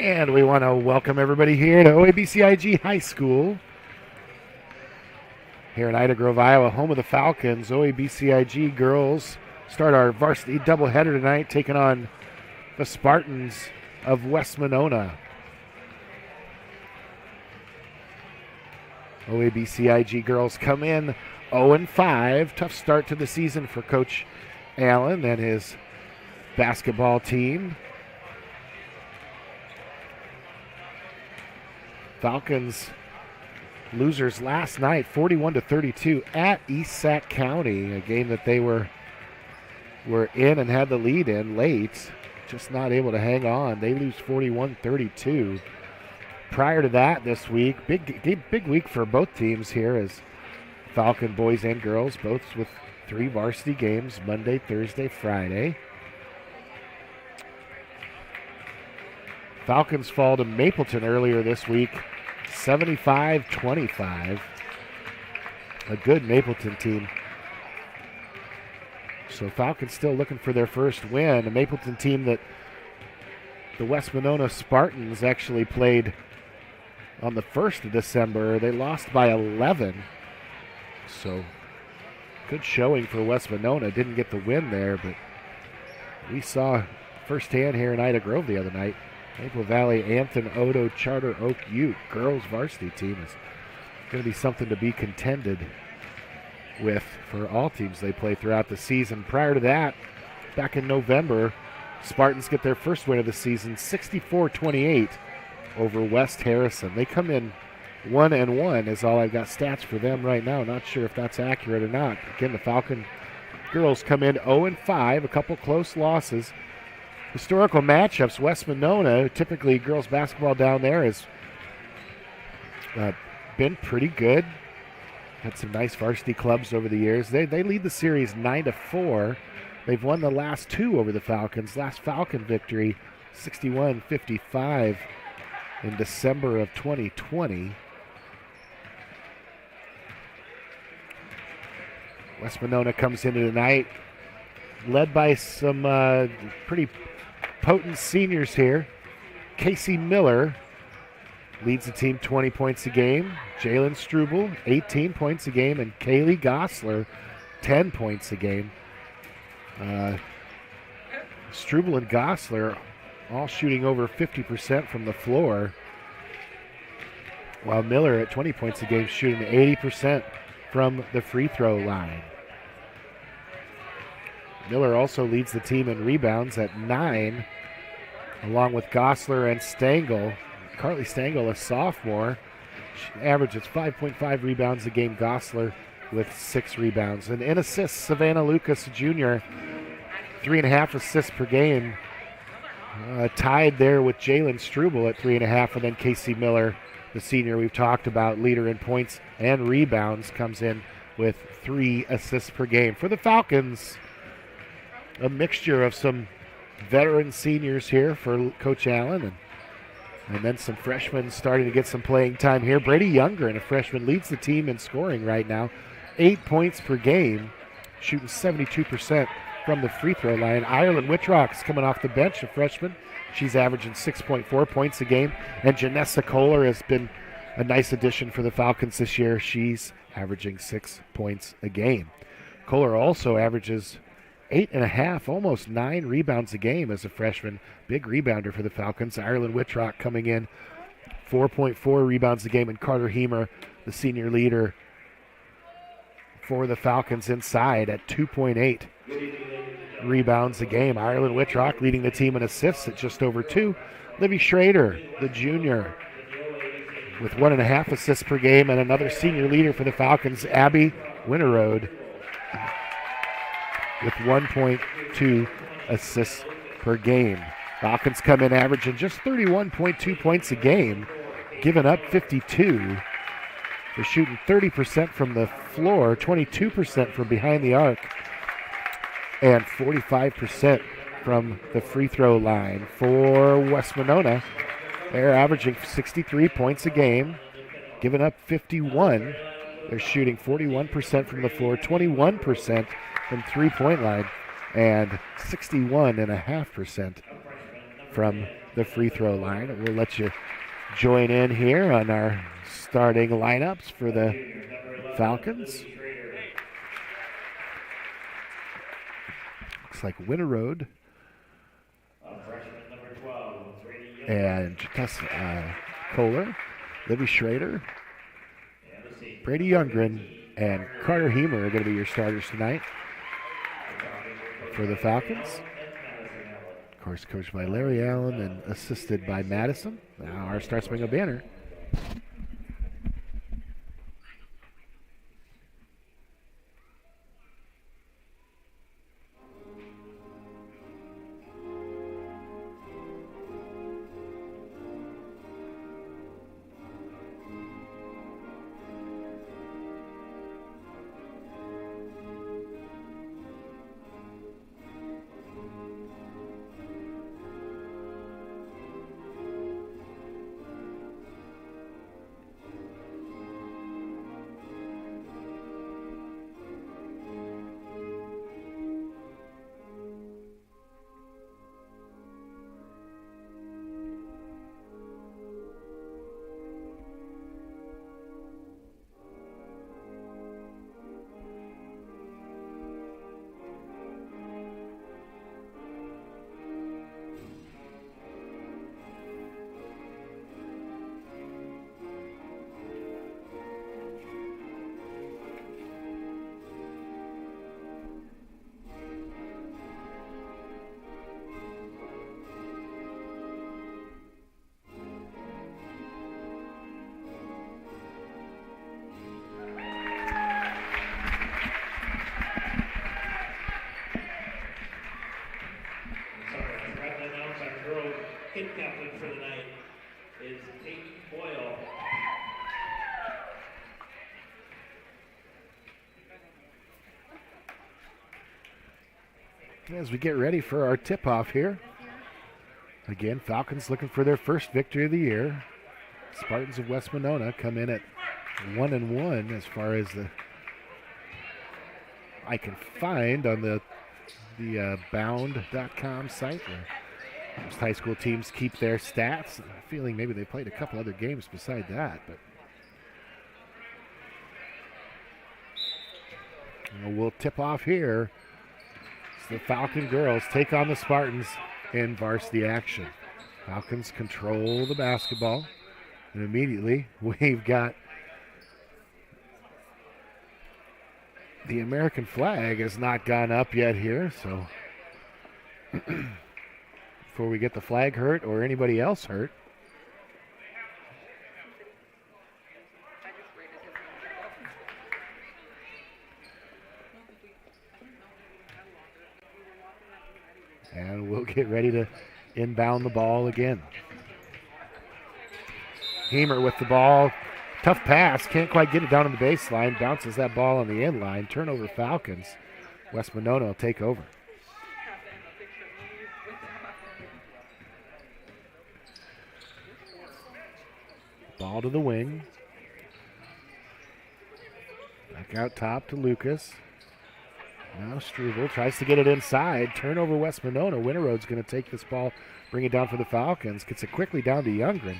And we want to welcome everybody here to OABCIG High School. Here in Ida Grove, Iowa, home of the Falcons. OABCIG girls start our varsity doubleheader tonight, taking on the Spartans of West Monona. OABCIG girls come in 0-5. Tough start to the season for Coach Allen and his basketball team. Falcons losers last night, 41-32 at East Sac County, a game that they were in and had the lead in late, just not able to hang on. They lose 41-32. Prior to that this week, big week for both teams here as Falcon boys and girls, both with 3 varsity games, Monday, Thursday, Friday. Falcons fall to Mapleton earlier this week, 75-25. A good Mapleton team. So Falcons still looking for their first win. A Mapleton team that the West Monona Spartans actually played on the 1st of December. They lost by 11. So good showing for West Monona. Didn't get the win there, but we saw firsthand here in Ida Grove the other night. Maple Valley, Anthony Odo, Charter Oak Ute girls varsity team is going to be something to be contended with for all teams they play throughout the season. Prior to that, back in November, Spartans get their first win of the season, 64-28 over West Harrison. They come in 1-1 is all I've got stats for them right now. Not sure if that's accurate or not. Again, the Falcon girls come in 0-5, a couple close losses. Historical matchups, West Monona, typically girls basketball down there has been pretty good. Had some nice varsity clubs over the years. They lead the series 9-4. They've won the last 2 over the Falcons. Last Falcon victory, 61-55 in December of 2020. West Monona comes into tonight led by some pretty potent seniors here. Casey Miller leads the team 20 points a game. Jalen Struble, 18 points a game. And Kaylee Gosler, 10 points a game. Struble and Gosler all shooting over 50% from the floor, while Miller at 20 points a game shooting 80% from the free throw line. Miller also leads the team in rebounds at 9, along with Gosler and Stengel. Carly Stengel, a sophomore, she averages 5.5 rebounds a game. Gosler with 6 rebounds. And in assists, Savannah Lucas Jr., 3.5 assists per game. Tied there with Jalen Struble at 3.5, and then Casey Miller, the senior we've talked about, leader in points and rebounds, comes in with 3 assists per game. For the Falcons, a mixture of some veteran seniors here for Coach Allen, and then some freshmen starting to get some playing time here. Brady Younger, and a freshman, leads the team in scoring right now, 8 points per game, shooting 72% from the free throw line. Ireland Whitrock's coming off the bench, a freshman. She's averaging 6.4 points a game. And Janessa Kohler has been a nice addition for the Falcons this year. She's averaging 6 points a game. Kohler also averages 8.5, almost 9 rebounds a game as a freshman. Big rebounder for the Falcons. Ireland Whitrock coming in 4.4 rebounds a game. And Carter Heemer, the senior leader for the Falcons inside at 2.8 rebounds a game. Ireland Whitrock leading the team in assists at just over 2. Livy Schrader, the junior, with 1.5 assists per game. And another senior leader for the Falcons, Abby Winterode, with 1.2 assists per game. Falcons come in averaging just 31.2 points a game, giving up 52. They're shooting 30% from the floor, 22% from behind the arc, and 45% from the free throw line. For West Monona, they're averaging 63 points a game, giving up 51. They're shooting 41% from the floor, 21% from three-point line, and 61.5% from the free throw line. We'll let you join in here on our starting lineups for the Falcons. Looks like Winterode and Jatessa Kohler, Livy Schrader, Brady Youngren, and Carter Hemer are going to be your starters tonight for the Falcons. Of course, coached by Larry Allen and assisted by Madison. Now our Star Spangled Banner. As we get ready for our tip-off here. Again, Falcons looking for their first victory of the year. Spartans of West Monona come in at 1-1 as far as I can find on the bound.com site where most high school teams keep their stats. I'm feeling maybe they played a couple other games beside that, but we'll tip off here. The Falcon girls take on the Spartans in varsity action. Falcons control the basketball, and immediately we've got the American flag has not gone up yet here, so before we get the flag hurt or anybody else hurt. And we'll get ready to inbound the ball again. Hemer with the ball. Tough pass. Can't quite get it down on the baseline. Bounces that ball on the end line. Turnover Falcons. West Monona will take over. Ball to the wing. Back out top to Lucas. Now Struble tries to get it inside. Turnover West Monona. Winterode's going to take this ball, bring it down for the Falcons. Gets it quickly down to Youngren.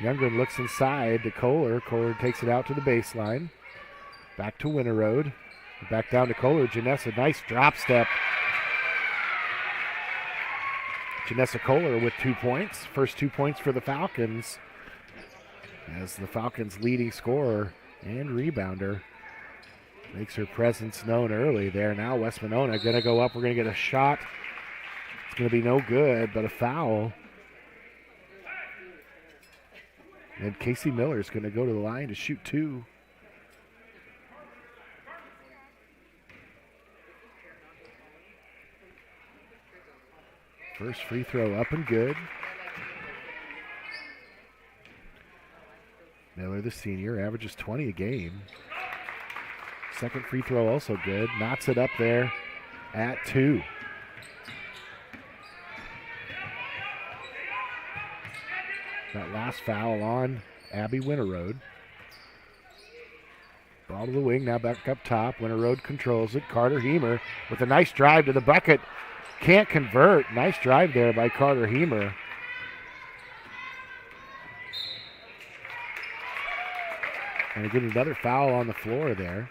Youngren looks inside to Kohler. Kohler takes it out to the baseline. Back to Winterode. Back down to Kohler. Janessa, nice drop step. Janessa Kohler with 2 points. First 2 points for the Falcons. As the Falcons' leading scorer and rebounder makes her presence known early there. Now West Monona going to go up. We're going to get a shot. It's going to be no good, but a foul. And Casey Miller is going to go to the line to shoot 2. First free throw up and good. Miller, the senior, averages 20 a game. Second free throw also good. Knots it up there at 2. That last foul on Abby Winterode. Ball to the wing, now back up top. Winterode controls it. Carter Hemer with a nice drive to the bucket. Can't convert. Nice drive there by Carter Hemer. And we get another foul on the floor there.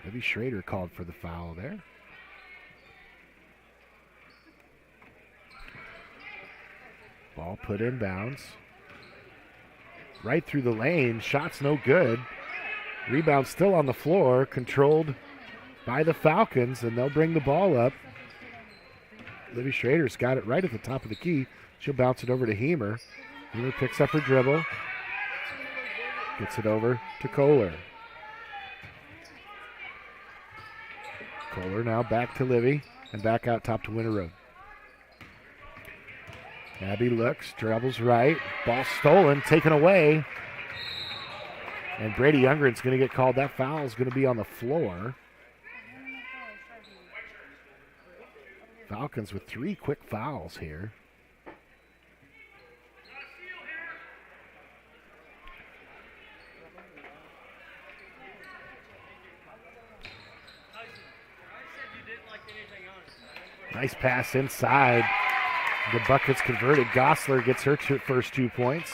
Maybe Schrader called for the foul there. Ball put in bounds. Right through the lane. Shot's no good. Rebound still on the floor. Controlled by the Falcons, and they'll bring the ball up. Libby Schrader's got it right at the top of the key. She'll bounce it over to Hemer. Hemer picks up her dribble. Gets it over to Kohler. Kohler now back to Livy and back out top to Winter Road. Abby looks, dribbles right. Ball stolen, taken away. And Brady Youngren's going to get called. That foul is going to be on the floor. Falcons with 3 quick fouls here. Nice pass inside. The bucket's converted. Gosler gets her first 2 points.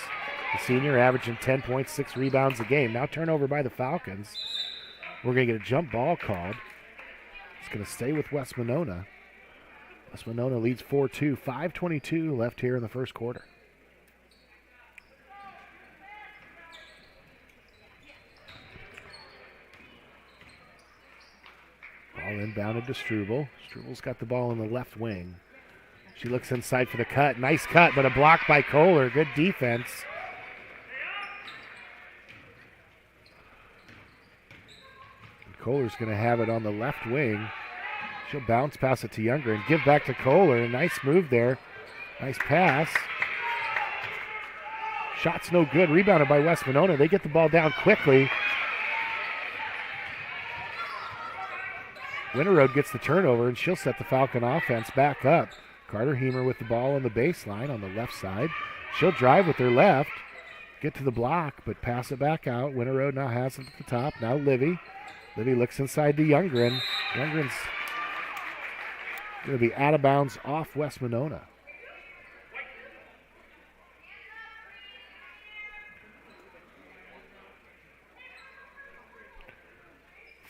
The senior averaging 10 points, 6 rebounds a game. Now turnover by the Falcons. We're going to get a jump ball called. It's going to stay with West Monona. West Monona leads 4-2. 5:22 left here in the first quarter. Ball inbounded to Struble. Struble's got the ball in the left wing. She looks inside for the cut. Nice cut, but a block by Kohler. Good defense. And Kohler's going to have it on the left wing. She'll bounce, pass it to Younger, and give back to Kohler. Nice move there. Nice pass. Shot's no good. Rebounded by West Monona. They get the ball down quickly. Winter Road gets the turnover, and she'll set the Falcon offense back up. Carter Hemer with the ball on the baseline on the left side. She'll drive with her left, get to the block, but pass it back out. Winter Road now has it at the top. Now Livy. Livy looks inside to Youngren. Youngren's going to be out of bounds off West Monona.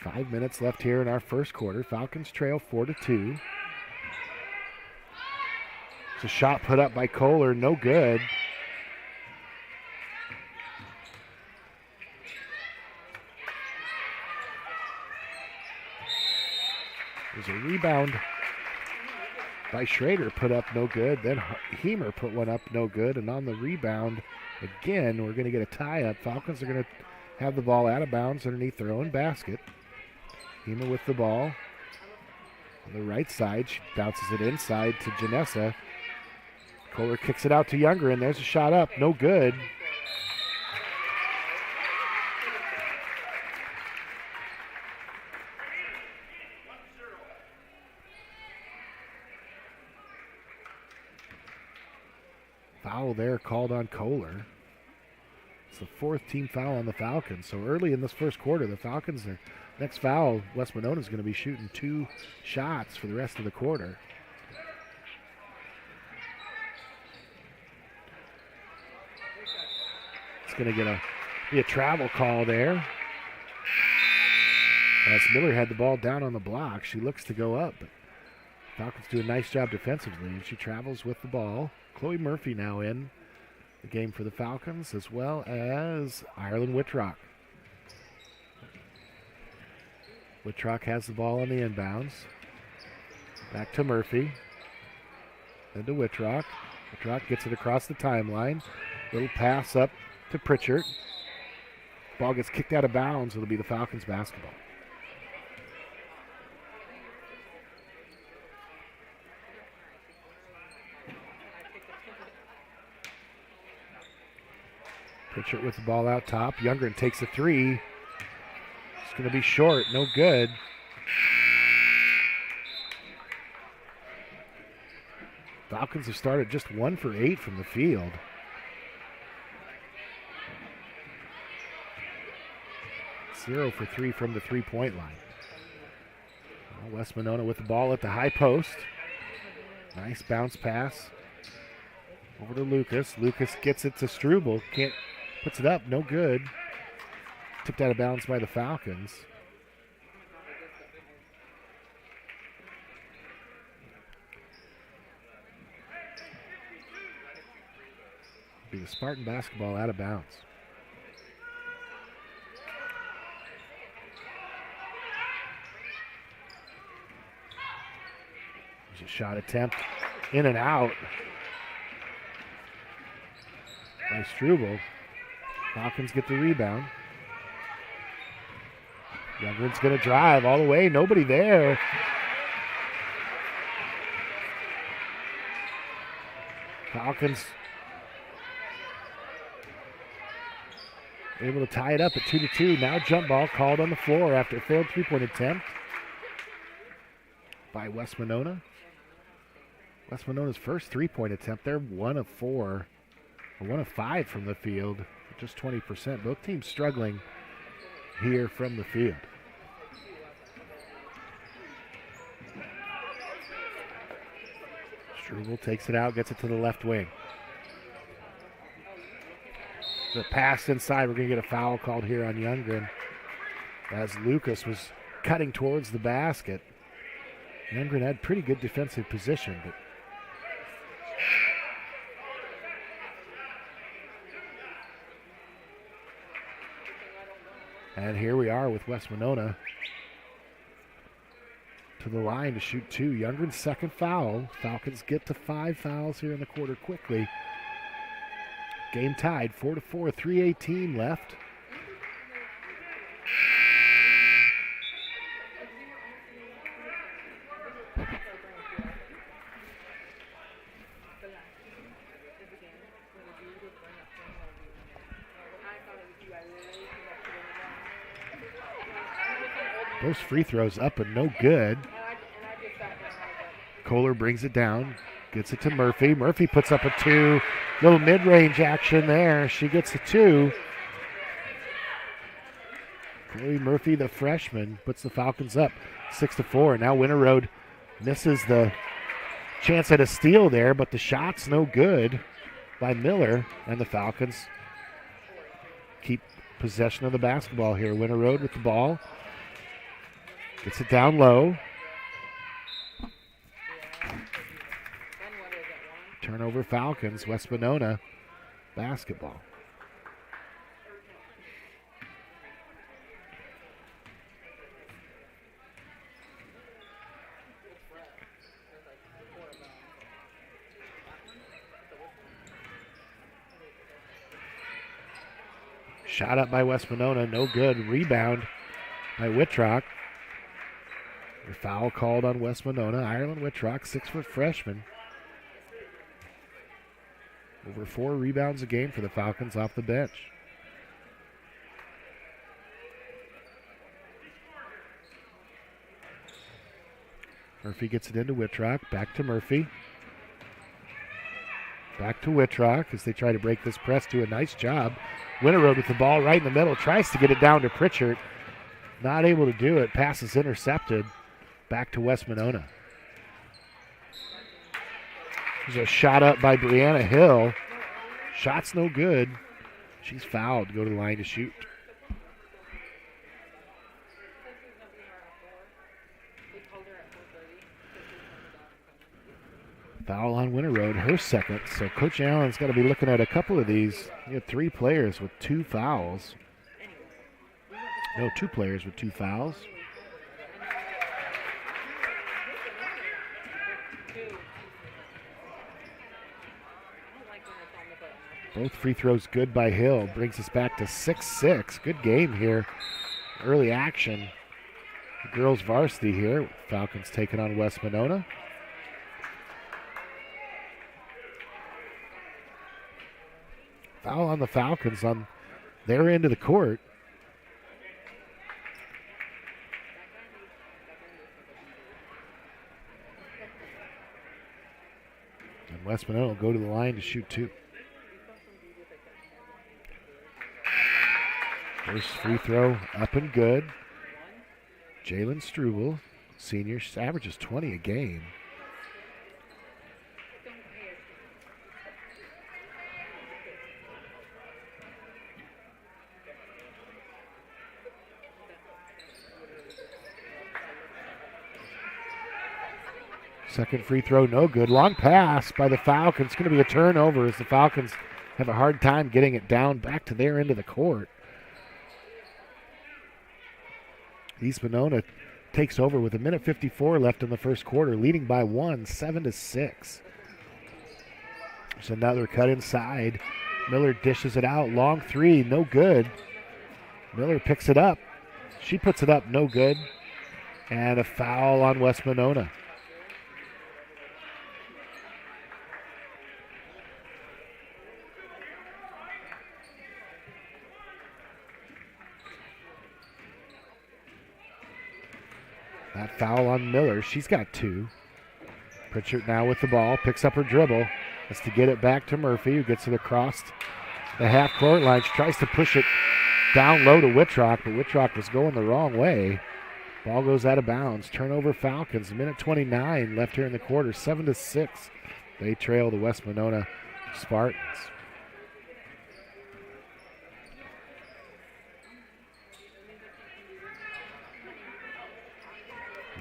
Five minutes left here in our first quarter. Falcons trail 4-2. It's a shot put up by Kohler, no good. There's a rebound by Schrader, put up no good. Then Hemer put one up no good. And on the rebound, again, we're going to get a tie-up. Falcons are going to have the ball out of bounds underneath their own basket. Hemer with the ball on the right side. She bounces it inside to Janessa. Kohler kicks it out to Younger, and there's a shot up. No good. Foul there called on Kohler. It's the 4th team foul on the Falcons. So early in this first quarter, the Falcons, their next foul, West Monona is going to be shooting 2 shots for the rest of the quarter. It's going to be a travel call there. As Miller had the ball down on the block, she looks to go up. But Falcons do a nice job defensively, and she travels with the ball. Chloe Murphy now in the game for the Falcons, as well as Ireland Whitrock. Whitrock has the ball on the inbounds. Back to Murphy. Then to Whitrock. Whitrock gets it across the timeline. Little pass up to Pritchard. Ball gets kicked out of bounds. It'll be the Falcons basketball. Pritchard with the ball out top. Youngren takes a 3. It's going to be short. No good. Falcons have started just 1 for 8 from the field. Zero for 3 from the three-point line. Well, West Monona with the ball at the high post. Nice bounce pass Over to Lucas. Lucas gets it to Struble. Puts it up. No good. Tipped out of bounds by the Falcons. Be the Spartan basketball out of bounds. There's a shot attempt. In and out by Struble. Falcons get the rebound. Youngren's going to drive all the way. Nobody there. Falcons able to tie it up at 2-2. Now jump ball called on the floor after a failed three-point attempt by West Monona. West Monona's first three-point attempt. They're 1 of 4, or 1 of 5 from the field, just 20%. Both teams struggling here from the field. Struble takes it out, gets it to the left wing. The pass inside, we're going to get a foul called here on Youngren as Lucas was cutting towards the basket. Youngren had pretty good defensive position, but and here we are with West Monona to the line to shoot 2. Youngren's second foul. Falcons get to 5 fouls here in the quarter quickly. Game tied 4-4, 3:18 left. Those free throws up and no good. Kohler brings it down, gets it to Murphy. Murphy puts up a 2. Little mid-range action there. She gets a 2. Chloe Murphy, the freshman, puts the Falcons up 6-4. Now Winter Road misses the chance at a steal there, but the shot's no good by Miller, and the Falcons keep possession of the basketball here. Winter Road with the ball. Gets it down low. Turnover Falcons, West Monona basketball. Shot up by West Monona, no good. Rebound by Whitrock. A foul called on West Monona. Ireland Whitrock, 6-foot freshman. Over 4 rebounds a game for the Falcons off the bench. Murphy gets it into Whitrock. Back to Murphy. Back to Whitrock as they try to break this press. Do a nice job. Winterroad with the ball right in the middle. Tries to get it down to Pritchard. Not able to do it. Pass is intercepted. Back to West Monona. There's a shot up by Brianna Hill. Shot's no good. She's fouled. Go to the line to shoot. Foul on Winter Road, her second. So Coach Allen's got to be looking at a couple of these. You have 3 players with 2 fouls. No, 2 players with 2 fouls. Both free throws good by Hill. Brings us back to 6-6. Good game here. Early action. The girls varsity here. Falcons taking on West Monona. Foul on the Falcons on their end of the court. And West Monona will go to the line to shoot 2. First free throw up and good. Jalen Struble, senior, averages 20 a game. Second free throw, no good. Long pass by the Falcons. It's going to be a turnover as the Falcons have a hard time getting it down back to their end of the court. East Monona takes over with 1:54 left in the first quarter, leading by 1, 7-6. There's another cut inside. Miller dishes it out. Long three, no good. Miller picks it up. She puts it up, no good. And a foul on West Monona. That foul on Miller. She's got 2. Pritchard now with the ball, picks up her dribble. Has to get it back to Murphy, who gets it across the half-court line. She tries to push it down low to Wittrock, but Wittrock was going the wrong way. Ball goes out of bounds. Turnover Falcons. 1:29 left here in the quarter. 7-6. They trail the West Monona Spartans.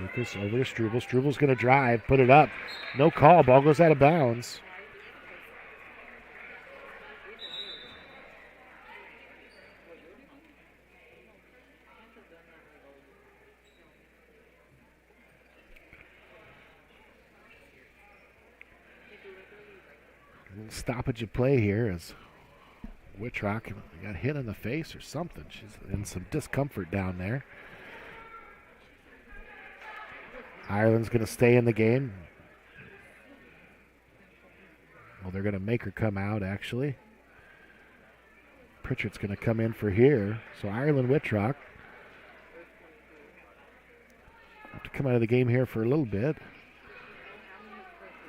Lucas over to Struble. Struble's going to drive, put it up. No call. Ball goes out of bounds. A little stoppage of play here as Wittrock got hit in the face or something. She's in some discomfort down there. Ireland's going to stay in the game. Well, they're going to make her come out, actually. Pritchard's going to come in for here. So Ireland Wittrock have to come out of the game here for a little bit.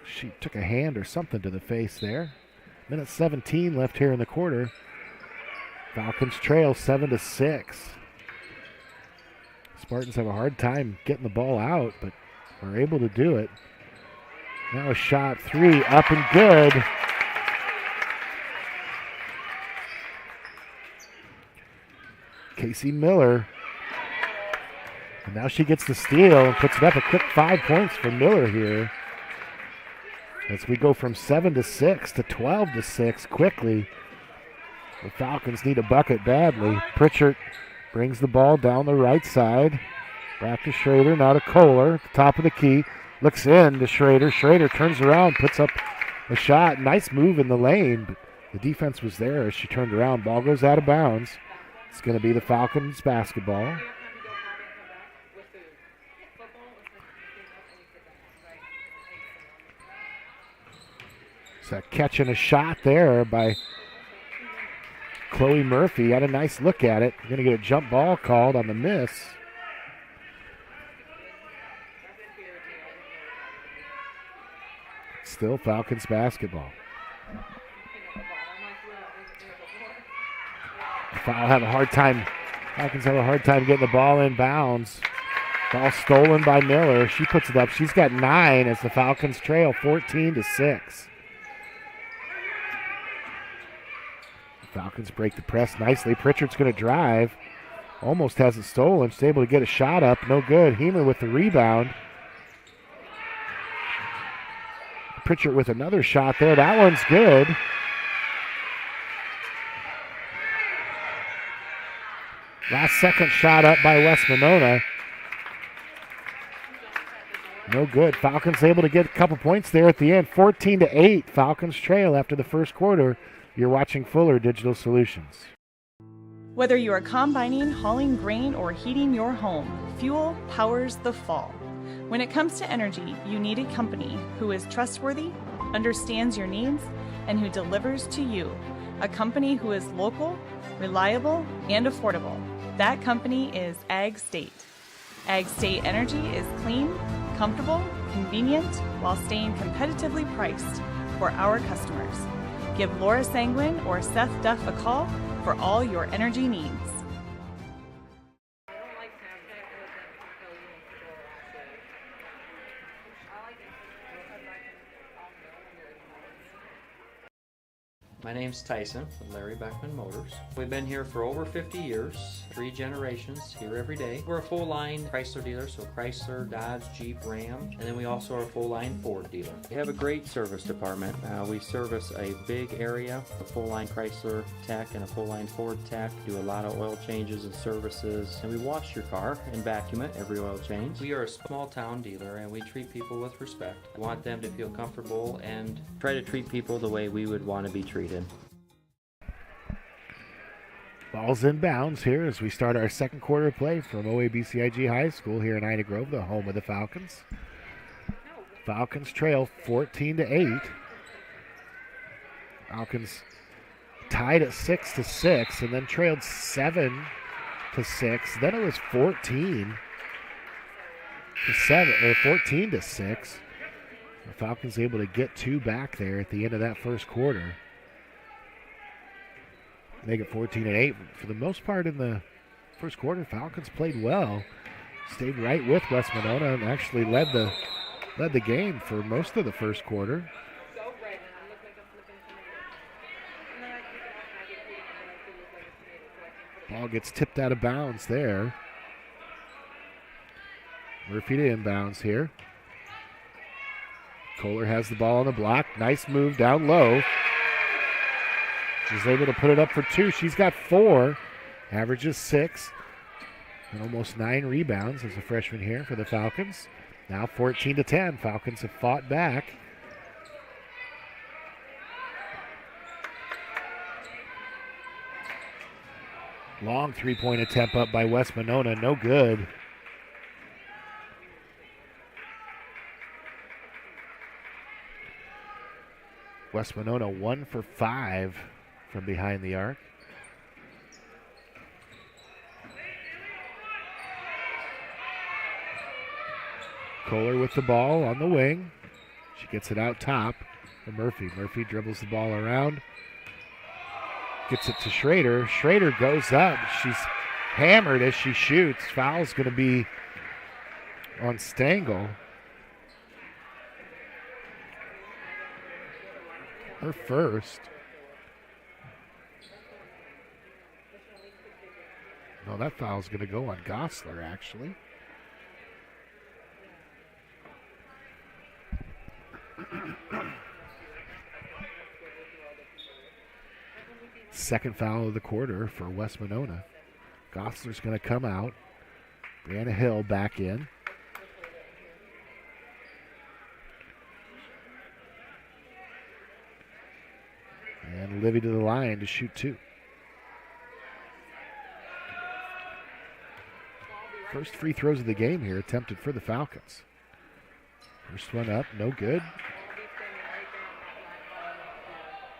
She took a hand or something to the face there. 1:17 left here in the quarter. Falcons trail 7-6. Spartans have a hard time getting the ball out, but are able to do it. Now a shot, 3, up and good. Casey Miller. And now she gets the steal and puts it up. A quick 5 points for Miller here. As we go from 7-6 to 12-6 quickly. The Falcons need a bucket badly. Pritchard brings the ball down the right side. Back to Schrader, now to Kohler, at the top of the key. Looks in to Schrader. Schrader turns around, puts up a shot. Nice move in the lane, but the defense was there as she turned around. Ball goes out of bounds. It's going to be the Falcons basketball. It's a catch and a shot there by Chloe Murphy. Had a nice look at it. Going to get a jump ball called on the miss. Still Falcons basketball. Falcons have a hard time getting the ball in bounds. Ball stolen by Miller. She puts it up. She's got 9 as the Falcons trail 14-6. Falcons break the press nicely. Pritchard's going to drive. Almost has it stolen. She's able to get a shot up. No good. Hemer with the rebound. Pritchard with another shot there. That one's good. Last second shot up by West Monona. No good. Falcons able to get a couple points there at the end. 14-8. Falcons trail after the first quarter. You're watching Fuller Digital Solutions. Whether you are combining, hauling grain, or heating your home, fuel powers the fall. When it comes to energy, you need a company who is trustworthy, understands your needs, and who delivers to you. A company who is local, reliable, and affordable. That company is Ag State. Ag State Energy is clean, comfortable, convenient, while staying competitively priced for our customers. Give Laura Sanguin or Seth Duff a call for all your energy needs. My name's Tyson with Larry Beckman Motors. We've been here for over 50 years, 3 generations, here every day. We're a full-line Chrysler dealer, so Chrysler, Dodge, Jeep, Ram, and then we also are a full-line Ford dealer. We have a great service department. We service a big area, a full-line Chrysler tech and a full-line Ford tech, do a lot of oil changes and services, and we wash your car and vacuum it every oil change. We are a small-town dealer, and we treat people with respect. We want them to feel comfortable and try to treat people the way we would want to be treated. Ball's in bounds here as we start our second quarter of play from OABCIG High School here in Ida Grove, the home of the Falcons. Falcons trail 14-8. Falcons tied at 6-6 and then trailed 7-6. Then it was 14-7 or 14-6. The Falcons able to get 2 back there at the end of that first quarter. Make it 14-8. For the most part in the first quarter, Falcons played well. Stayed right with West Monona and actually led the game for most of the first quarter. Ball gets tipped out of bounds there. Murphy to inbounds here. Kohler has the ball on the block. Nice move down low. She's able to put it up for 2. She's got 4. Averages 6. And almost 9 rebounds as a freshman here for the Falcons. Now 14-10. Falcons have fought back. Long three-point attempt up by West Monona. No good. West Monona 1 for 5 from behind the arc. Kohler with the ball on the wing. She gets it out top to Murphy. Murphy dribbles the ball around. Gets it to Schrader. Schrader goes up. She's hammered as she shoots. Foul's going to be on Stengel. Her first. No, that foul's going to go on Gosler, actually. Second foul of the quarter for West Monona. Gosler's going to come out. Brianna Hill back in. And Livy to the line to shoot 2. First free throws of the game here attempted for the Falcons. First one up, no good.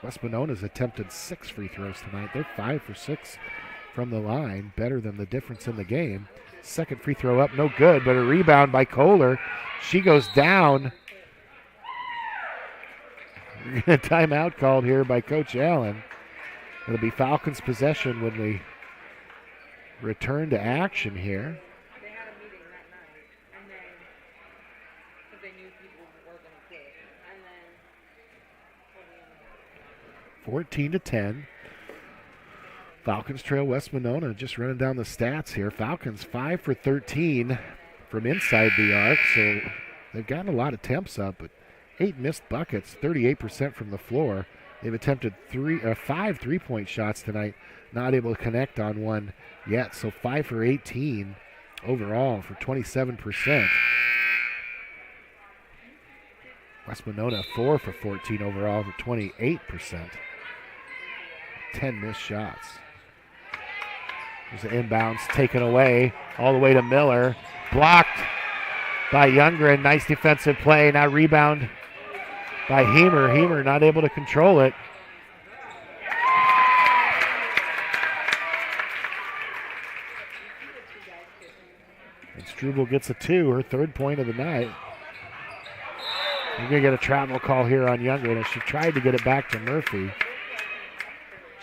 West Monona's attempted 6 free throws tonight. They're 5 for 6 from the line, better than the difference in the game. Second free throw up, no good, but a rebound by Kohler. She goes down. We're going to timeout called here by Coach Allen. It'll be Falcons possession when we return to action here. 14-10. Falcons trail West Monona. Just running down the stats here. Falcons 5 for 13 from inside the arc, so they've gotten a lot of attempts up, but 8 missed buckets, 38% from the floor. They've attempted 5 3-point shots tonight, not able to connect on one yet, so 5 for 18 overall for 27%. West Monona 4 for 14 overall for 28%. 10 missed shots. There's an inbounds taken away all the way to Miller. Blocked by Youngren. Nice defensive play. Now rebound by Hemer. Hemer not able to control it. And Struble gets a 2, her 3rd point of the night. We're going to get a travel call here on Youngren as she tried to get it back to Murphy.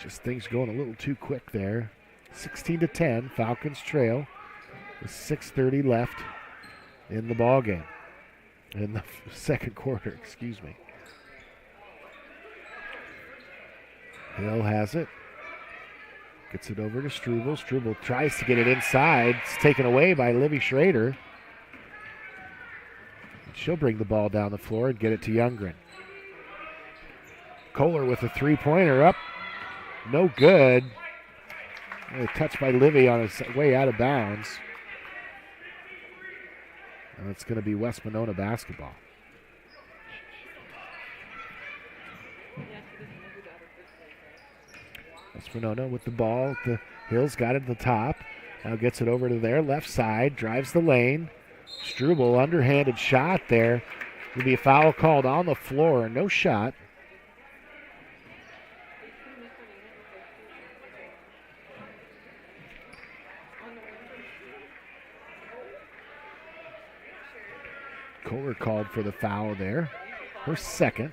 Just things going a little too quick there. 16-10, Falcons trail with 6:30 left in the ball game. In the second quarter, excuse me. Hill has it. Gets it over to Struble. Struble tries to get it inside. It's taken away by Livy Schrader. She'll bring the ball down the floor and get it to Youngren. Kohler with a three-pointer up. No good. Touched by Livy on his way out of bounds. And it's going to be West Monona basketball. West Monona with the ball. The Hills got it at the top. Now gets it over to their left side. Drives the lane. Struble, underhanded shot there. Will be a foul called on the floor. No shot. Kohler called for the foul there. Her second.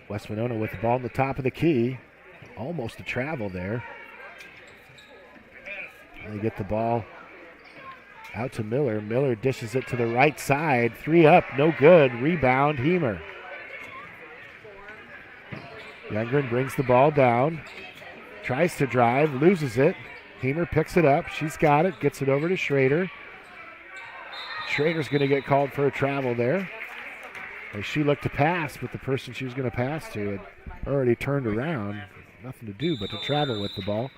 West Monona with the ball on the top of the key. Almost a travel there. They get the ball out to Miller. Miller dishes it to the right side. Three up, no good. Rebound, Hemer. Youngren brings the ball down. Tries to drive, loses it. Hemer picks it up. She's got it, gets it over to Schrader. Schrader's going to get called for a travel there. As she looked to pass, but the person she was going to pass to had already turned around. Nothing to do but to travel with the ball.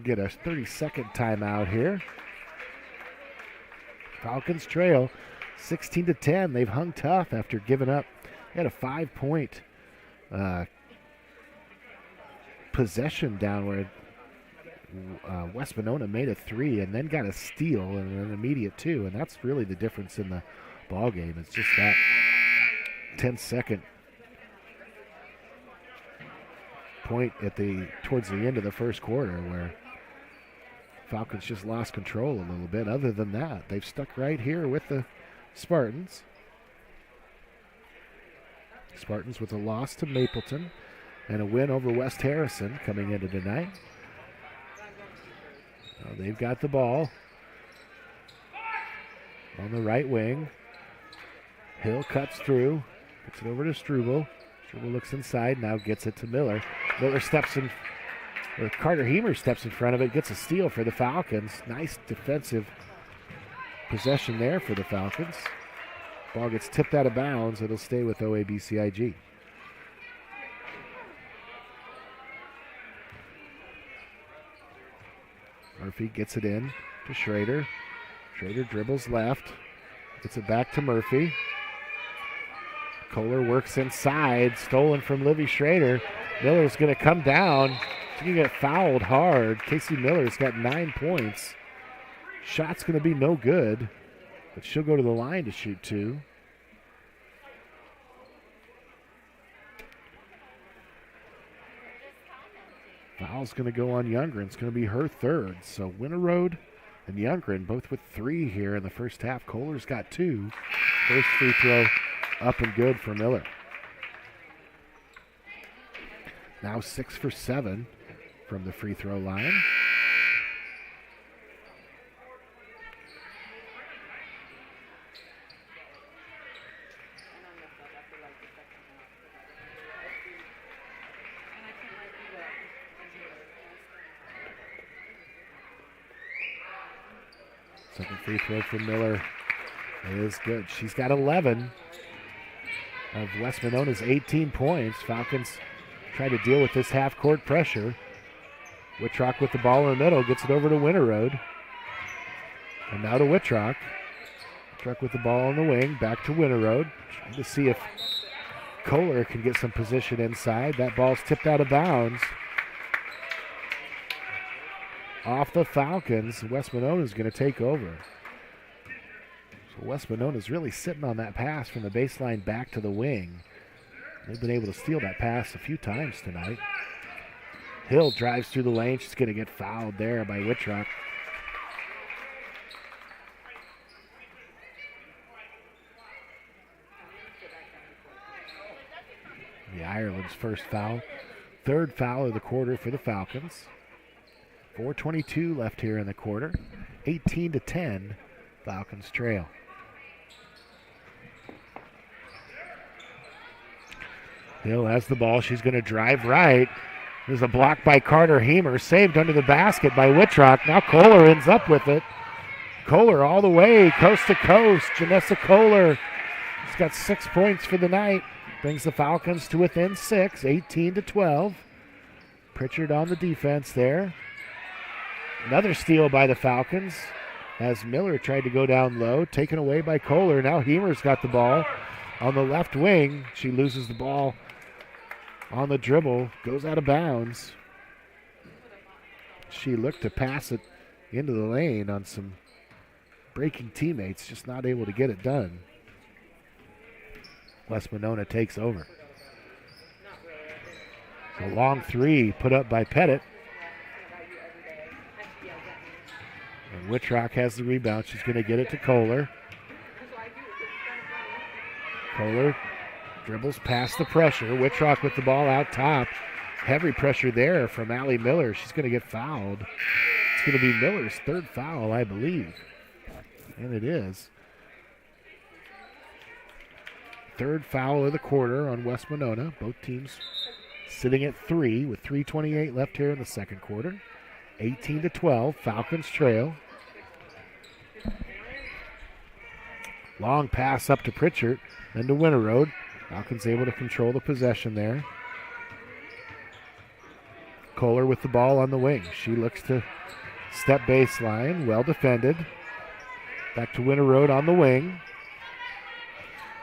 Get a 30-second timeout here. Falcons trail 16-10. They've hung tough after giving up. They had a 5-point possession down where West Monona made a three and then got a steal and an immediate two, and that's really the difference in the ball game. It's just that 10-second point at towards the end of the first quarter where Falcons just lost control a little bit. Other than that, they've stuck right here with the Spartans. Spartans with a loss to Mapleton and a win over West Harrison coming into tonight. They've got the ball on the right wing. Hill cuts through, gets it over to Struble. Struble looks inside, now gets it to Miller. Miller steps in, or Carter Hemer steps in front of it, gets a steal for the Falcons. Nice defensive possession there for the Falcons. Ball gets tipped out of bounds. It'll stay with OABCIG. Murphy gets it in to Schrader. Schrader dribbles left. Gets it back to Murphy. Kohler works inside. Stolen from Livy Schrader. Miller's going to come down. She's going to get fouled hard. Casey Miller's got 9 points. Shot's going to be no good, but she'll go to the line to shoot two. Foul's going to go on Youngren. It's going to be her third. So Winterode and Youngren both with three here in the first half. Kohler's got two. First free throw up and good for Miller. Now 6 for 7 from the free throw line. Second free throw for Miller is good. She's got 11 of West Monona's 18 points. Falcons try to deal with this half-court pressure. Wittrock with the ball in the middle, gets it over to Winterode. And now to Wittrock. Wittrock with the ball on the wing, back to Winterode. Trying to see if Kohler can get some position inside. That ball's tipped out of bounds. Off the Falcons, West Monona's going to take over. So West Monona's really sitting on that pass from the baseline back to the wing. They've been able to steal that pass a few times tonight. Hill drives through the lane. She's going to get fouled there by Wittrock. The Ireland's first foul. Third foul of the quarter for the Falcons. 4:22 left here in the quarter. 18-10, Falcons trail. Hill has the ball. She's going to drive right. There's a block by Carter Heemer, saved under the basket by Wittrock. Now Kohler ends up with it. Kohler all the way, coast to coast. Janessa Kohler has got 6 points for the night. Brings the Falcons to within 6, 18-12. Pritchard on the defense there. Another steal by the Falcons as Miller tried to go down low, taken away by Kohler. Now Heemer's got the ball on the left wing. She loses the ball on the dribble, goes out of bounds. She looked to pass it into the lane on some breaking teammates, just not able to get it done. West Monona takes over. A long three put up by Pettit. And Wittrock has the rebound. She's going to get it to Kohler. Kohler dribbles past the pressure. Wittrock with the ball out top. Heavy pressure there from Allie Miller. She's going to get fouled. It's going to be Miller's third foul, I believe. And it is. Third foul of the quarter on West Monona. Both teams sitting at 3 with 3:28 left here in the second quarter. 18-12. Falcons trail. Long pass up to Pritchard, then to Winterroad. Falcons able to control the possession there. Kohler with the ball on the wing. She looks to step baseline. Well defended. Back to Winterroad on the wing.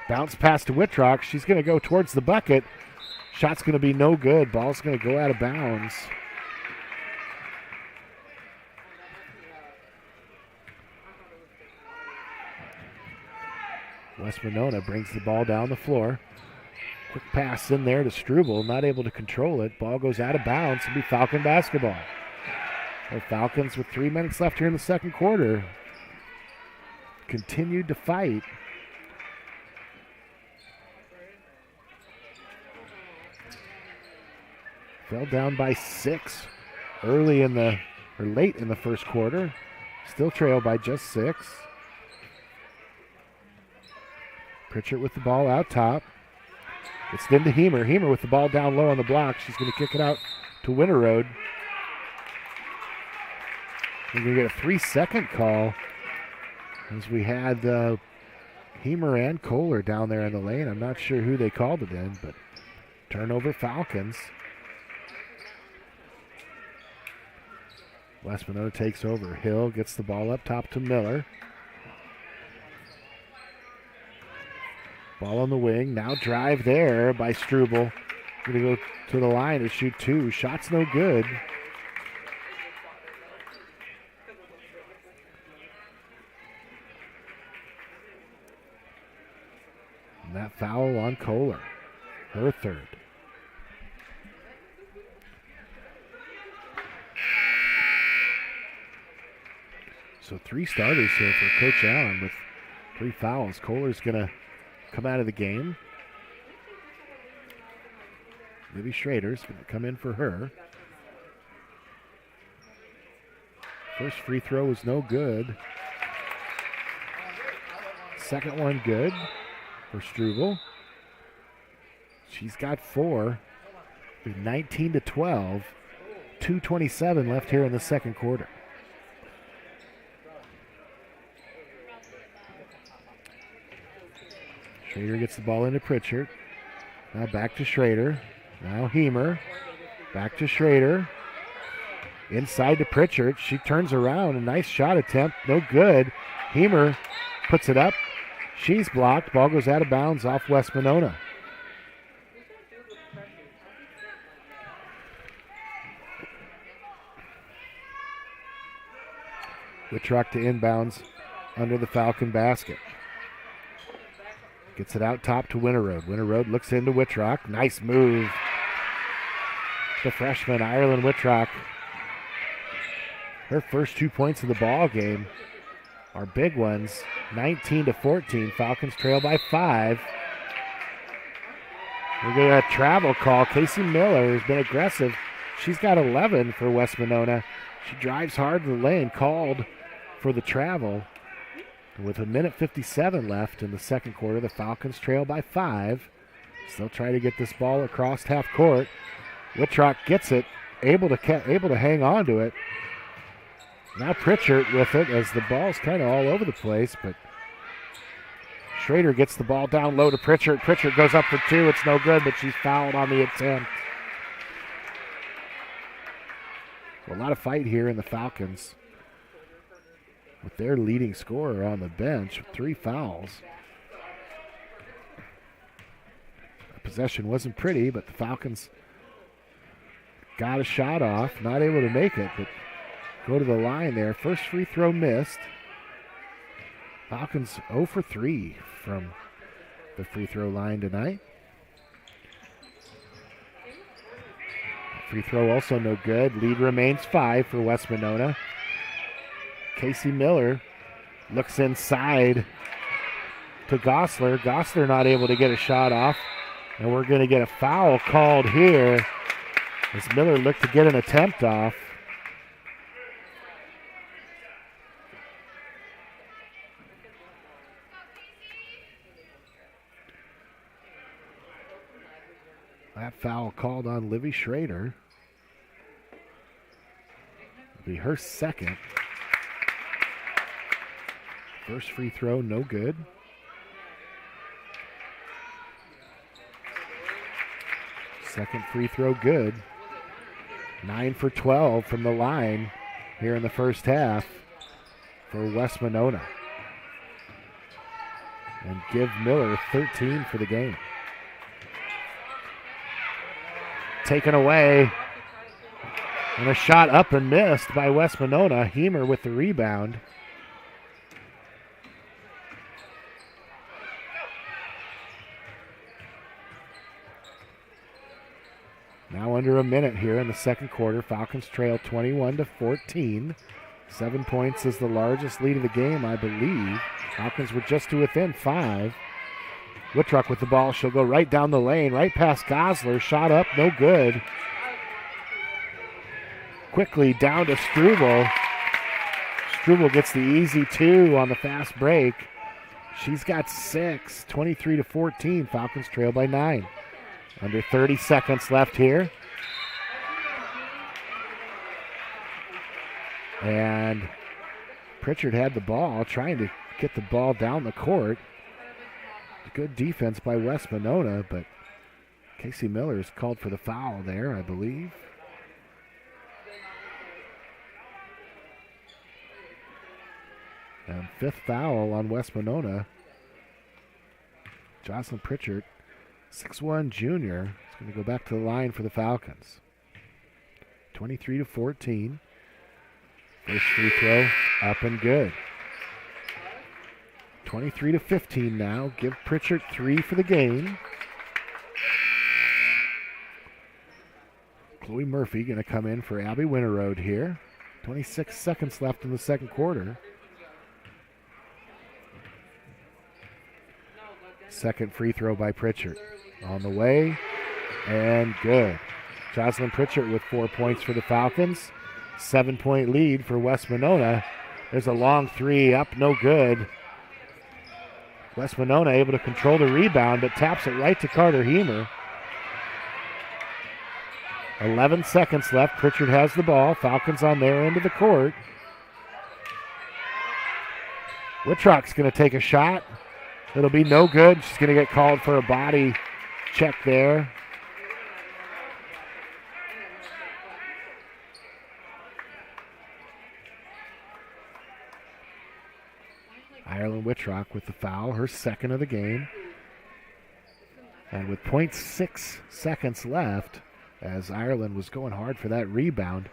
Bounce pass to Wittrock. She's going to go towards the bucket. Shot's going to be no good. Ball's going to go out of bounds. West Monona brings the ball down the floor. Quick pass in there to Struble, not able to control it. Ball goes out of bounds and be Falcon basketball. The Falcons with 3 minutes left here in the second quarter continued to fight. Fell down by 6 late in the first quarter. Still trailed by just 6. Pritchard with the ball out top. It's then to Heemer. Heemer with the ball down low on the block. She's going to kick it out to Winterroad. We're going to get a 3-second call as we had Heemer and Kohler down there in the lane. I'm not sure who they called it in, but turnover Falcons. West Monona takes over. Hill gets the ball up top to Miller. Ball on the wing. Now drive there by Struble. Going to go to the line to shoot 2. Shot's no good. And that foul on Kohler. Her third. So 3 starters here for Coach Allen with 3 fouls. Kohler's going to come out of the game. Libby Schrader's going to come in for her. First free throw was no good. Second one good for Struble. She's got 4. 19-12. 2:27 left here in the second quarter. Schrader gets the ball into Pritchard. Now back to Schrader. Now Heemer. Back to Schrader. Inside to Pritchard. She turns around. A nice shot attempt. No good. Heemer puts it up. She's blocked. Ball goes out of bounds off West Monona. Wittrock to inbounds under the Falcon basket. Gets it out top to Winterroad. Winterroad looks into Wittrock. Nice move. The freshman, Ireland Wittrock. Her first 2 points of the ball game are big ones. 19-14. Falcons trail by 5. We're going to have a travel call. Casey Miller has been aggressive. She's got 11 for West Monona. She drives hard to the lane. Called for the travel. With 1:57 left in the second quarter, the Falcons trail by 5. Still try to get this ball across half court. Wittrock gets it, able to hang on to it. Now Pritchard with it as the ball's kind of all over the place, but Schrader gets the ball down low to Pritchard. Pritchard goes up for two. It's no good, but she's fouled on the attempt. A lot of fight here in the Falcons with their leading scorer on the bench with 3 fouls. The possession wasn't pretty, but the Falcons got a shot off. Not able to make it, but go to the line there. First free throw missed. Falcons 0 for 3 from the free throw line tonight. Free throw also no good. Lead remains 5 for West Monona. Casey Miller looks inside to Gosler. Gosler not able to get a shot off. And we're going to get a foul called here as Miller looked to get an attempt off. That foul called on Livy Schrader. It'll be her second. First free throw, no good. Second free throw, good. 9 for 12 from the line here in the first half for West Monona. And give Miller 13 for the game. Taken away. And a shot up and missed by West Monona. Hemer with the rebound. Now under a minute here in the second quarter. Falcons trail 21-14. 7 points is the largest lead of the game, I believe. Falcons were just to within 5. Wittrock with the ball. She'll go right down the lane, right past Gosler. Shot up, no good. Quickly down to Struble. Struble gets the easy 2 on the fast break. She's got 6, 23-14. Falcons trail by 9. Under 30 seconds left here. And Pritchard had the ball, trying to get the ball down the court. Good defense by West Monona, but Casey Miller is called for the foul there, I believe. And 5th foul on West Monona. Jocelyn Pritchard, 6'1" junior, is going to go back to the line for the Falcons. 23-14. First free throw up and good. 23-15 now. Give Pritchard 3 for the game. Chloe Murphy going to come in for Abby Winterroad here. 26 seconds left in the second quarter. Second free throw by Pritchard. On the way, and good. Jocelyn Pritchard with 4 points for the Falcons. 7-point lead for West Monona. There's a long 3 up, no good. West Monona able to control the rebound, but taps it right to Carter Hemer. 11 seconds left. Pritchard has the ball. Falcons on their end of the court. Wittrock's going to take a shot. It'll be no good. She's going to get called for a body check there. Ireland Wittrock with the foul, her second of the game. And with 0.6 seconds left, as Ireland was going hard for that rebound,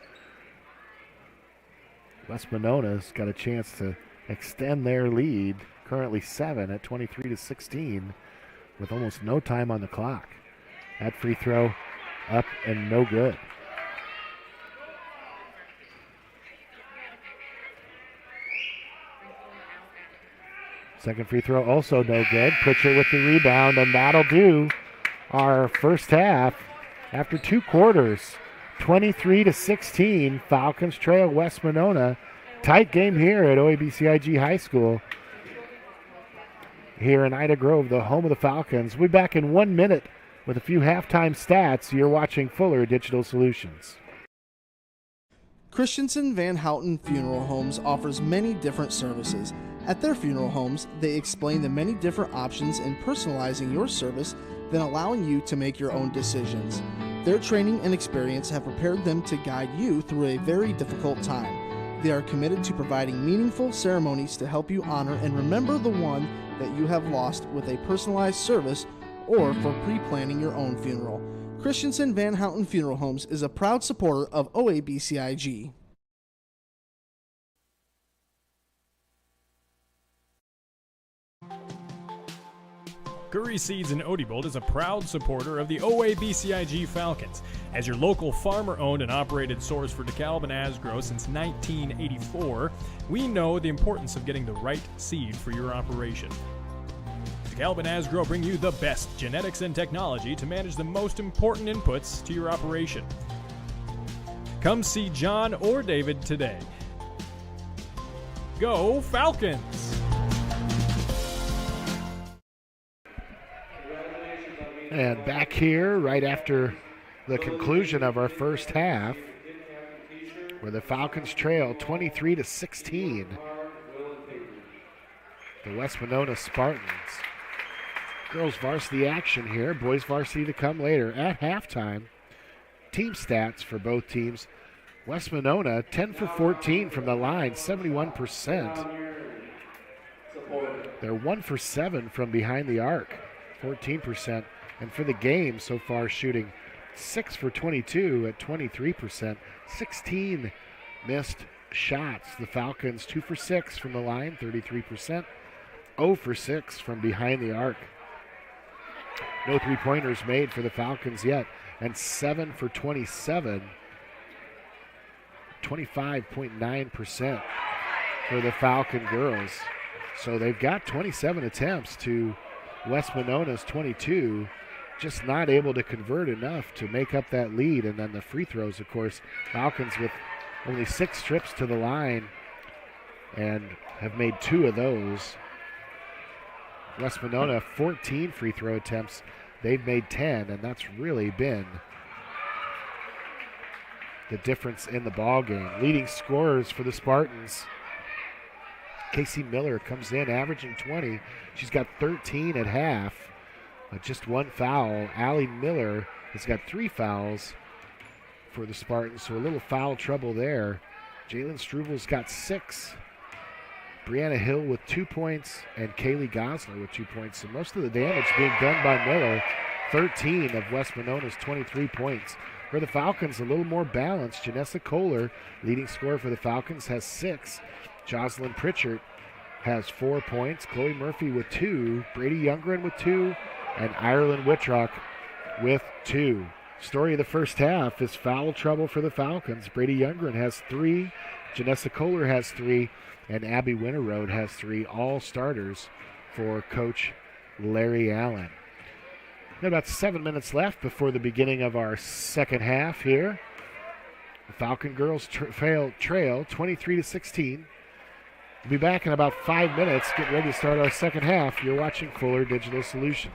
West Monona's got a chance to extend their lead, currently 7 at 23-16, with almost no time on the clock. That free throw up and no good. Second free throw also no good. Pritchard with the rebound, and that'll do our first half. After 2 quarters, 23-16, Falcons trail West Monona. Tight game here at OABCIG High School. Here in Ida Grove, the home of the Falcons. We'll be back in 1 minute With a few halftime stats, you're watching Fuller Digital Solutions. Christensen Van Houten Funeral Homes offers many different services. At their funeral homes, they explain the many different options in personalizing your service, then allowing you to make your own decisions. Their training and experience have prepared them to guide you through a very difficult time. They are committed to providing meaningful ceremonies to help you honor and remember the one that you have lost with a personalized service or for pre-planning your own funeral. Christensen Van Houten Funeral Homes is a proud supporter of OABCIG. Curry Seeds in Odebolt is a proud supporter of the OABCIG Falcons. As your local farmer-owned and operated source for DeKalb and Asgrow since 1984, we know the importance of getting the right seed for your operation. DeKalb and Asgrow bring you the best genetics and technology to manage the most important inputs to your operation. Come see John or David today. Go Falcons! And back here, right after the conclusion of our first half, where the Falcons trail 23-16. The West Monona Spartans. Girls varsity action here, boys varsity to come later. At halftime, team stats for both teams. West Monona, 10 for 14 from the line, 71%. They're 1 for 7 from behind the arc, 14%. And for the game so far, shooting 6 for 22 at 23%. 16 missed shots. The Falcons 2 for 6 from the line, 33%. 0 for 6 from behind the arc. No three-pointers made for the Falcons yet. And 7 for 27, 25.9% for the Falcon girls. So they've got 27 attempts to West Monona's 22. Just not able to convert enough to make up that lead. And then the free throws, of course, Falcons with only 6 trips to the line and have made 2 of those. West Monona, 14 free throw attempts. They've made 10, and that's really been the difference in the ball game. Leading scorers for the Spartans. Casey Miller comes in averaging 20. She's got 13 at half. Just 1 foul. Allie Miller has got 3 fouls for the Spartans, so a little foul trouble there. Jalen Struvel's got 6. Brianna Hill with 2 points, and Kaylee Gosler with 2 points. So most of the damage being done by Miller. 13 of West Monona's 23 points. For the Falcons, a little more balanced. Janessa Kohler, leading scorer for the Falcons, has 6. Jocelyn Pritchard has 4 points. Chloe Murphy with 2. Brady Youngren with 2. And Ireland Whitrock with 2. Story of the first half is foul trouble for the Falcons. Brady Youngren has 3. Janessa Kohler has 3. And Abby Winterroad has 3. All starters for Coach Larry Allen. Got about 7 minutes left before the beginning of our second half here. The Falcon girls trail 23-16. We'll be back in about 5 minutes. Get ready to start our second half. You're watching Fuller Digital Solutions.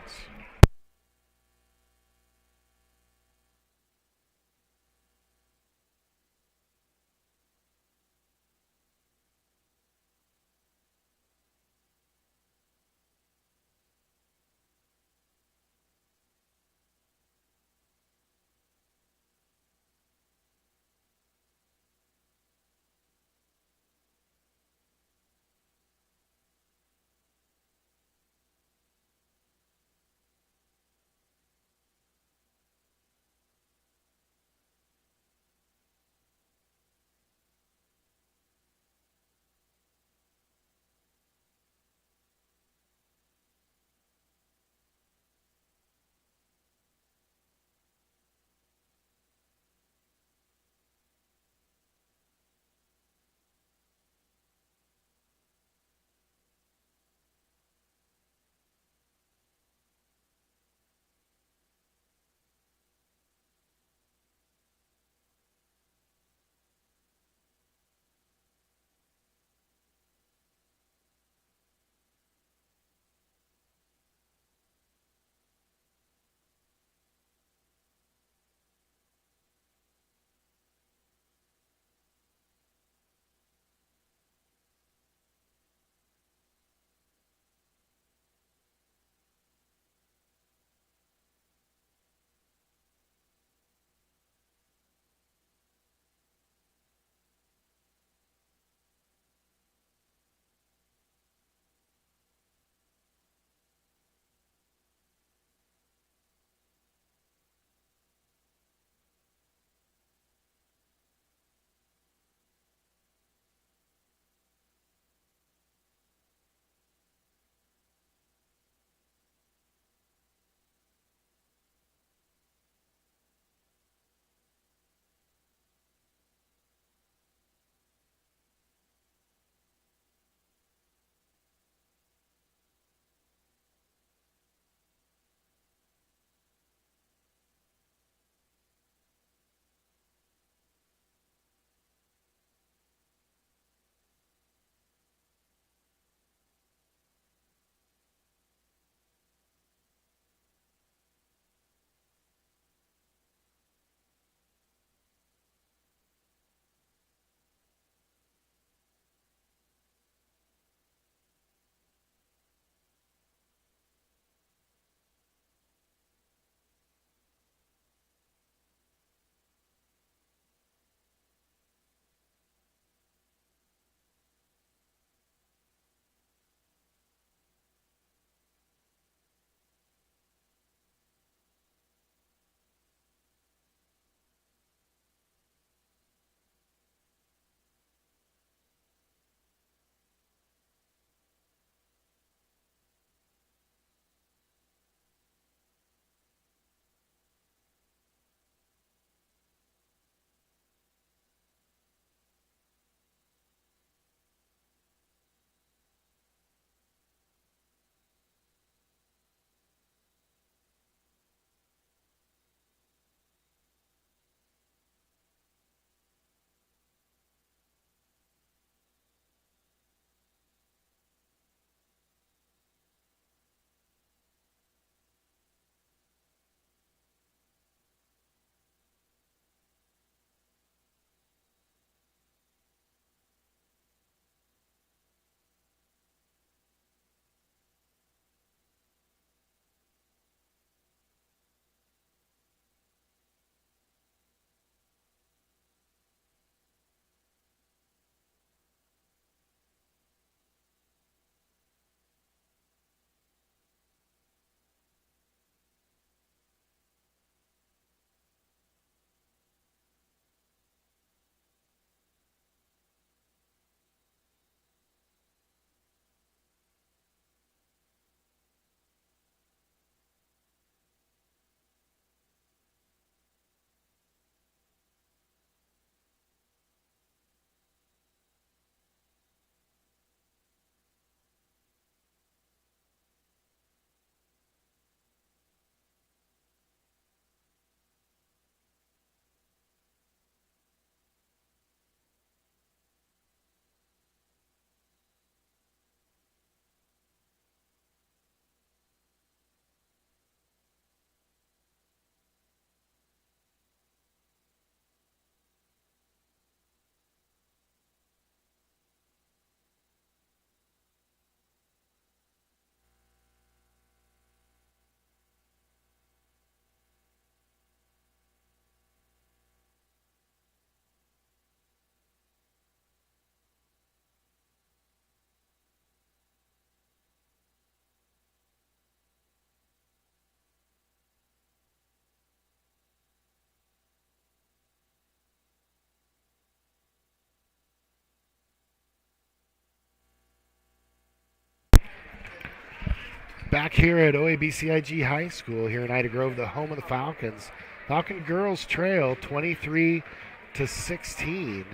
Back here at OABCIG High School here in Ida Grove, the home of the Falcons. Falcon girls trail 23-16.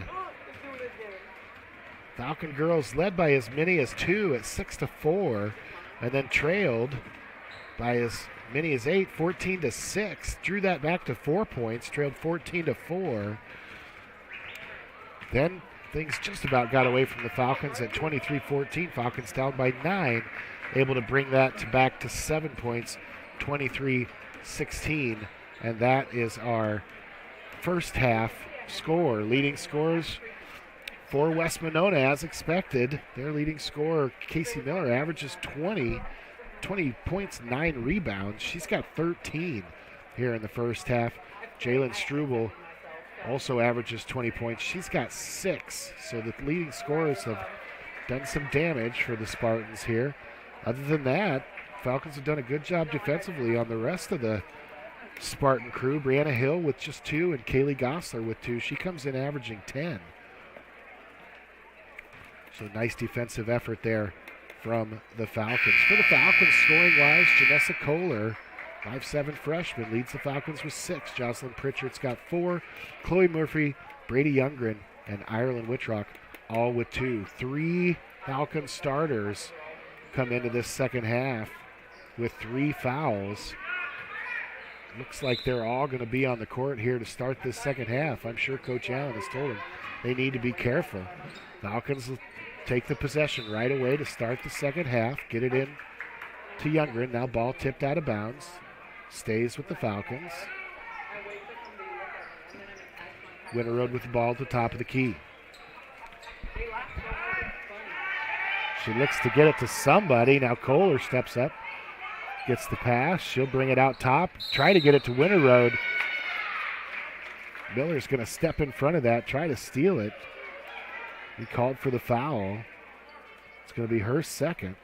Falcon girls led by as many as 2 at 6-4, and then trailed by as many as 8, 14-6. Drew that back to 4 points, trailed 14-4. Then things just about got away from the Falcons at 23-14. Falcons down by 9, able to bring that back to 7 points, 23-16. And that is our first half score. Leading scores for West Monona, as expected. Their leading scorer, Casey Miller, averages 20 points, 9 rebounds. She's got 13 here in the first half. Jalen Struble also averages 20 points. She's got 6. So the leading scorers have done some damage for the Spartans here. Other than that, Falcons have done a good job defensively on the rest of the Spartan crew. Brianna Hill with just 2 and Kaylee Gosler with 2. She comes in averaging 10. So nice defensive effort there from the Falcons. For the Falcons, scoring-wise, Janessa Kohler, 5'7" freshman, leads the Falcons with 6. Jocelyn Pritchard's got 4. Chloe Murphy, Brady Youngren, and Ireland Wittrock all with 2. 3 Falcon starters come into this second half with 3 fouls. Looks like they're all going to be on the court here to start this second half. I'm sure Coach Allen has told them they need to be careful. Falcons will take the possession right away to start the second half. Get it in to Youngren. Now ball tipped out of bounds. Stays with the Falcons. Winterroad with the ball at the top of the key. She looks to get it to somebody. Now Kohler steps up, gets the pass. She'll bring it out top, try to get it to Winterroad. Miller's going to step in front of that, try to steal it. He called for the foul. It's going to be her second.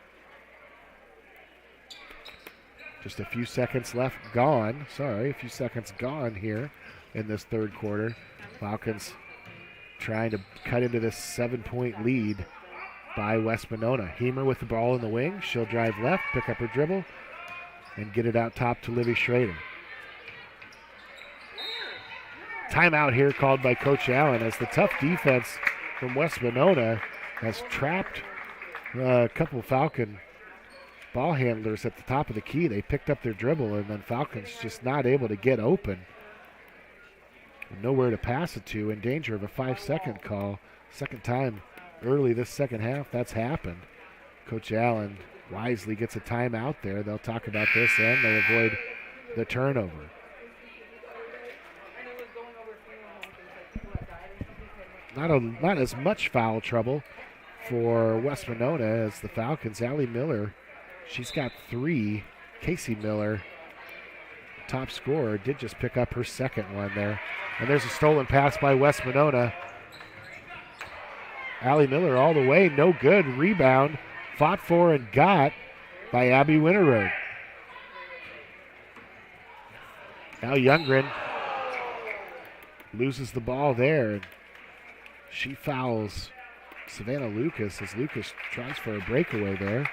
Just a few seconds left, a few seconds gone here in this third quarter. Falcons trying to cut into this 7-point lead by West Monona. Hemer with the ball in the wing. She'll drive left, pick up her dribble, and get it out top to Livy Schrader. Timeout here called by Coach Allen as the tough defense from West Monona has trapped a couple Falcon ball handlers at the top of the key. They picked up their dribble, and then Falcons just not able to get open. Nowhere to pass it to, in danger of a 5-second call. Second time early this second half that's happened. Coach Allen wisely gets a timeout there. They'll talk about this and they'll avoid the turnover. Not as much foul trouble for West Monona as the Falcons. Allie Miller, she's got 3. Casey Miller, top scorer, did just pick up her second one there. And there's a stolen pass by West Monona. Allie Miller all the way, no good. Rebound, fought for and got by Abby Winterroad. Now Youngren loses the ball there. She fouls Savannah Lucas as Lucas tries for a breakaway there.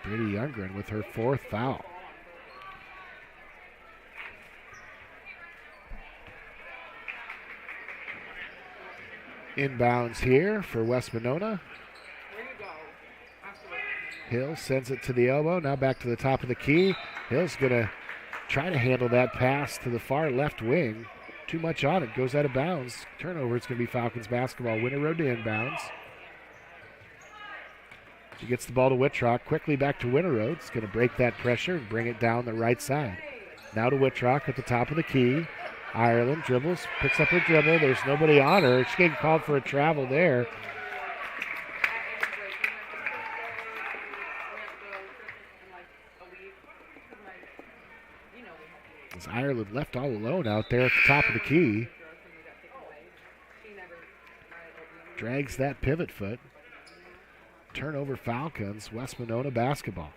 Brady Youngren with her 4th foul. Inbounds here for West Monona. Hill sends it to the elbow. Now back to the top of the key. Hill's going to try to handle that pass to the far left wing. Too much on it. Goes out of bounds. Turnover. It's going to be Falcons basketball. Winterroad to inbounds. She gets the ball to Wittrock. Quickly back to Winterroad. It's going to break that pressure and bring it down the right side. Now to Wittrock at the top of the key. Ireland dribbles, picks up her dribble. There's nobody on her. She's getting called for a travel there. As Ireland left all alone out there at the top of the key. Drags that pivot foot. Turnover Falcons, West Monona basketball.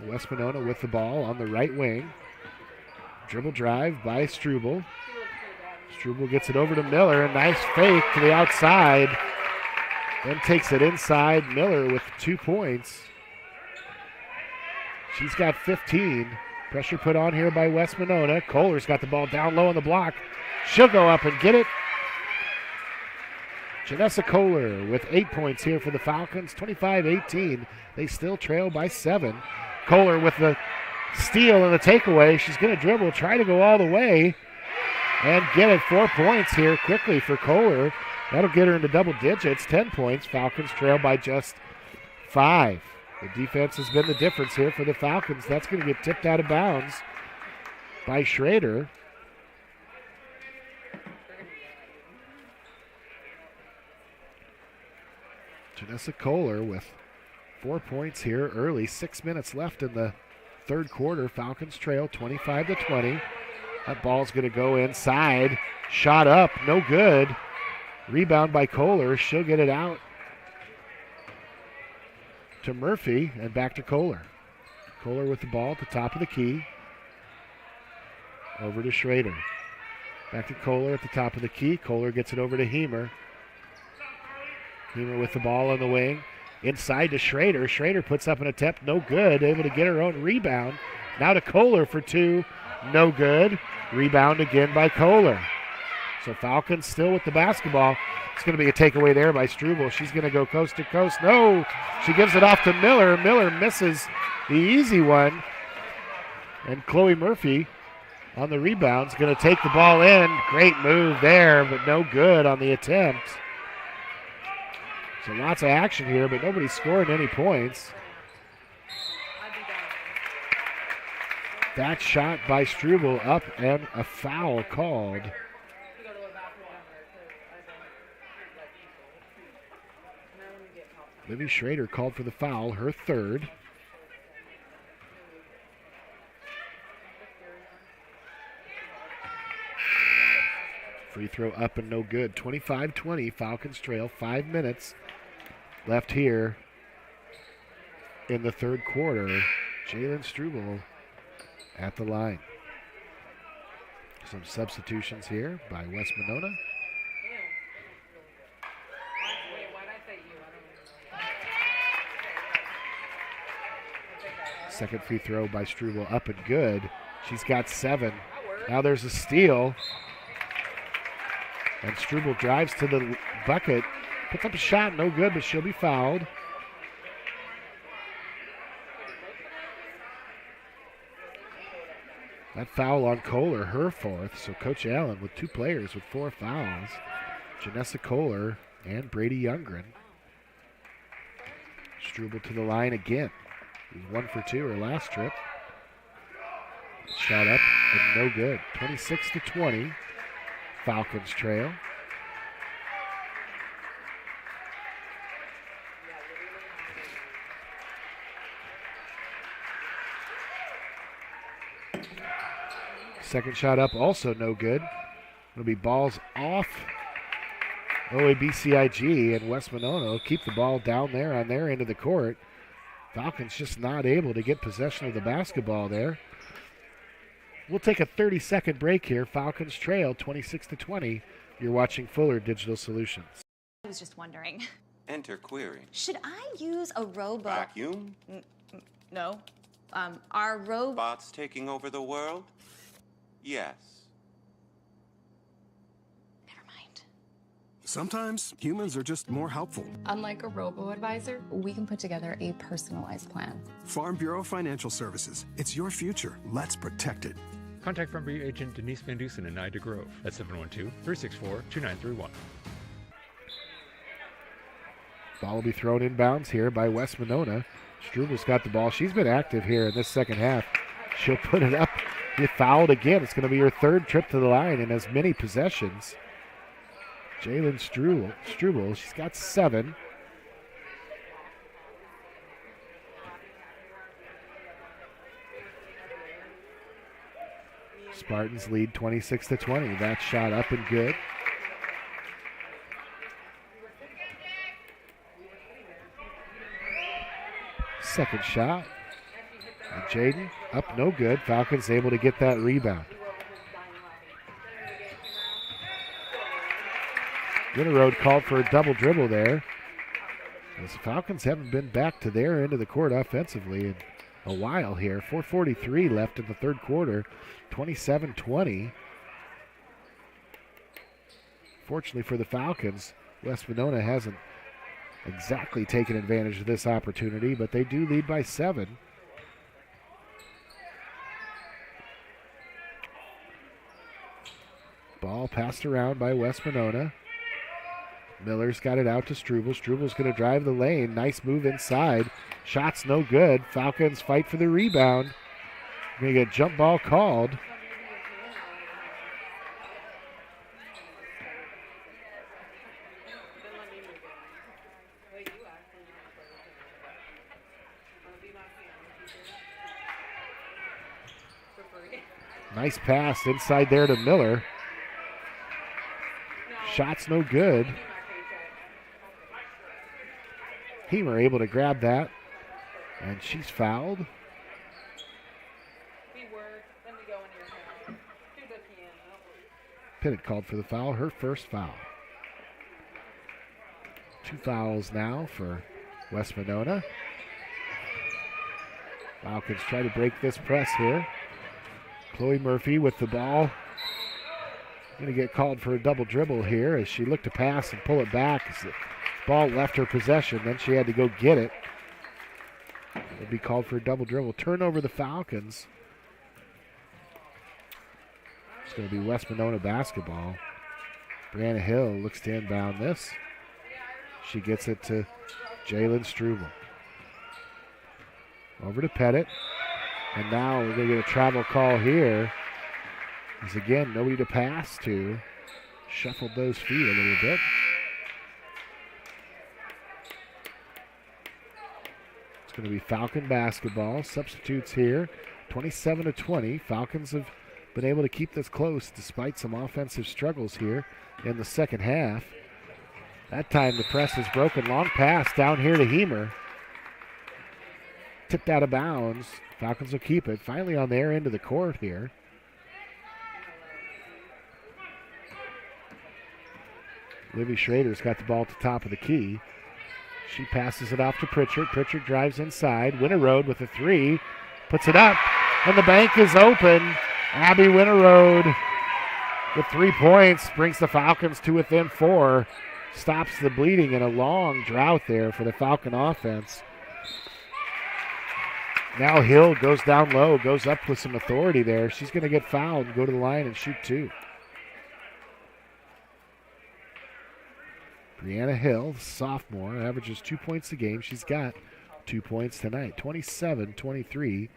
West Monona with the ball on the right wing. Dribble drive by Struble. Struble gets it over to Miller. A nice fake to the outside. Then takes it inside. Miller with 2 points. She's got 15. Pressure put on here by West Monona. Kohler's got the ball down low on the block. She'll go up and get it. Janessa Kohler with 8 points here for the Falcons. 25-18. They still trail by 7. Kohler with the steal and the takeaway. She's going to dribble, try to go all the way, and get it. 4 points here quickly for Kohler. That'll get her into double digits. 10 points. Falcons trail by just 5. The defense has been the difference here for the Falcons. That's going to get tipped out of bounds by Schrader. Janessa Kohler with 4 points here early. 6 minutes left in the third quarter. Falcons trail 25-20. That ball's going to go inside. Shot up, no good. Rebound by Kohler. She'll get it out to Murphy and back to Kohler. Kohler with the ball at the top of the key. Over to Schrader. Back to Kohler at the top of the key. Kohler gets it over to Hemer. Hemer with the ball on the wing. Inside to Schrader. Schrader puts up an attempt, no good. Able to get her own rebound. Now to Kohler for 2, no good. Rebound again by Kohler. So Falcons still with the basketball. It's going to be a takeaway there by Struble. She's going to go coast to coast. No, she gives it off to Miller. Miller misses the easy one. And Chloe Murphy on the rebound is going to take the ball in. Great move there, but no good on the attempt. So lots of action here, but nobody's scoring any points. That shot by Struble up and a foul called. Livy Schrader called for the foul, her third. Free throw up and no good. 25-20, Falcons trail. 5 minutes left here in the third quarter. Jalen Struble at the line. Some substitutions here by West Monona. Second free throw by Struble up and good. She's got 7. Now there's a steal. And Struble drives to the bucket. Puts up a shot, no good, but she'll be fouled. That foul on Kohler, her 4th. So Coach Allen with 2 players with 4 fouls. Janessa Kohler and Brady Youngren. Struble to the line again. He was 1 for 2 her last trip. Shot up and no good. 26-20. Falcons trail. Second shot up, also no good. It'll be balls off OABCIG, and West Monona will keep the ball down there on their end of the court. Falcons just not able to get possession of the basketball there. We'll take a 30-second break here. Falcons trail 26-20. You're watching Fuller Digital Solutions. I was just wondering. Enter query. Should I use a robot? Vacuum? No. Are robots Bots taking over the world? Yes. Never mind. Sometimes humans are just more helpful. Unlike a robo-advisor, we can put together a personalized plan. Farm Bureau Financial Services. It's your future. Let's protect it. Contact Farm Bureau agent Denise Van Dusen in Ida Grove at 712-364-2931. Ball will be thrown inbounds here by West Monona. Struble's got the ball. She's been active here in this second half. She'll put it up. Get fouled again. It's going to be her 3rd trip to the line in as many possessions. Jalen Struble, she's got 7. Spartans lead 26-20. That shot up and good. Second shot. And Jaden up no good. Falcons able to get that rebound. Winter Road called for a double dribble there. As the Falcons haven't been back to their end of the court offensively in a while here. 4:43 left in the third quarter, 27-20. Fortunately for the Falcons, West Monona hasn't exactly taken advantage of this opportunity, but they do lead by 7. Ball passed around by West Monona. Miller's got it out to Struble. Struble's going to drive the lane. Nice move inside. Shot's no good. Falcons fight for the rebound. Going to get jump ball called. Nice pass inside there to Miller. Shot's no good. Hemer able to grab that, and she's fouled. Pittett called for the foul, her first foul. 2 fouls now for West Monona. Falcons try to break this press here. Chloe Murphy with the ball. Going to get called for a double dribble here as she looked to pass and pull it back as the ball left her possession. Then she had to go get it. It'll be called for a double dribble. Turnover the Falcons. It's going to be West Monona basketball. Brianna Hill looks to inbound this. She gets it to Jalen Struble. Over to Pettit. And now we're going to get a travel call here. Because again, nobody to pass to. Shuffled those feet a little bit. It's going to be Falcon basketball. Substitutes here. 27-20. Falcons have been able to keep this close despite some offensive struggles here in the second half. That time the press is broken. Long pass down here to Hemer. Tipped out of bounds. Falcons will keep it. Finally on their end of the court here. Livy Schrader's got the ball at the top of the key. She passes it off to Pritchard. Pritchard drives inside. Winter Road with a 3. Puts it up. And the bank is open. Abby Winter Road with 3 points brings the Falcons to within 4. Stops the bleeding in a long drought there for the Falcon offense. Now Hill goes down low, goes up with some authority there. She's going to get fouled and go to the line and shoot 2. Brianna Hill, sophomore, averages 2 points a game. She's got 2 points tonight. 27-23,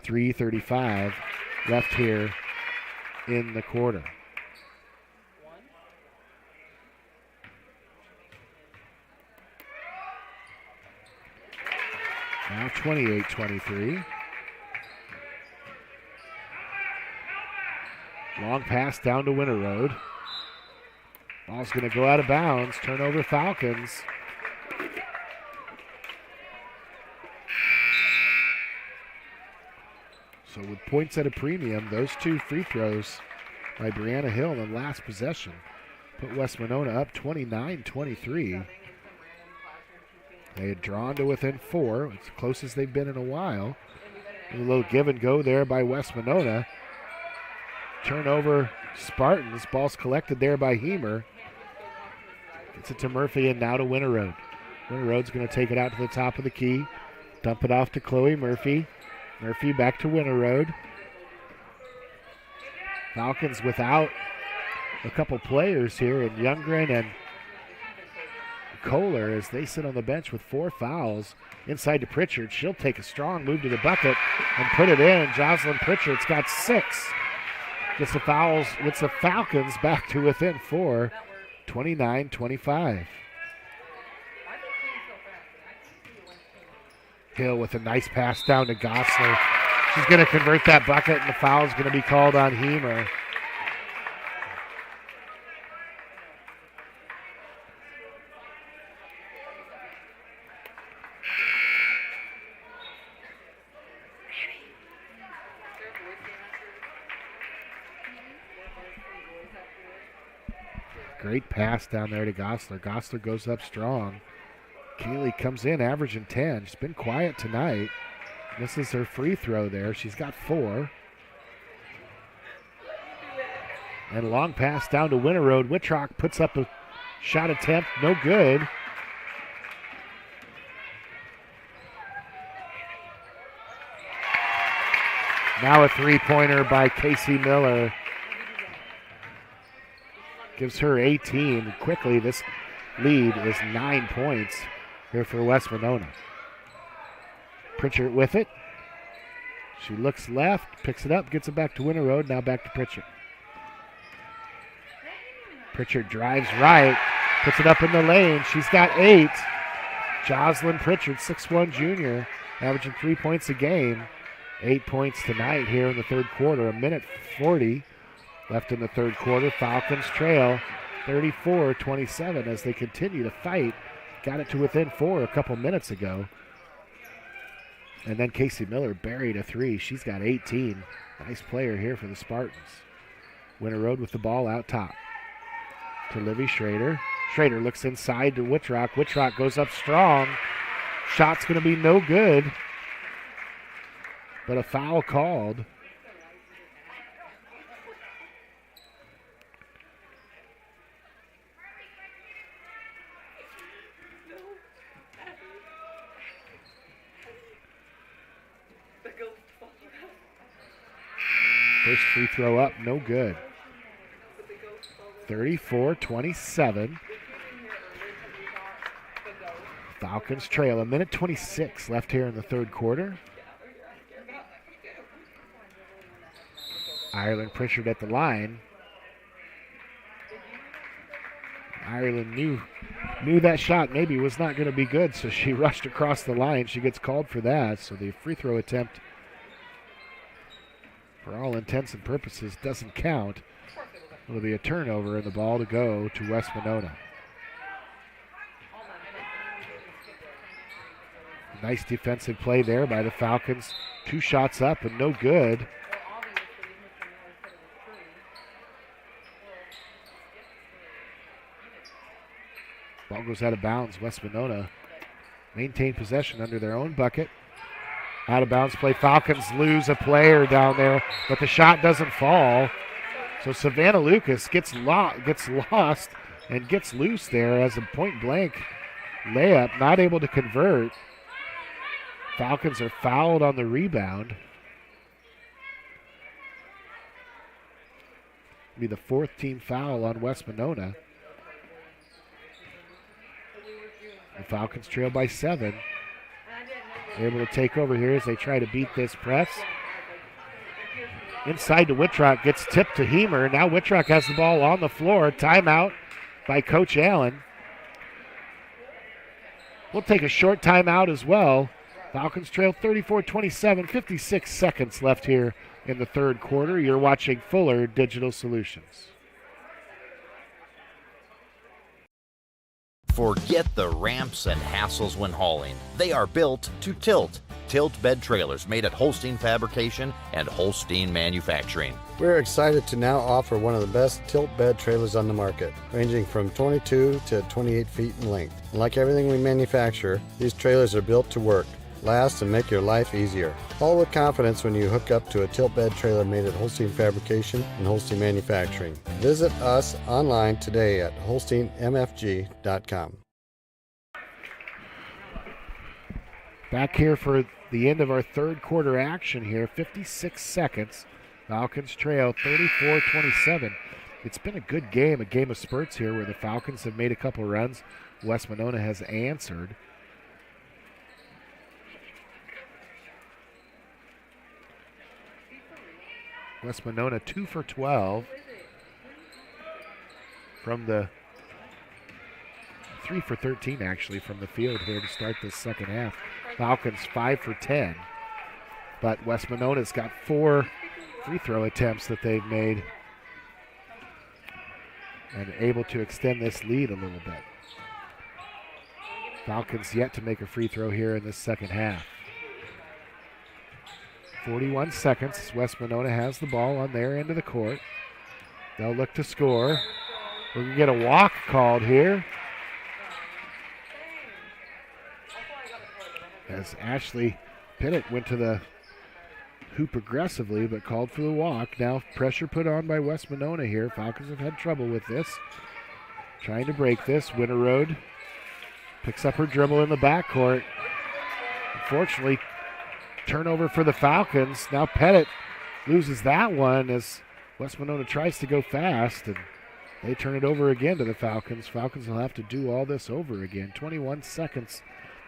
3:35 left here in the quarter. Now 28-23. Long pass down to Winter Road. Ball's going to go out of bounds. Turnover Falcons. So with points at a premium, those 2 free throws by Brianna Hill in the last possession put West Monona up 29-23. They had drawn to within 4. It's the closest they've been in a while. A little give and go there by West Monona. Turnover Spartans. Ball's collected there by Hemer. Gets it to Murphy and now to Winter Road. Winter Road's going to take it out to the top of the key. Dump it off to Chloe Murphy. Murphy back to Winter Road. Falcons without a couple players here in Youngren and Kohler as they sit on the bench with 4 fouls. Inside to Pritchard. She'll take a strong move to the bucket and put it in. Jocelyn Pritchard's got 6. Gets the Falcons back to within 4. 29-25. Hill with a nice pass down to Gosler. She's going to convert that bucket, and the foul's going to be called on Hemer. Great pass down there to Gosler. Gosler goes up strong. Keeley comes in averaging 10. She's been quiet tonight. Misses her free throw there. She's got 4. And a long pass down to Winterode. Wittrock puts up a shot attempt. No good. Now a three-pointer by Casey Miller. Gives her 18. Quickly, this lead is 9 points here for West Monona. Pritchard with it. She looks left, picks it up, gets it back to Winterode. Now back to Pritchard. Pritchard drives right, puts it up in the lane. She's got 8. Jocelyn Pritchard, 6'1" junior, averaging 3 points a game. 8 points tonight here in the third quarter. 1:40 left in the third quarter. Falcons trail 34-27 as they continue to fight. Got it to within 4 a couple minutes ago. And then Casey Miller buried a 3. She's got 18. Nice player here for the Spartans. Winterode with the ball out top to Livy Schrader. Schrader looks inside to Wittrock. Wittrock goes up strong. Shot's going to be no good. But a foul called. First free throw up, no good. 34-27. Falcons trail. 1:26 left here in the third quarter. Ireland Pritchard at the line. Ireland knew that shot maybe was not going to be good, so she rushed across the line. She gets called for that, so the free throw attempt, for all intents and purposes, doesn't count. It'll be a turnover and the ball to go to West Monona. Nice defensive play there by the Falcons. 2 shots up and no good. Ball goes out of bounds. West Monona maintain possession under their own bucket. Out of bounds play. Falcons lose a player down there, but the shot doesn't fall. So Savannah Lucas gets lost and gets loose there as a point blank layup, not able to convert. Falcons are fouled on the rebound. It'll be the 4th team foul on West Monona. The Falcons trail by 7. Able to take over here as they try to beat this press. Inside to Wittrock, gets tipped to Hemer. Now Wittrock has the ball on the floor. Timeout by Coach Allen. We'll take a short timeout as well. Falcons trail 34-27, 56 seconds left here in the third quarter. You're watching Fuller Digital Solutions. Forget the ramps and hassles when hauling. They are built to tilt. Tilt bed trailers made at Holstein Fabrication and Holstein Manufacturing. We're excited to now offer one of the best tilt bed trailers on the market, ranging from 22 to 28 feet in length. And like everything we manufacture, these trailers are built to work, last, and make your life easier. Haul with confidence when you hook up to a tilt bed trailer made at Holstein Fabrication and Holstein Manufacturing. Visit us online today at holsteinmfg.com. Back here for the end of our third quarter action here, 56 seconds. Falcons trail 34-27. It's been a good game, a game of spurts here where the Falcons have made a couple runs. West Monona has answered. West Monona 2 for 12 from the 3 for 13 actually from the field here to start this second half. Falcons 5 for 10, but West Monona's got 4 free throw attempts that they've made and able to extend this lead a little bit. Falcons yet to make a free throw here in this second half. 41 seconds. West Monona has the ball on their end of the court. They'll look to score. We're going to get a walk called here. As Ashley Pinnett went to the hoop aggressively, but called for the walk. Now pressure put on by West Monona here. Falcons have had trouble with this. Trying to break this. Winterode picks up her dribble in the backcourt. Unfortunately, turnover for the Falcons. Now Pettit loses that one as West Monona tries to go fast, and they turn it over again to the Falcons. Falcons will have to do all this over again. 21 seconds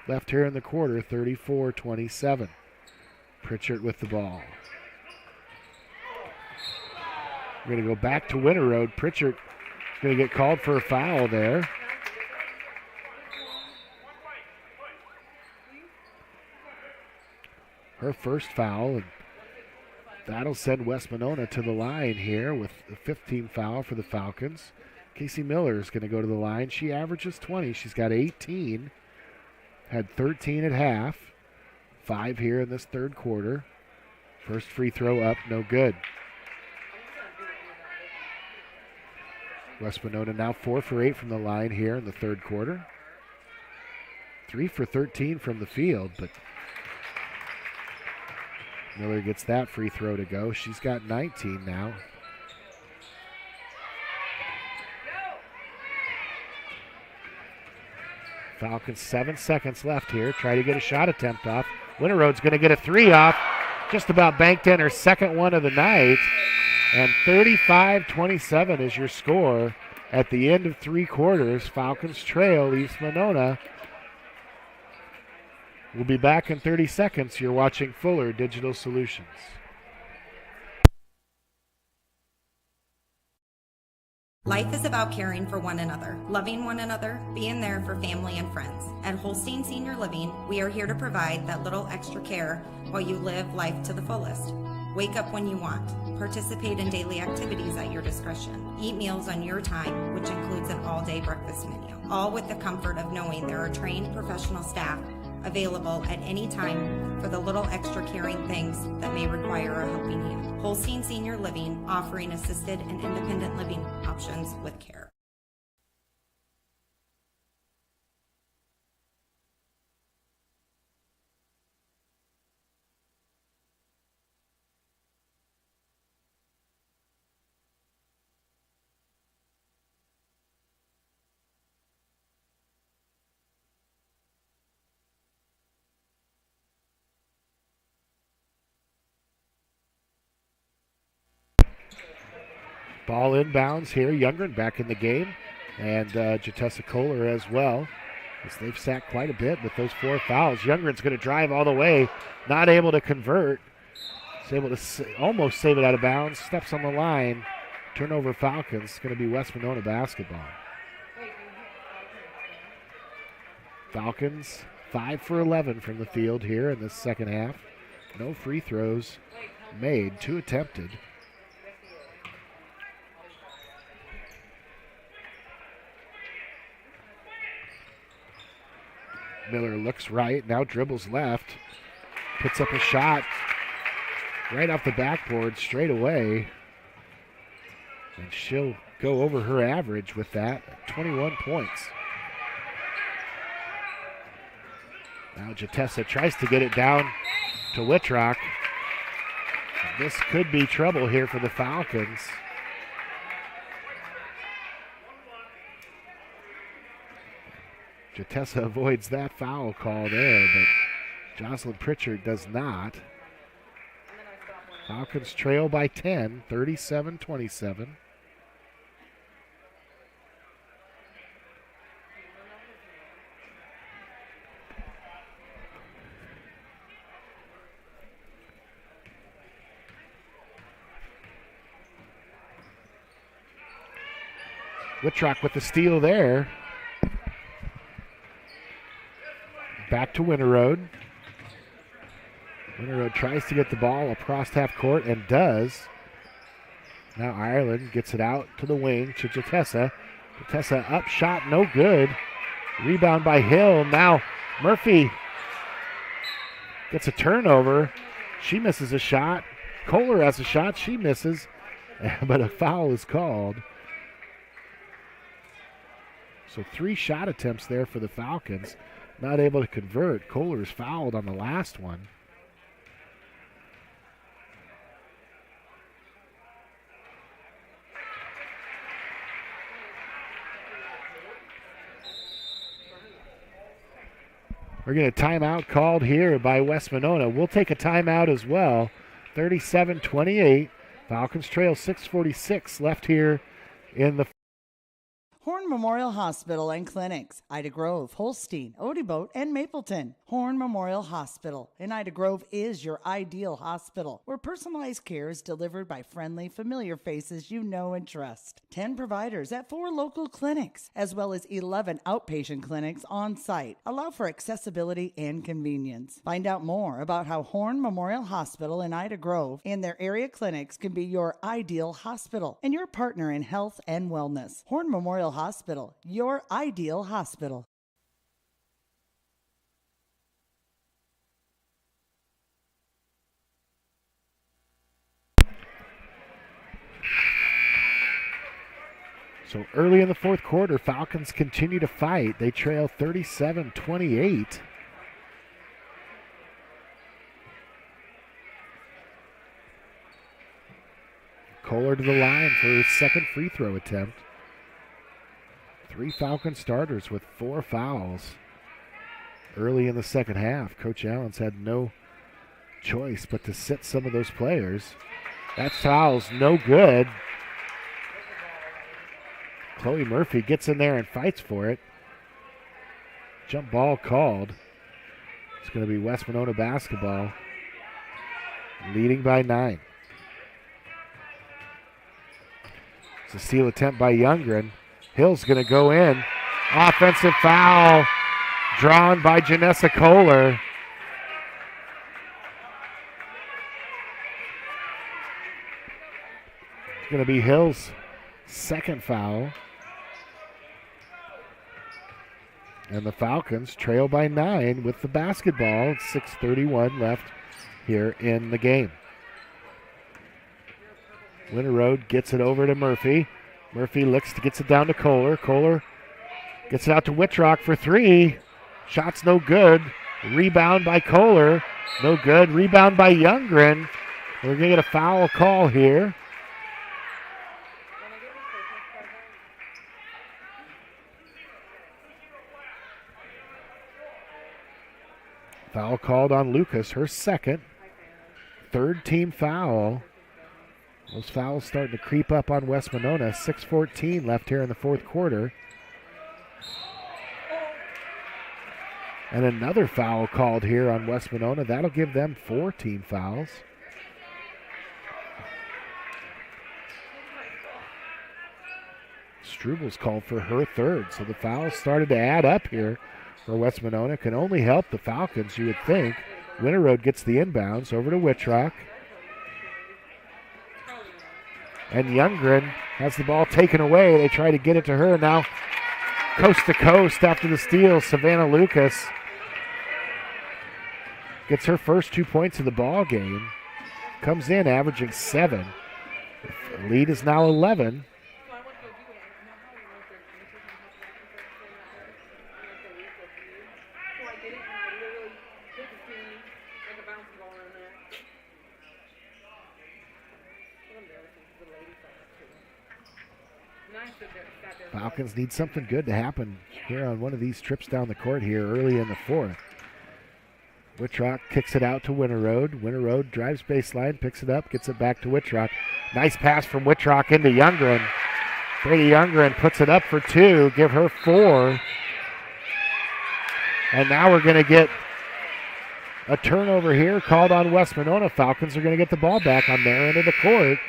left here in the quarter, 34-27. Pritchard with the ball. We're going to go back to Winterode. Pritchard is going to get called for a foul there. Her first foul, and that'll send West Monona to the line here with the 15th foul for the Falcons. Casey Miller is going to go to the line. She averages 20. She's got 18. Had 13 at half. 5 here in this third quarter. First free throw up, no good. West Monona now 4 for 8 from the line here in the third quarter. 3 for 13 from the field, but Miller gets that free throw to go. She's got 19 now. Falcons 7 seconds left here. Try to get a shot attempt off. Winterode's going to get a 3 off. Just about banked in her second one of the night. And 35-27 is your score at the end of 3 quarters. Falcons trail East Monona. We'll be back in 30 seconds. You're watching Fuller Digital Solutions. Life is about caring for one another, loving one another, being there for family and friends. At Holstein Senior Living, we are here to provide that little extra care while you live life to the fullest. Wake up when you want. Participate in daily activities at your discretion. Eat meals on your time, which includes an all-day breakfast menu. All with the comfort of knowing there are trained professional staff available at any time for the little extra caring things that may require a helping hand. Holstein Senior Living, offering assisted and independent living options with care. Ball inbounds here. Youngren back in the game. And Jatessa Kohler as well. As they've sacked quite a bit with those 4 fouls. Youngren's going to drive all the way. Not able to convert. He's able to almost save it out of bounds. Steps on the line. Turnover Falcons. It's going to be West Monona basketball. Falcons 5 for 11 from the field here in the second half. No free throws made. 2 attempted. Miller looks right, now dribbles left, puts up a shot right off the backboard straight away. And she'll go over her average with that, 21 points. Now Jatessa tries to get it down to Wittrock. This could be trouble here for the Falcons. Jatessa avoids that foul call there, but Jocelyn Pritchard does not. Falcons trail by 10, 37-27. Wittrock with the steal there. Back to Winterode. Winterode tries to get the ball across half court and does. Now Ireland gets it out to the wing to Jatessa. Jatessa up shot, no good. Rebound by Hill. Now Murphy gets a turnover. She misses a shot. Kohler has a shot. She misses. But a foul is called. So 3 shot attempts there for the Falcons. Not able to convert. Kohler's fouled on the last one. We're going to timeout called here by West Monona. We'll take a timeout as well. 37-28. Falcons trail 6:46 left here in the Horn Memorial Hospital and Clinics, Ida Grove, Holstein, Odeboat, and Mapleton. Horn Memorial Hospital in Ida Grove is your ideal hospital, where personalized care is delivered by friendly, familiar faces you know and trust. 10 providers at 4 local clinics, as well as 11 outpatient clinics on site, allow for accessibility and convenience. Find out more about how Horn Memorial Hospital in Ida Grove and their area clinics can be your ideal hospital and your partner in health and wellness. Horn Memorial Hospital, your ideal hospital. So early in the fourth quarter, Falcons continue to fight. They trail 37-28. Kohler to the line for his second free throw attempt. 3 Falcon starters with 4 fouls early in the second half. Coach Allen's had no choice but to sit some of those players. That foul's no good. Chloe Murphy gets in there and fights for it. Jump ball called. It's going to be West Monona basketball, leading by 9. It's a steal attempt by Youngren. Hill's going to go in. Offensive foul drawn by Janessa Kohler. It's going to be Hill's second foul. And the Falcons trail by 9 with the basketball. 6:31 left here in the game. Winter Road gets it over to Murphy. Murphy gets it down to Kohler. Kohler gets it out to Whitrock for 3. Shot's no good. Rebound by Kohler. No good. Rebound by Youngren. We're going to get a foul call here. Foul called on Lucas, her second. 3rd team foul. Those fouls starting to creep up on West Monona. 6:14 left here in the fourth quarter. And another foul called here on West Monona. That'll give them 4 team fouls. Struvel's called for her 3rd. So the fouls started to add up here for West Monona. Can only help the Falcons, you would think. Winter Road gets the inbounds over to Whitrock. And Youngren has the ball taken away. They try to get it to her. Now coast to coast after the steal, Savannah Lucas gets her first 2 points of the ball game. Comes in averaging 7. The lead is now 11. Falcons need something good to happen here on one of these trips down the court here early in the fourth. Whitrock kicks it out to Winter Road. Winter Road drives baseline, picks it up, gets it back to Whitrock. Nice pass from Whitrock into Youngren. Brady Youngren puts it up for 2, give her 4. And now we're going to get a turnover here called on West Monona. Falcons are going to get the ball back on their end of the court,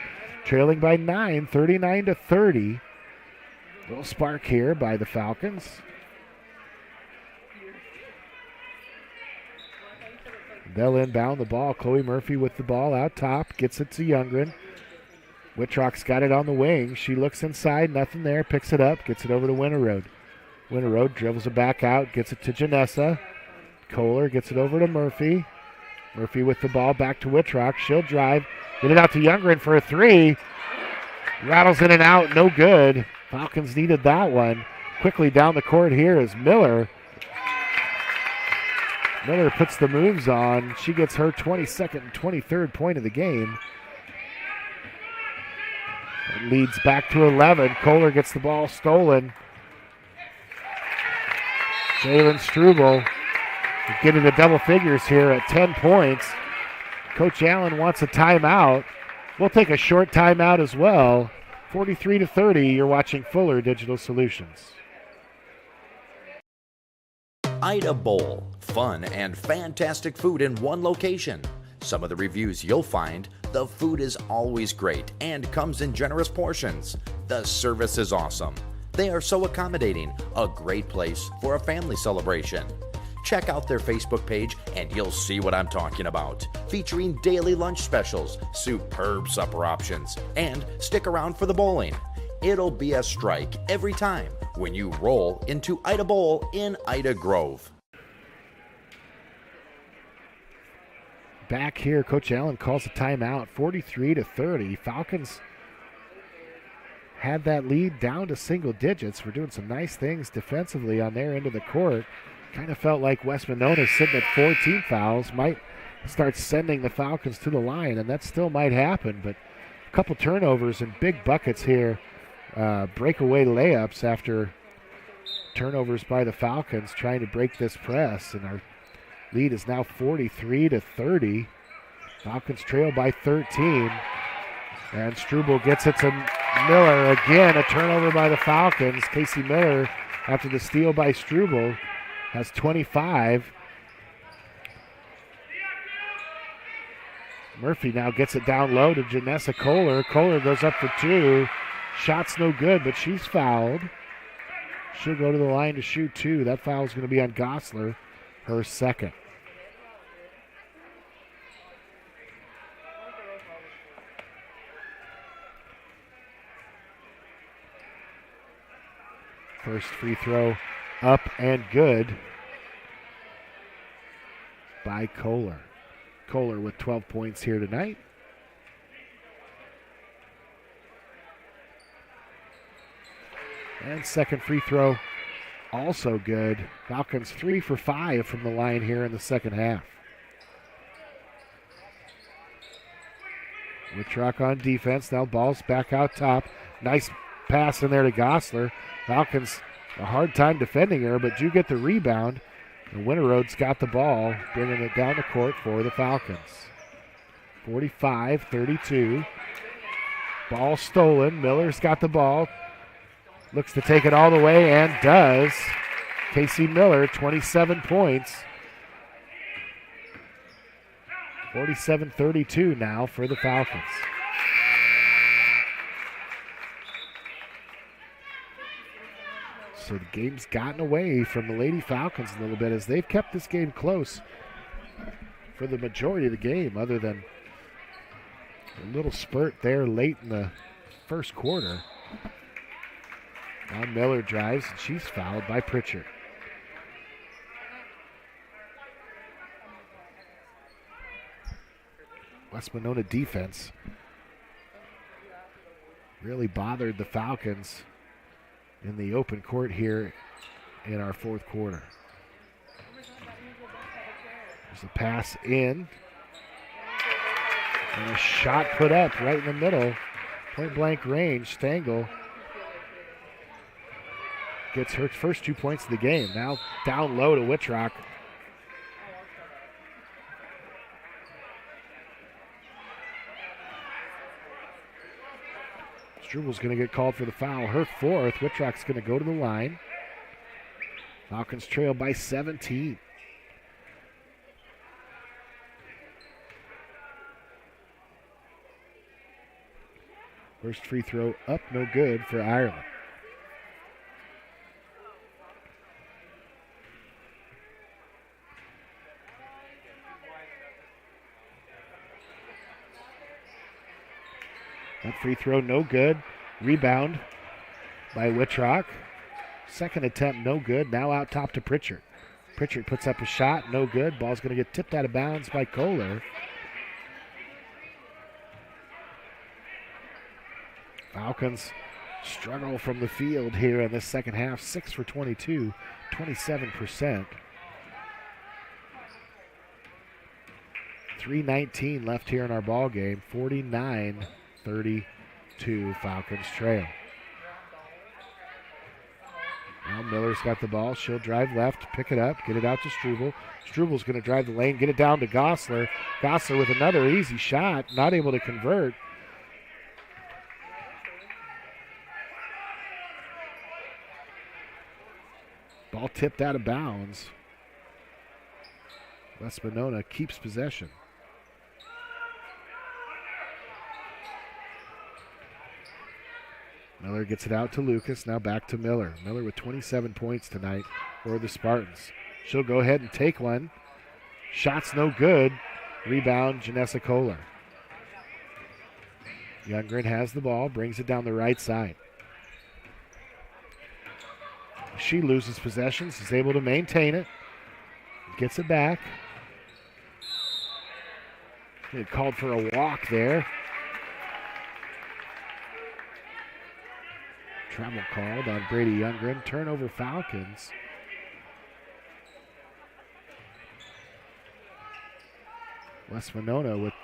trailing by 9, 39-30. Little spark here by the Falcons. They'll inbound the ball. Chloe Murphy with the ball out top. Gets it to Youngren. Whitrock's got it on the wing. She looks inside. Nothing there. Picks it up. Gets it over to Winter Road. Winter Road dribbles it back out. Gets it to Janessa. Kohler gets it over to Murphy. Murphy with the ball back to Whitrock. She'll drive. Get it out to Youngren for a 3. Rattles in and out. No good. Falcons needed that one. quickly down the court here is Miller. Miller puts the moves on. She gets her 22nd and 23rd point of the game. It leads back to 11. Kohler gets the ball stolen. Jalen Struble getting the double figures here at 10 points. Coach Allen wants a timeout. We'll take a short timeout as well. 43-30, you're watching Fuller Digital Solutions. Ida Bowl. Fun and fantastic food in one location. Some of the reviews you'll find, the food is always great and comes in generous portions. The service is awesome. They are so accommodating, a great place for a family celebration. Check out their Facebook page and you'll see what I'm talking about. Featuring daily lunch specials, superb supper options, and stick around for the bowling. It'll be a strike every time when you roll into Ida Bowl in Ida Grove. Back here, Coach Allen calls a timeout, 43-30. Falcons had that lead down to single digits. We're doing some nice things defensively on their end of the court. Kind of felt like West Monona sitting at 14 fouls might start sending the Falcons to the line, and that still might happen, but a couple turnovers and big buckets here. Breakaway layups after turnovers by the Falcons trying to break this press, and our lead is now 43-30. Falcons trail by 13. And Struble gets it to Miller. Again, a turnover by the Falcons. Casey Miller, after the steal by Struble, has 25. Murphy now gets it down low to Janessa Kohler. Kohler goes up for two. Shot's no good, but she's fouled. She'll go to the line to shoot two. That foul is going to be on Gosler, her second. First free throw up and good by Kohler. Kohler with 12 points here tonight. And second free throw also good. Falcons 3 for 5 from the line here in the second half. Wittrock on defense. Now ball's back out top. Nice pass in there to Gosler. Falcons a hard time defending her, but do get the rebound. And Winterrode's got the ball, bringing it down the court for the Falcons. 45-32. Ball stolen. Miller's got the ball. Looks to take it all the way and does. Casey Miller, 27 points. 47-32 now for the Falcons. So the game's gotten away from the Lady Falcons a little bit as they've kept this game close for the majority of the game, other than a little spurt there late in the first quarter. Now Miller drives, and she's fouled by Pritchard. West Monona defense really bothered the Falcons in the open court here in our fourth quarter. There's a pass in. And a shot put up right in the middle. Point blank range. Stengel gets her first 2 points of the game. Now down low to Wittrock. Strubel's going to get called for the foul. Her fourth. Wittrock's going to go to the line. Falcons trail by 17. First free throw up, no good for Ireland. That free throw no good. Rebound by Wittrock. Second attempt no good. Now out top to Pritchard. Pritchard puts up a shot, no good. Ball's going to get tipped out of bounds by Kohler. Falcons Struggle from the field here in this second half. 6 for 22, 27%. 3:19 left here in our ball game. 49-32 Falcons trail. Now Miller's got the ball. She'll drive left, pick it up, get it out to Struble. Struble's going to drive the lane, get it down to Gosler. Gosler with another easy shot, not able to convert. Ball tipped out of bounds. West Monona keeps possession. Miller gets it out to Lucas, now back to Miller. Miller with 27 points tonight for the Spartans. She'll go ahead and take one. Shot's no good. Rebound, Janessa Kohler. Youngren has the ball, brings it down the right side. She loses possessions, is able to maintain it. Gets it back. They called for a walk there. Travel called on Brady Youngren. Turnover Falcons. West Monona with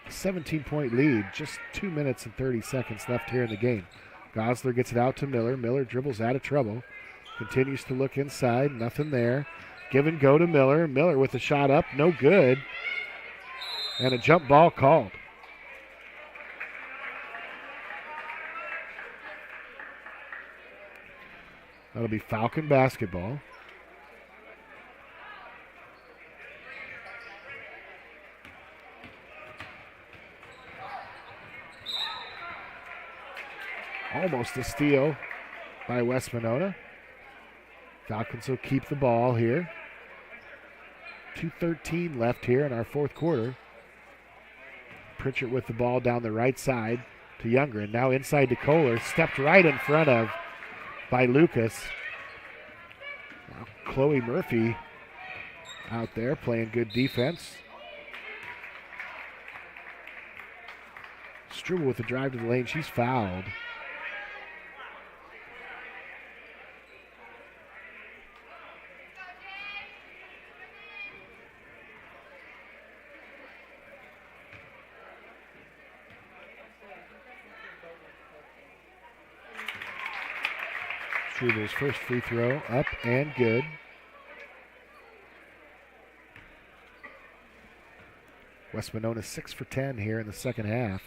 a 17-point lead. Just 2 minutes and 30 seconds left here in the game. Gosler gets it out to Miller. Miller dribbles out of trouble. Continues to look inside. Nothing there. Give and go to Miller. Miller with a shot up. No good. And a jump ball called. That'll be Falcon basketball. Almost a steal by West Monona. Falcons will keep the ball here. 2:13 left here in our fourth quarter. Pritchett with the ball down the right side to Youngren. Now inside to Kohler. Stepped right in front of by Lucas. Now Chloe Murphy out there playing good defense. Struble with the drive to the lane. She's fouled. Struble's first free throw up and good. West Monona 6 for 10 here in the second half.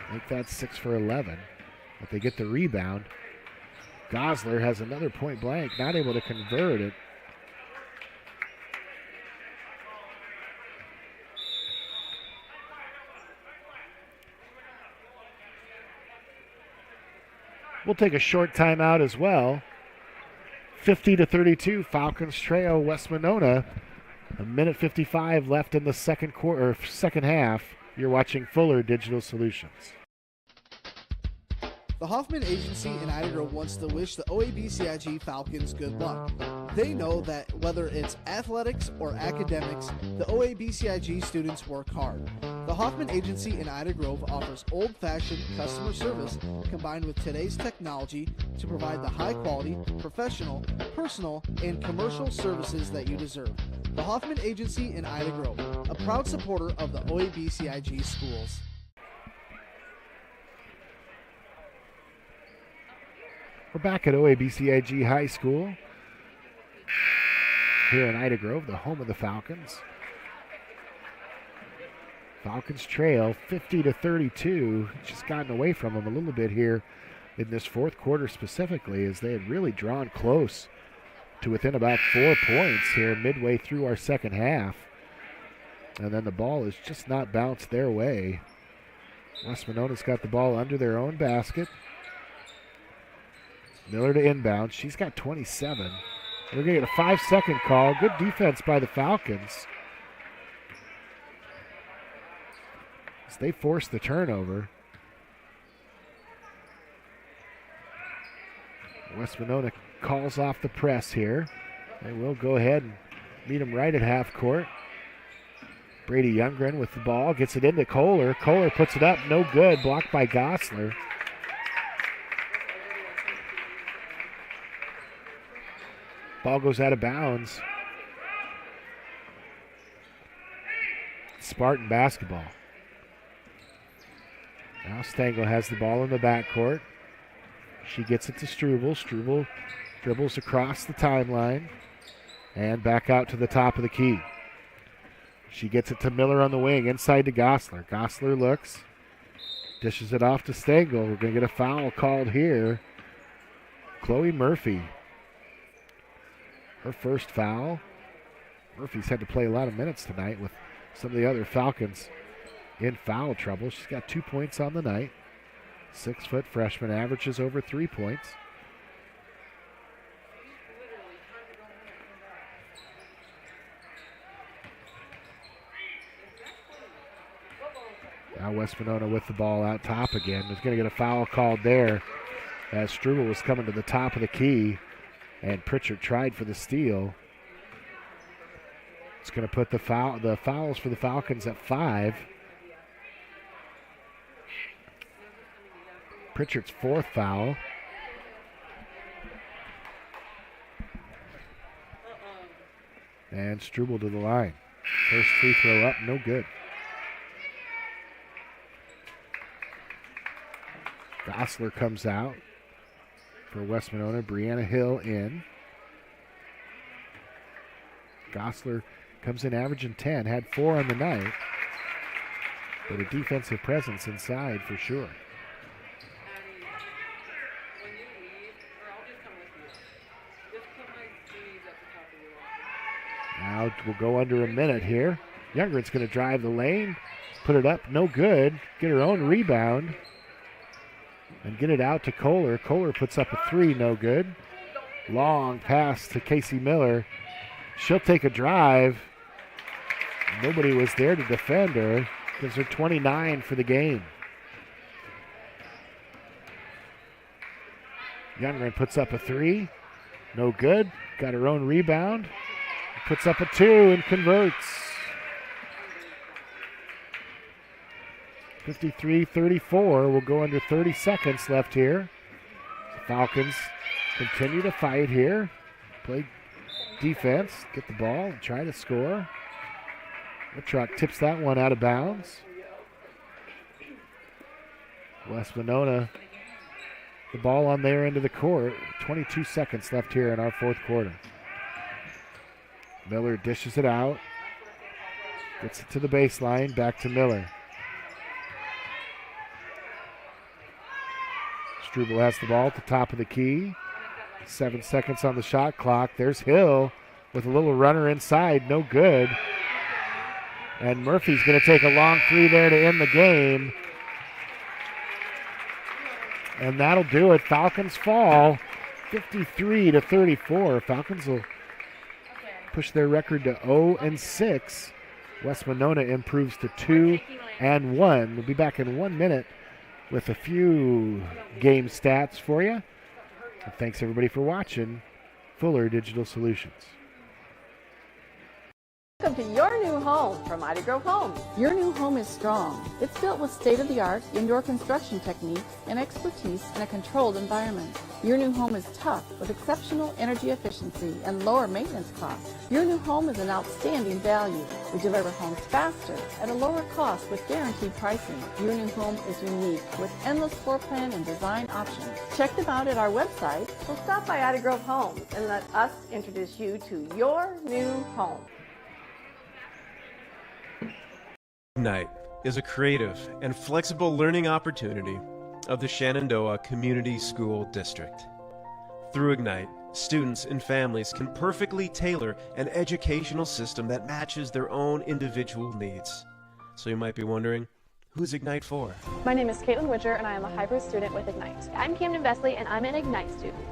I think that's 6 for 11. But they get the rebound. Gosler has another point blank, not able to convert it. We'll take a short timeout as well. 50-32, Falcons trail West Monona. A minute 55 left in the second half. You're watching Fuller Digital Solutions. The Hoffman Agency in Ida Grove wants to wish the OABCIG Falcons good luck. They know that whether it's athletics or academics, the OABCIG students work hard. The Hoffman Agency in Ida Grove offers old-fashioned customer service combined with today's technology to provide the high-quality, professional, personal, and commercial services that you deserve. The Hoffman Agency in Ida Grove, a proud supporter of the OABCIG schools. We're back at OABCIG High School here in Ida Grove, the home of the Falcons. Falcons trail 50-32. Just gotten away from them a little bit here in this fourth quarter specifically, as they had really drawn close to within about 4 points here midway through our second half. And then the ball is just not bounced their way. West Monona's got the ball under their own basket. Miller to inbound. She's got 27. We're going to get a 5-second call. Good defense by the Falcons. As they force the turnover. West Monona calls off the press here. They will go ahead and meet them right at half court. Brady Youngren with the ball. Gets it into Kohler. Kohler puts it up. No good. Blocked by Gosler. Ball goes out of bounds. Spartan basketball. Now Stengel has the ball in the backcourt. She gets it to Struble. Struble dribbles across the timeline and back out to the top of the key. She gets it to Miller on the wing, inside to Gosler. Gosler looks, dishes it off to Stengel. We're going to get a foul called here. Chloe Murphy. Her first foul. Murphy's had to play a lot of minutes tonight with some of the other Falcons in foul trouble. She's got 2 points on the night. 6-foot freshman, averages over 3 points. Now West Monona with the ball out top again. Is going to get a foul called there as Struble was coming to the top of the key and Pritchard tried for the steal. It's going to put the fouls for the Falcons at 5. Pritchard's fourth foul. And Struble to the line. First free throw up, no good. Gosler comes out for West Monona. Brianna Hill in. Gosler comes in averaging 10, had 4 on the night, but a defensive presence inside for sure. Now we'll go under a minute here. Younger's going to drive the lane, put it up, no good. Get her own rebound and get it out to Kohler. Kohler puts up a 3, no good. Long pass to Casey Miller. She'll take a drive. Nobody was there to defend her. Gives her 29 for the game. Youngren puts up a 3. No good. Got her own rebound. Puts up a 2 and converts. 53-34. We'll go under 30 seconds left here. The Falcons continue to fight here. Play defense, get the ball, and try to score. Whitrock tips that one out of bounds. West Monona, the ball on their end of the court. 22 seconds left here in our fourth quarter. Miller dishes it out. Gets it to the baseline, back to Miller. Struble has the ball at the top of the key. 7 seconds on the shot clock. There's Hill with a little runner inside, no good. And Murphy's going to take a long 3 there to end the game. And that'll do it. Falcons fall 53-34. Falcons will push their record to 0-6. West Monona improves to 2-1. We'll be back in 1 minute with a few game stats for you. And thanks everybody for watching Fuller Digital Solutions. Welcome to your new home from Ida Grove Homes. Your new home is strong. It's built with state-of-the-art indoor construction techniques and expertise in a controlled environment. Your new home is tough with exceptional energy efficiency and lower maintenance costs. Your new home is an outstanding value. We deliver homes faster at a lower cost with guaranteed pricing. Your new home is unique with endless floor plan and design options. Check them out at our website. So stop by Ida Grove Homes and let us introduce you to your new home. Ignite is a creative and flexible learning opportunity of the Shenandoah Community School District. Through Ignite, students and families can perfectly tailor an educational system that matches their own individual needs. So you might be wondering, who's Ignite for? My name is Caitlin Witcher and I am a hybrid student with Ignite. I'm Camden Vesley and I'm an Ignite student.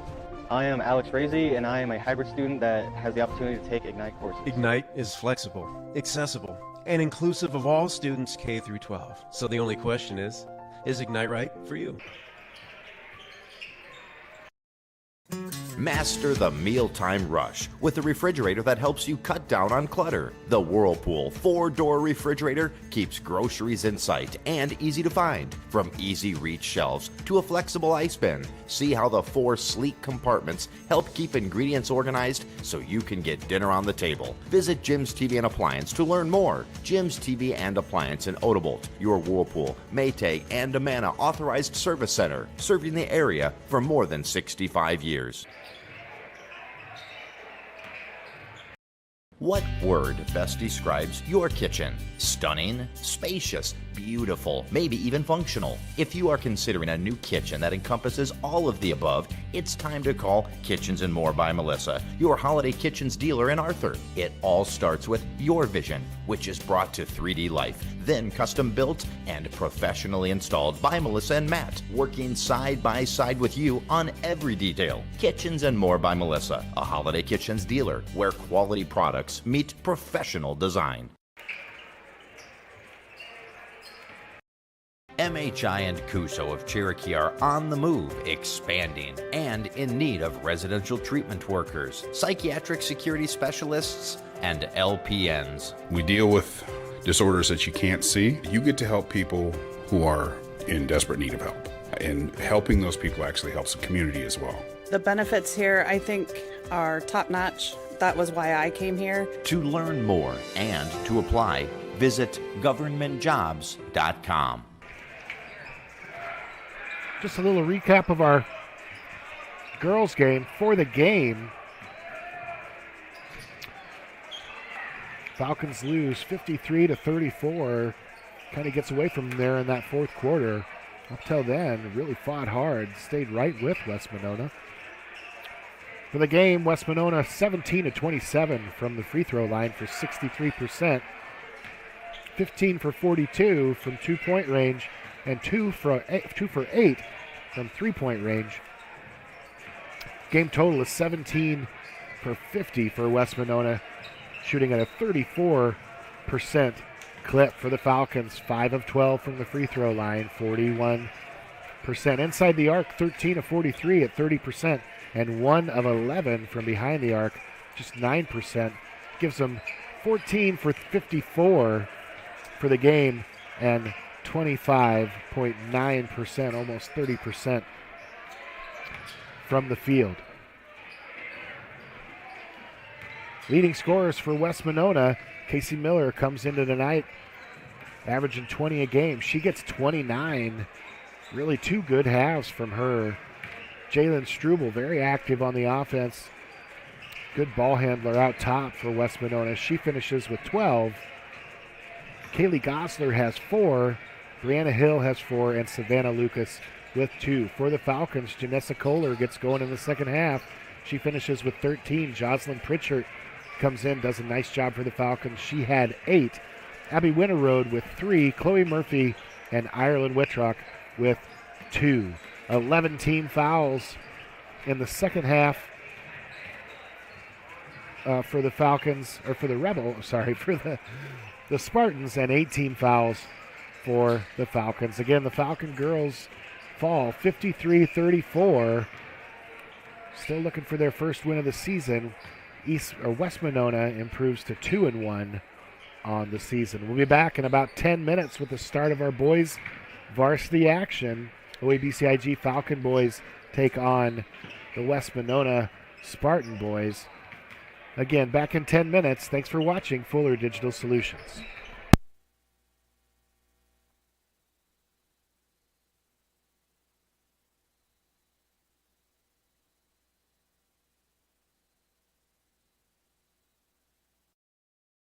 I am Alex Frazee and I am a hybrid student that has the opportunity to take Ignite courses. Ignite is flexible, accessible, and inclusive of all students K through 12. So the only question is Ignite right for you? Master the mealtime rush with a refrigerator that helps you cut down on clutter. The Whirlpool 4-door refrigerator keeps groceries in sight and easy to find. From easy reach shelves to a flexible ice bin, see how the 4 sleek compartments help keep ingredients organized so you can get dinner on the table. Visit Jim's TV and Appliance to learn more. Jim's TV and Appliance in Odebolt, your Whirlpool, Maytag, and Amana authorized service center, serving the area for more than 65 years. What word best describes your kitchen? Stunning, spacious, beautiful, maybe even functional. If you are considering a new kitchen that encompasses all of the above, it's time to call Kitchens and More by Melissa, your holiday kitchens dealer in Arthur. It all starts with your vision, which is brought to 3D life, then custom built and professionally installed by Melissa and Matt, working side by side with you on every detail. Kitchens and More by Melissa, a holiday kitchens dealer where quality products meet professional design. MHI and Cuso of Cherokee are on the move, expanding, and in need of residential treatment workers, psychiatric security specialists, and LPNs. We deal with disorders that you can't see. You get to help people who are in desperate need of help. And helping those people actually helps the community as well. The benefits here, I think, are top-notch. That was why I came here. To learn more and to apply, visit governmentjobs.com. Just a little recap of our girls' game. For the game, Falcons lose 53-34. Kind of gets away from there in that fourth quarter. Up till then, really fought hard, stayed right with West Monona. For the game, West Monona 17-27 from the free throw line for 63%. 15 for 42 from 2-point range, and 2 for 8 from 3-point range. Game total is 17 for 50 for West Monona, shooting at a 34% clip for the Falcons. 5 of 12 from the free throw line, 41%. Inside the arc, 13 of 43 at 30%, and 1 of 11 from behind the arc, just 9%. Gives them 14 for 54 for the game, and 25.9%, almost 30% from the field. Leading scorers for West Monona, Casey Miller comes into tonight averaging 20 a game. She gets 29. Really 2 good halves from her. Jalen Struble, very active on the offense. Good ball handler out top for West Monona. She finishes with 12. Kaylee Gosler has 4. Brianna Hill has 4, and Savannah Lucas with 2. For the Falcons, Janessa Kohler gets going in the second half. She finishes with 13. Jocelyn Pritchard comes in, does a nice job for the Falcons. She had 8. Abby Winterroad with 3. Chloe Murphy and Ireland Whitrock with 2. 11 team fouls in the second half for the Falcons, or for the for the Spartans, and 18 fouls for the Falcons. Again, the Falcon girls fall 53-34. Still looking for their first win of the season. West Monona improves to 2-1 on the season. We'll be back in about 10 minutes with the start of our boys varsity action. OABCIG Falcon boys take on the West Monona Spartan boys. Again, back in 10 minutes. Thanks for watching Fuller Digital Solutions.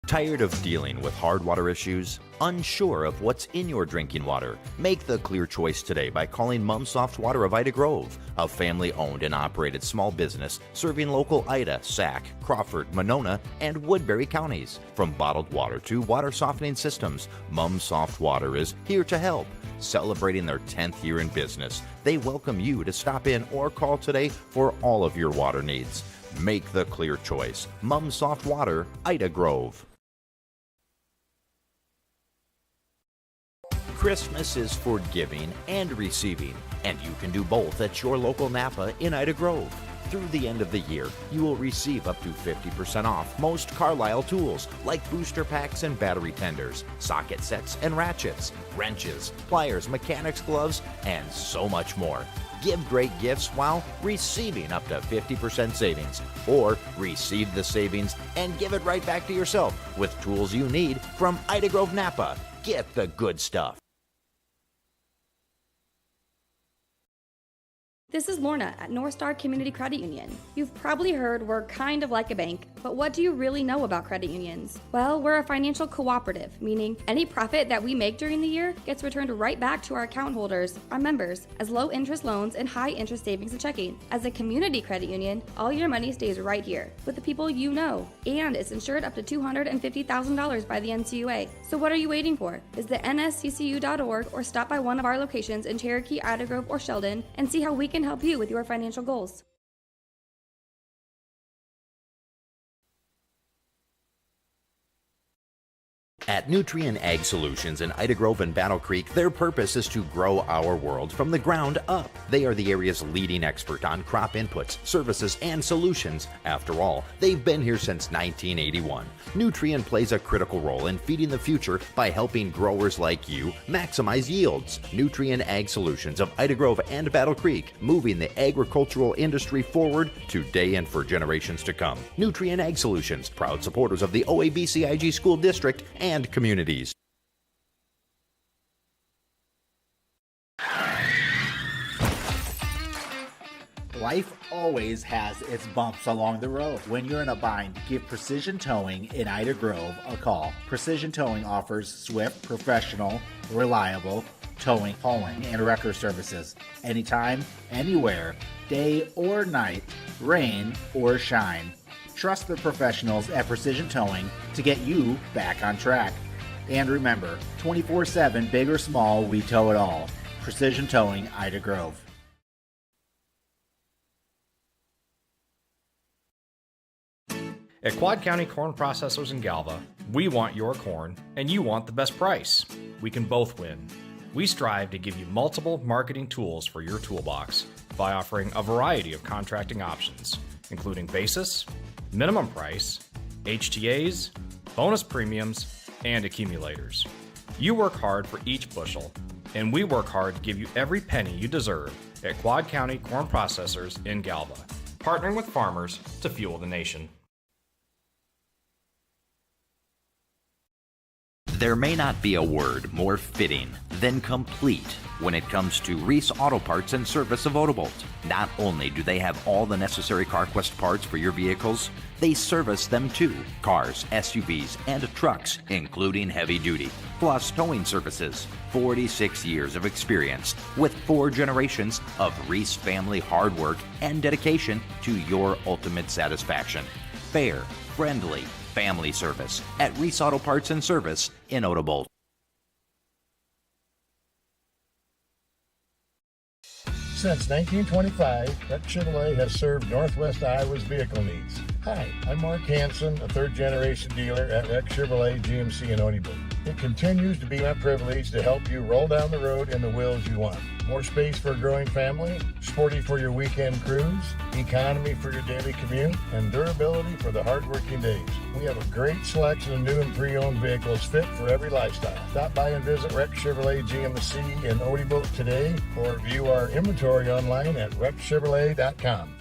Tired of dealing with hard water issues? Unsure of what's in your drinking water? Make the clear choice today by calling Mum Soft Water of Ida Grove, a family-owned and operated small business serving local Ida, Sac, Crawford, Monona, and Woodbury counties. From bottled water to water softening systems, Mum Soft Water is here to help. Celebrating their 10th year in business, they welcome you to stop in or call today for all of your water needs. Make the clear choice. Mum Soft Water, Ida Grove. Christmas is for giving and receiving, and you can do both at your local Napa in Ida Grove. Through the end of the year, you will receive up to 50% off most Carlisle tools like booster packs and battery tenders, socket sets and ratchets, wrenches, pliers, mechanics gloves, and so much more. Give great gifts while receiving up to 50% savings, or receive the savings and give it right back to yourself with tools you need from Ida Grove Napa. Get the good stuff. This is Lorna at North Star Community Credit Union. You've probably heard we're kind of like a bank, but what do you really know about credit unions? Well, we're a financial cooperative, meaning any profit that we make during the year gets returned right back to our account holders, our members, as low interest loans and high interest savings and checking. As a community credit union, all your money stays right here with the people you know, and it's insured up to $250,000 by the NCUA. So what are you waiting for? Visit nsccu.org or stop by one of our locations in Cherokee, Ida Grove, or Sheldon and see how we can help you with your financial goals. At Nutrien Ag Solutions in Ida Grove and Battle Creek, their purpose is to grow our world from the ground up. They are the area's leading expert on crop inputs, services, and solutions. After all, they've been here since 1981. Nutrien plays a critical role in feeding the future by helping growers like you maximize yields. Nutrien Ag Solutions of Ida Grove and Battle Creek, moving the agricultural industry forward today and for generations to come. Nutrien Ag Solutions, proud supporters of the OABCIG School District and communities. Life always has its bumps along the road. When you're in a bind, give Precision Towing in Ida Grove a call. Precision Towing offers swift, professional, reliable towing, hauling, and wrecker services. Anytime, anywhere, day or night, rain or shine. Trust the professionals at Precision Towing to get you back on track. And remember, 24/7, big or small, we tow it all. Precision Towing, Ida Grove. At Quad County Corn Processors in Galva, we want your corn and you want the best price. We can both win. We strive to give you multiple marketing tools for your toolbox by offering a variety of contracting options, including basis, minimum price, HTAs, bonus premiums, and accumulators. You work hard for each bushel, and we work hard to give you every penny you deserve at Quad County Corn Processors in Galva, partnering with farmers to fuel the nation. There may not be a word more fitting than complete when it comes to Reese Auto Parts and Service of Odebolt. Not only do they have all the necessary CarQuest parts for your vehicles, they service them too. Cars, SUVs, and trucks, including heavy duty, plus towing services. 46 years of experience with 4 generations of Reese family hard work and dedication to your ultimate satisfaction. Fair, friendly, family service at Reese Auto Parts and Service in Odebolt. Since 1925, Rec Chevrolet has served Northwest Iowa's vehicle needs. Hi, I'm Mark Hansen, a third-generation dealer at Rec Chevrolet GMC in Odebolt. It continues to be my privilege to help you roll down the road in the wheels you want. More space for a growing family, sporty for your weekend cruise, economy for your daily commute, and durability for the hard-working days. We have a great selection of new and pre-owned vehicles fit for every lifestyle. Stop by and visit Rec Chevrolet GMC in Odebolt today, or view our inventory online at recchevrolet.com.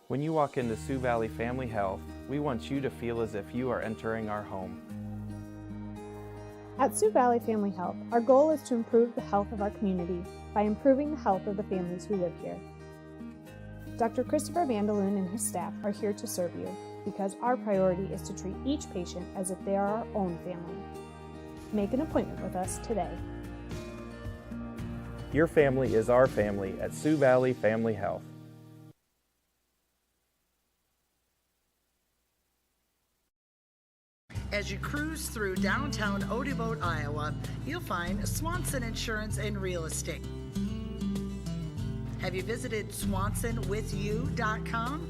When you walk into Sioux Valley Family Health, we want you to feel as if you are entering our home. At Sioux Valley Family Health, our goal is to improve the health of our community by improving the health of the families who live here. Dr. Christopher Vandaloon and his staff are here to serve you because our priority is to treat each patient as if they are our own family. Make an appointment with us today. Your family is our family at Sioux Valley Family Health. As you cruise through downtown Odebolt, Iowa, you'll find Swanson Insurance and Real Estate. Have you visited swansonwithyou.com?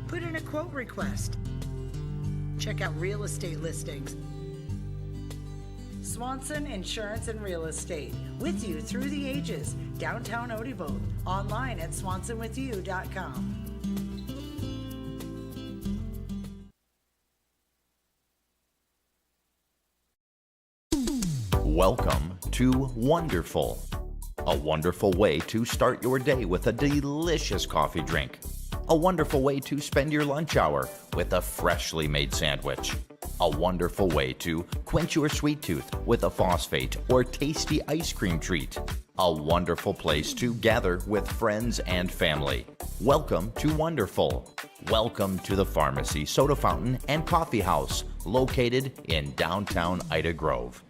Put in a quote request. Check out real estate listings. Swanson Insurance and Real Estate. With you through the ages. Downtown Odebolt. Online at swansonwithyou.com. Welcome to Wonderful. A wonderful way to start your day with a delicious coffee drink. A wonderful way to spend your lunch hour with a freshly made sandwich. A wonderful way to quench your sweet tooth with a phosphate or tasty ice cream treat. A wonderful place to gather with friends and family. Welcome to Wonderful. Welcome to the Pharmacy, Soda Fountain, and Coffee House, located in downtown Ida Grove.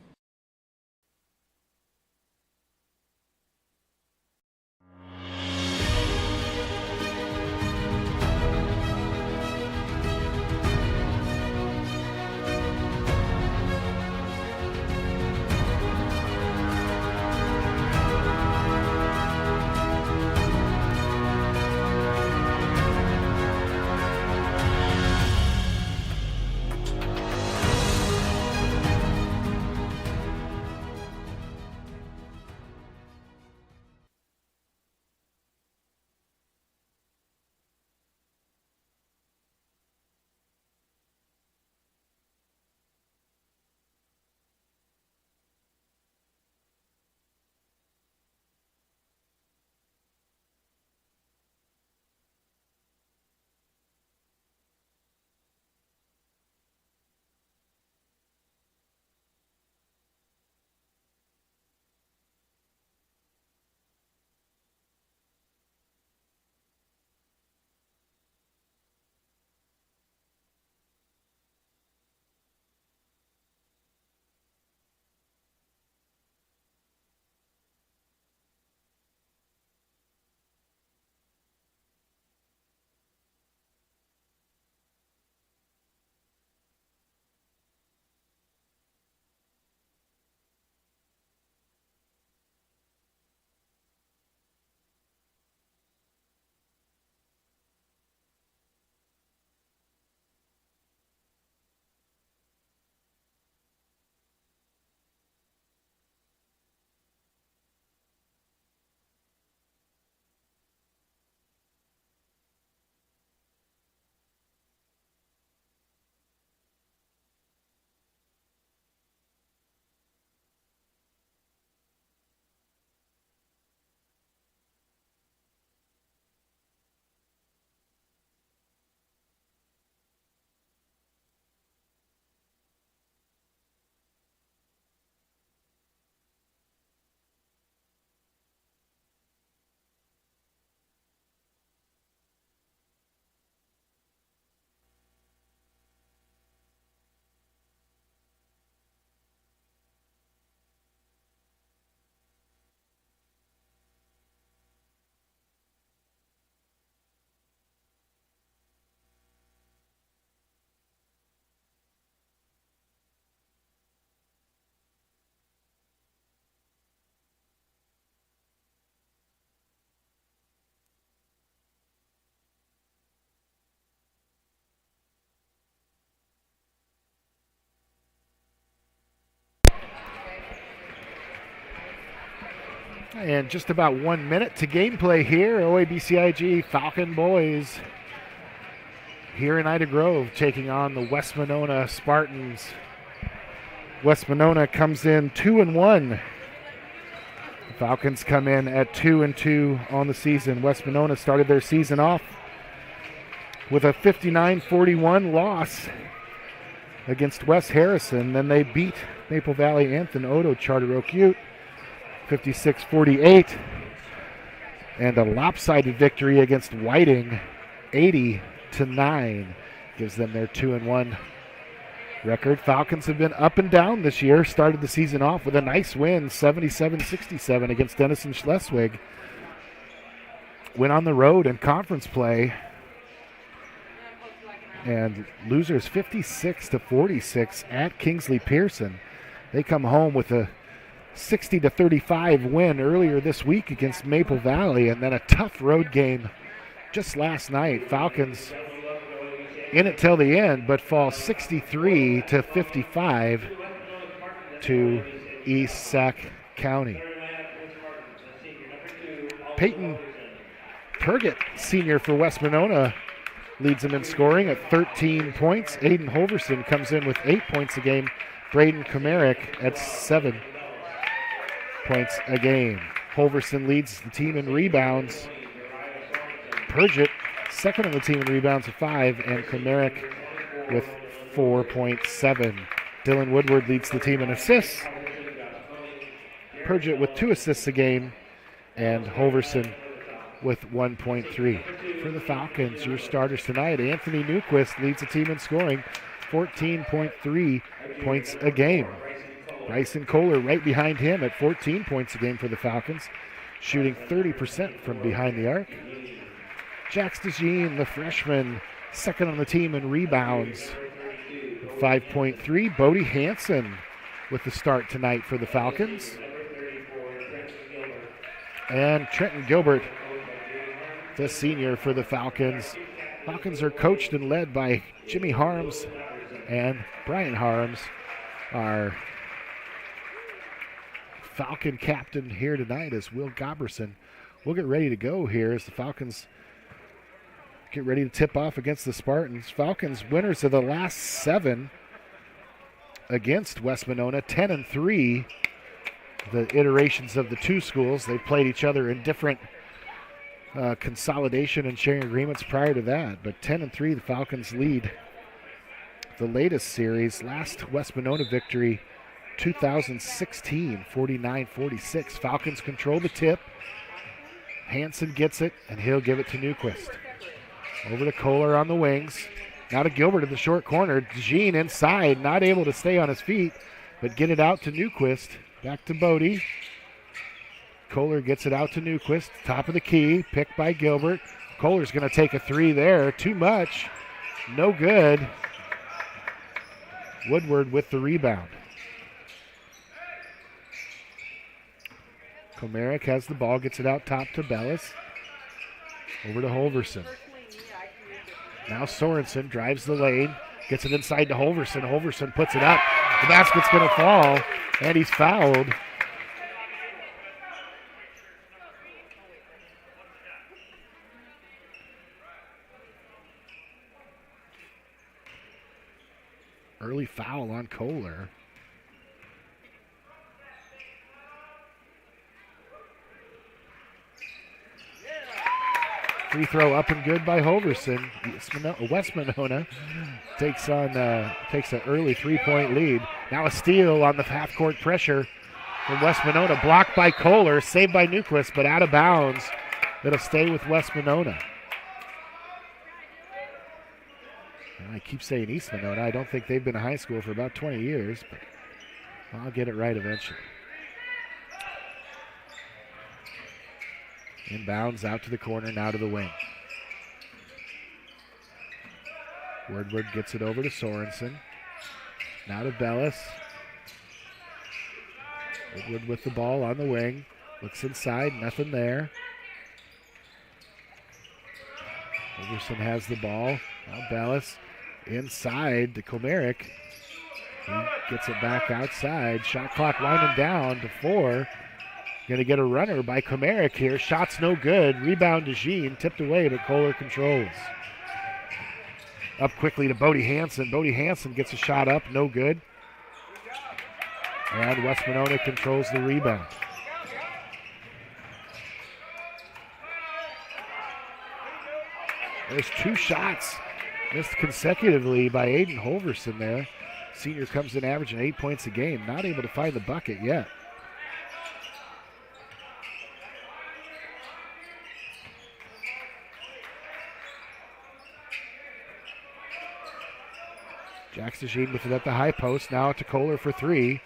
And just about 1 minute to gameplay here. OABCIG Falcon boys here in Ida Grove taking on the West Monona Spartans. West Monona comes in 2-1. The Falcons come in at 2-2 on the season. West Monona started their season off with a 59-41 loss against West Harrison. Then they beat Maple Valley Anthony Odo Charter Oak Ute 56-48, and a lopsided victory against Whiting 80-9 gives them their 2-1 record. Falcons have been up and down this year. Started the season off with a nice win, 77-67 against Denison Schleswig. Went on the road in conference play, and losers 56-46 at Kingsley Pearson. They come home with a 60-35 win earlier this week against Maple Valley, and then a tough road game just last night. Falcons in it till the end, but fall 63-55 to East Sac County. Peyton Turgott, senior for West Monona, leads them in scoring at 13 points. Aiden Holverson comes in with 8 points a game. Braden Komarick at 7 points a game. Holverson leads the team in rebounds. Turgott, second on the team in rebounds at 5, and Komarick with 4.7. Dylan Woodward leads the team in assists. Turgott with 2 assists a game, and Holverson with 1.3. For the Falcons, your starters tonight, Anthony Newquist leads the team in scoring, 14.3 points a game. Bryson Kohler right behind him at 14 points a game for the Falcons, shooting 30% from behind the arc. Jax DeJean, the freshman, second on the team in rebounds, 5.3. Bodie Hansen with the start tonight for the Falcons. And Trenton Gilbert, the senior for the Falcons. Falcons are coached and led by Jimmy Harms, and Brian Harms, our Falcon captain here tonight, is Will Goberson. We'll get ready to go here as the Falcons get ready to tip off against the Spartans. Falcons winners of the last 7 against West Monona, 10-3. The iterations of the two schools, they played each other in different consolidation and sharing agreements prior to that, but 10-3 the Falcons lead the latest series. Last West Monona victory 2016, 49-46. Falcons control the tip. Hansen gets it, and he'll give it to Newquist. Over to Kohler on the wings. Now to Gilbert in the short corner. DeJean inside, not able to stay on his feet, but get it out to Newquist. Back to Bodie. Kohler gets it out to Newquist. Top of the key, picked by Gilbert. Kohler's going to take a 3 there. Too much. No good. Woodward with the rebound. Komarick has the ball, gets it out top to Bellis. Over to Holverson. Now Sorensen drives the lane, gets it inside to Holverson. Holverson puts it up. The basket's going to fall, and he's fouled. Early foul on Kohler. Free throw up and good by Holverson. West Monona takes an early 3-point lead. Now a steal on the half-court pressure from West Monona. Blocked by Kohler, saved by Newquist, but out of bounds. It'll stay with West Monona. I keep saying East Monona. I don't think they've been a high school for about 20 years, but I'll get it right eventually. Inbounds out to the corner, now to the wing. Woodward gets it over to Sorensen. Now to Bellis. Woodward with the ball on the wing. Looks inside, nothing there. Holverson has the ball. Now Bellis inside to Komarick. He gets it back outside. Shot clock winding down to 4. Going to get a runner by Komarick here. Shot's no good. Rebound to DeJean. Tipped away, but Kohler controls. Up quickly to Bodie Hansen. Bodie Hansen gets a shot up. No good. And West Monona controls the rebound. There's 2 shots missed consecutively by Aiden Holverson there. Senior comes in averaging 8 points a game. Not able to find the bucket yet. Jax DeJean with it at the high post. Now to Kohler for 3.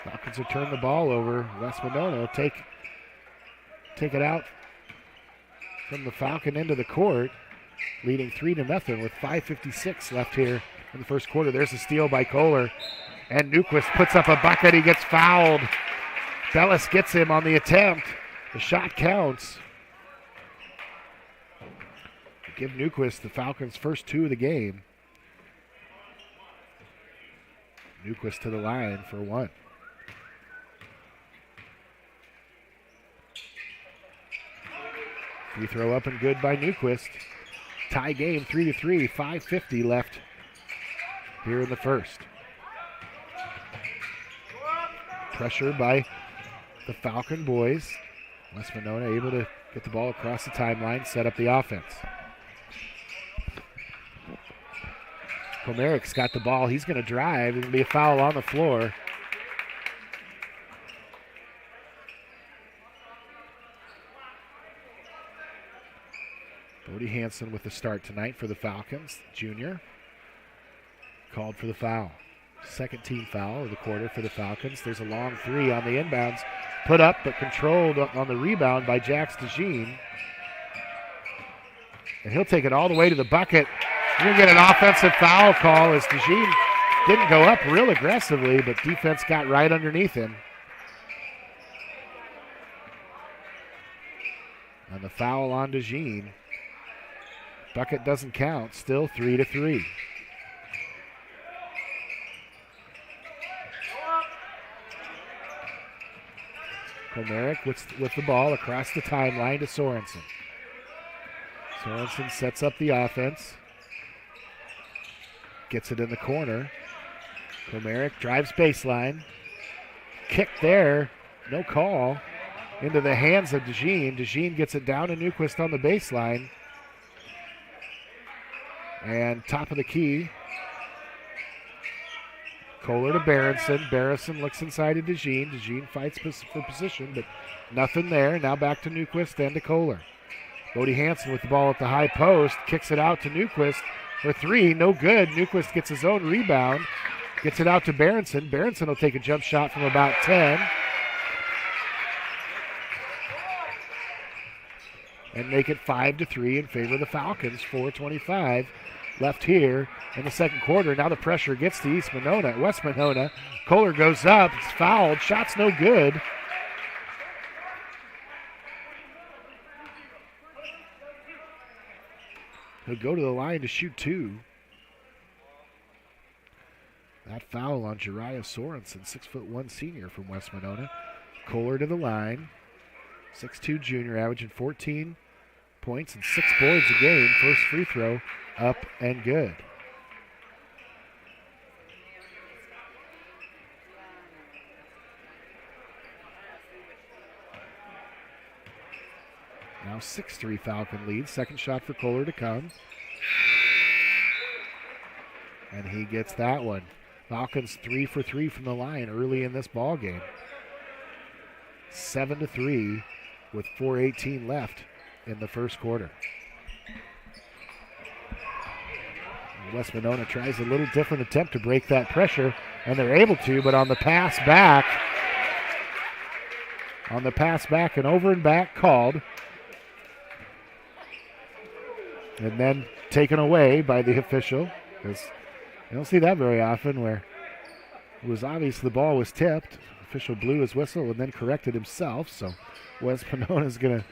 Falcons will turn the ball over. West Monona will take it out from the Falcon into the court, leading 3-0 with 5:56 left here in the first quarter. There's a steal by Kohler, and Newquist puts up a bucket. He gets fouled. Bellis gets him on the attempt. The shot counts. give Newquist the Falcons' first 2 of the game. Newquist to the line for 1. Free throw up and good by Newquist. Tie game 3-3, 5:50 left here in the first. Pressure by the Falcon boys. West Monona able to get the ball across the timeline, set up the offense. Komarik's got the ball. He's going to drive. There's going to be a foul on the floor. Bodie Hansen with the start tonight for the Falcons, junior. Called for the foul. Second team foul of the quarter for the Falcons. There's a long 3 on the inbounds. Put up but controlled on the rebound by Jax DeJean. And he'll take it all the way to the bucket. You're going to get an offensive foul call as DeJean didn't go up real aggressively, but defense got right underneath him. And the foul on DeJean. Bucket doesn't count, still 3-3. Komarik with the ball across the timeline to Sorensen. Sorensen sets up the offense. Gets it in the corner. Komarik drives baseline. Kick there, no call. Into the hands of DeJean. DeJean gets it down to Newquist on the baseline. And top of the key. Kohler to Berenson. Berenson looks inside to DeJean. DeJean fights for position, but nothing there. Now back to Newquist and to Kohler. Bodie Hansen with the ball at the high post. Kicks it out to Newquist for 3. No good. Newquist gets his own rebound. Gets it out to Berenson. Berenson will take a jump shot from about 10. And make it 5-3 in favor of the Falcons. 4:25 left here in the second quarter. Now the pressure gets to West Monona. Kohler goes up. It's fouled. Shot's no good. He'll go to the line to shoot 2. That foul on Jariah Sorensen, 6'1" senior from West Monona. Kohler to the line. 6'2" junior, averaging 14 points and 6 boards a game. First free throw up and good. Now 6-3 Falcon lead. Second shot for Kohler to come. And he gets that one. Falcons 3 for 3 from the line early in this ball game. 7-3 with 4:18 left in the first quarter. West Monona tries a little different attempt to break that pressure, and they're able to, but on the pass back, and over and back called. And then taken away by the official. You don't see that very often, where it was obvious the ball was tipped. The official blew his whistle and then corrected himself. So West Monona is going to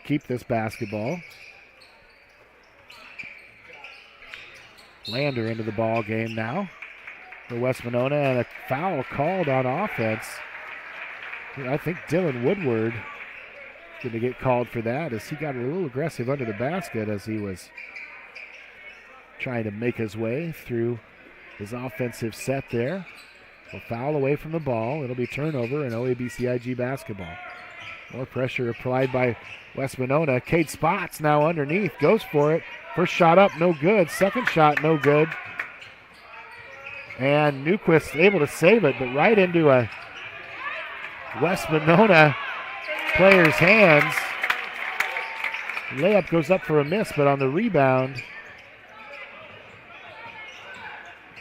keep this basketball. Lander into the ball game now for West Monona, and a foul called on offense. I think Dylan Woodward going to get called for that, as he got a little aggressive under the basket as he was trying to make his way through his offensive set there. A foul away from the ball. It'll be turnover in OABCIG basketball. More pressure applied by West Monona. Cade Spots now underneath, goes for it. First shot up, no good. Second shot, no good. And Newquist able to save it, but right into a West Monona player's hands. Layup goes up for a miss, but on the rebound,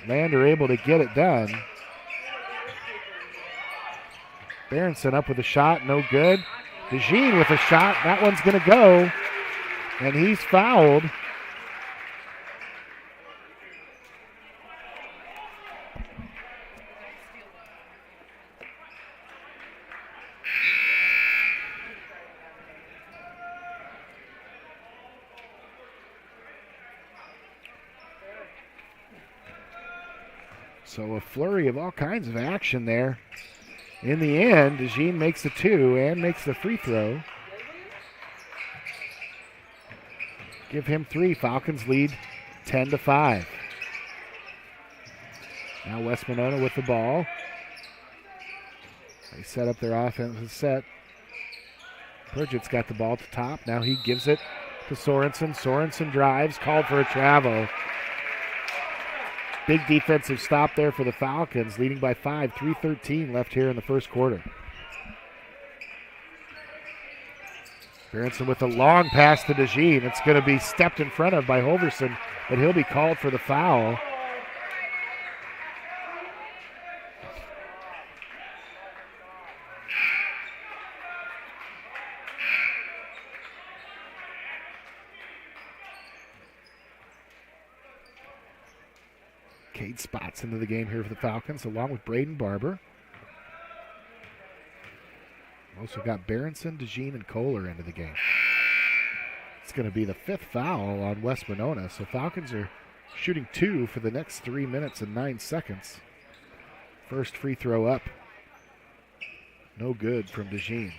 Lander able to get it done. Berenson up with a shot, no good. DeJean with a shot, that one's going to go, and he's fouled. So a flurry of all kinds of action there. In the end, DeJean makes the 2 and makes the free throw. Give him 3. Falcons lead 10-5. Now West Monona with the ball. They set up their offensive set. Pridgett's got the ball at the top. Now he gives it to Sorensen. Sorensen drives, called for a travel. Big defensive stop there for the Falcons, leading by 5, 3:13 left here in the first quarter. Berenson with a long pass to DeJean. It's going to be stepped in front of by Hoverson, but he'll be called for the foul. Cade Spots into the game here for the Falcons, along with Braden Barber. Also got Berenson, DeJean, and Kohler into the game. It's going to be the 5th foul on West Monona, so Falcons are shooting 2 for the next 3 minutes and 9 seconds. First free throw up. No good from DeJean.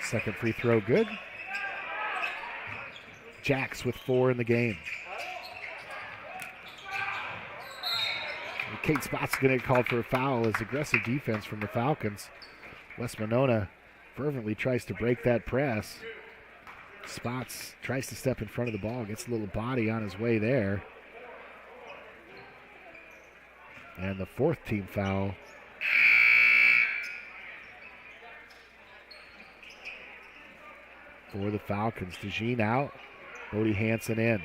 Second free throw good. Jacks with 4 in the game. Kate Spott's going to get called for a foul as aggressive defense from the Falcons. West Monona fervently tries to break that press. Spots tries to step in front of the ball, gets a little body on his way there. And the 4th team foul. For the Falcons. DeJean out, Bodie Hansen in.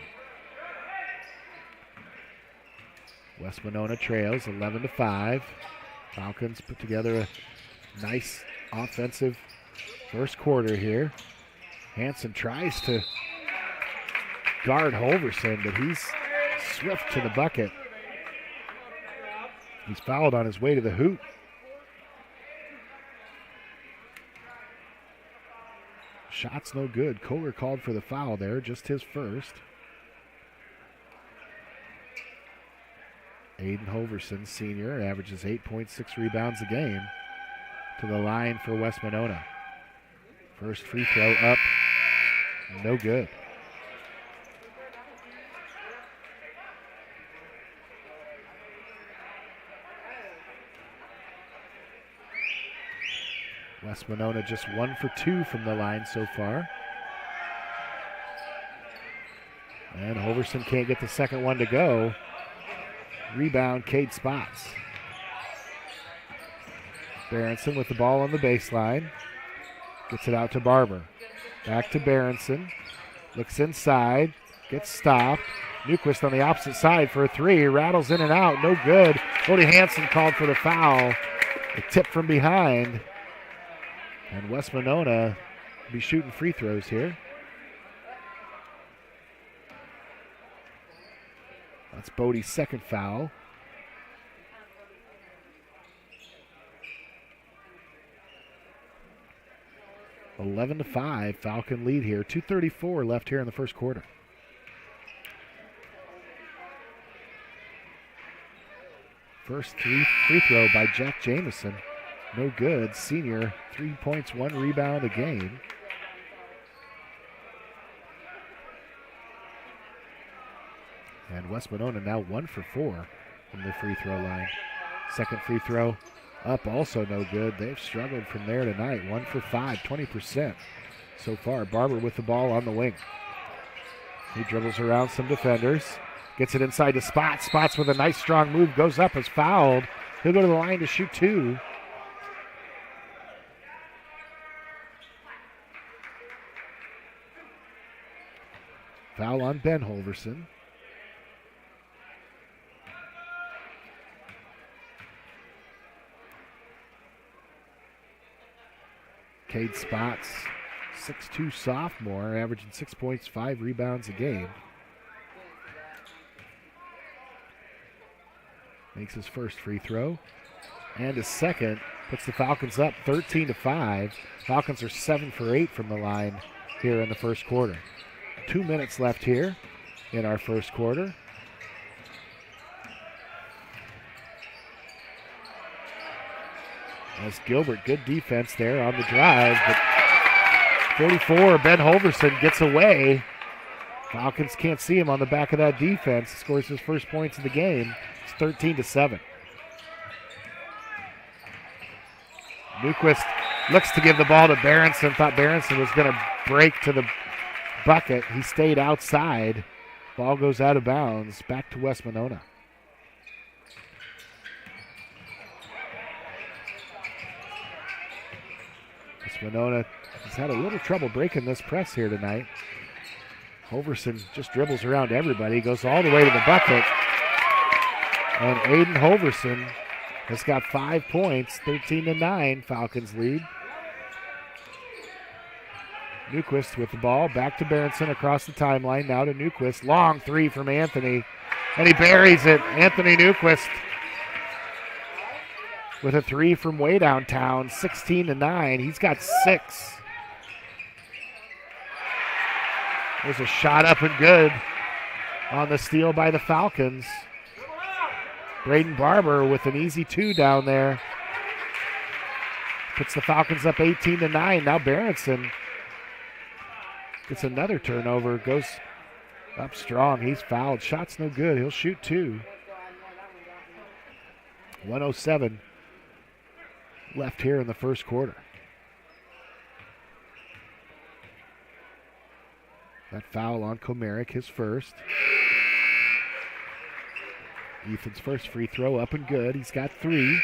West Monona trails 11-5. Falcons put together a nice offensive first quarter here. Hansen tries to guard Hoverson, but he's swift to the bucket. He's fouled on his way to the hoop. Shot's no good. Kohler called for the foul there, just his first. Aiden Hoverson, senior, averages 8.6 rebounds a game to the line for West Monona. First free throw up, no good. West Monona just 1 for 2 from the line so far. And Hoverson can't get the second one to go. Rebound, Cade Spots. Berenson with the ball on the baseline. Gets it out to Barber. Back to Berenson. Looks inside. Gets stopped. Newquist on the opposite side for a 3. Rattles in and out. No good. Bodie Hansen called for the foul. A tip from behind. And West Monona will be shooting free throws here. That's Bodie's second foul. (11-5) Falcon lead here. 2:34 left here in the first quarter. First free throw by Jack Jamison. No good. Senior, 3 points, 1 rebound a game. And West Monona now 1 for 4 from the free throw line. Second free throw up, also no good. They've struggled from there tonight. 1 for 5, 20% so far. Barber with the ball on the wing. He dribbles around some defenders. Gets it inside to Spots. Spots with a nice strong move. Goes up, is fouled. He'll go to the line to shoot 2. Foul on Ben Hoverson. Cade Spots, 6'2" sophomore, averaging 6 points, 5 rebounds a game. Makes his first free throw. And his second puts the Falcons up 13-5. Falcons are 7 for 8 from the line here in the first quarter. 2 minutes left here in our first quarter. As Gilbert, good defense there on the drive, but 44, Ben Holverson gets away. Falcons can't see him on the back of that defense. Scores his first points of the game. It's 13-7. Newquist looks to give the ball to Berenson. Thought Berenson was going to break to the bucket. He stayed outside. Ball goes out of bounds. Back to West Monona. West Monona has had a little trouble breaking this press here tonight. Holverson just dribbles around everybody, goes all the way to the bucket. And Aiden Holverson has got 5 points, 13-9, Falcons lead. Newquist with the ball, back to Berenson across the timeline, now to Newquist. Long three from Anthony, and he buries it. Anthony Newquist with a three from way downtown, 16-9. He's got 6. There's a shot up and good on the steal by the Falcons. Braden Barber with an easy 2 down there. Puts the Falcons up 18-9. Now Berenson gets another turnover, goes up strong. He's fouled. Shot's no good. He'll shoot 2. 1:07 left here in the first quarter. That foul on Komaric, his first. Ethan's first free throw up and good. He's got 3.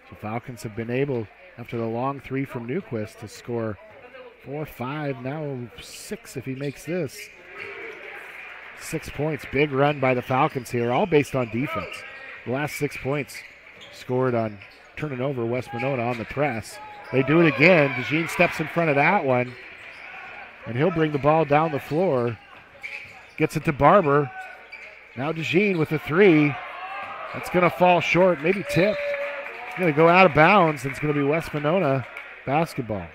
So Falcons have been able, after the long 3 from Newquist, to score 4, 5, now 6 if he makes this. 6 points. Big run by the Falcons here, all based on defense. The last 6 points scored on turning over West Monona on the press. They do it again. DeJean steps in front of that one, and he'll bring the ball down the floor. Gets it to Barber. Now DeJean with a 3. That's going to fall short, maybe tipped. It's going to go out of bounds, and it's going to be West Monona basketball.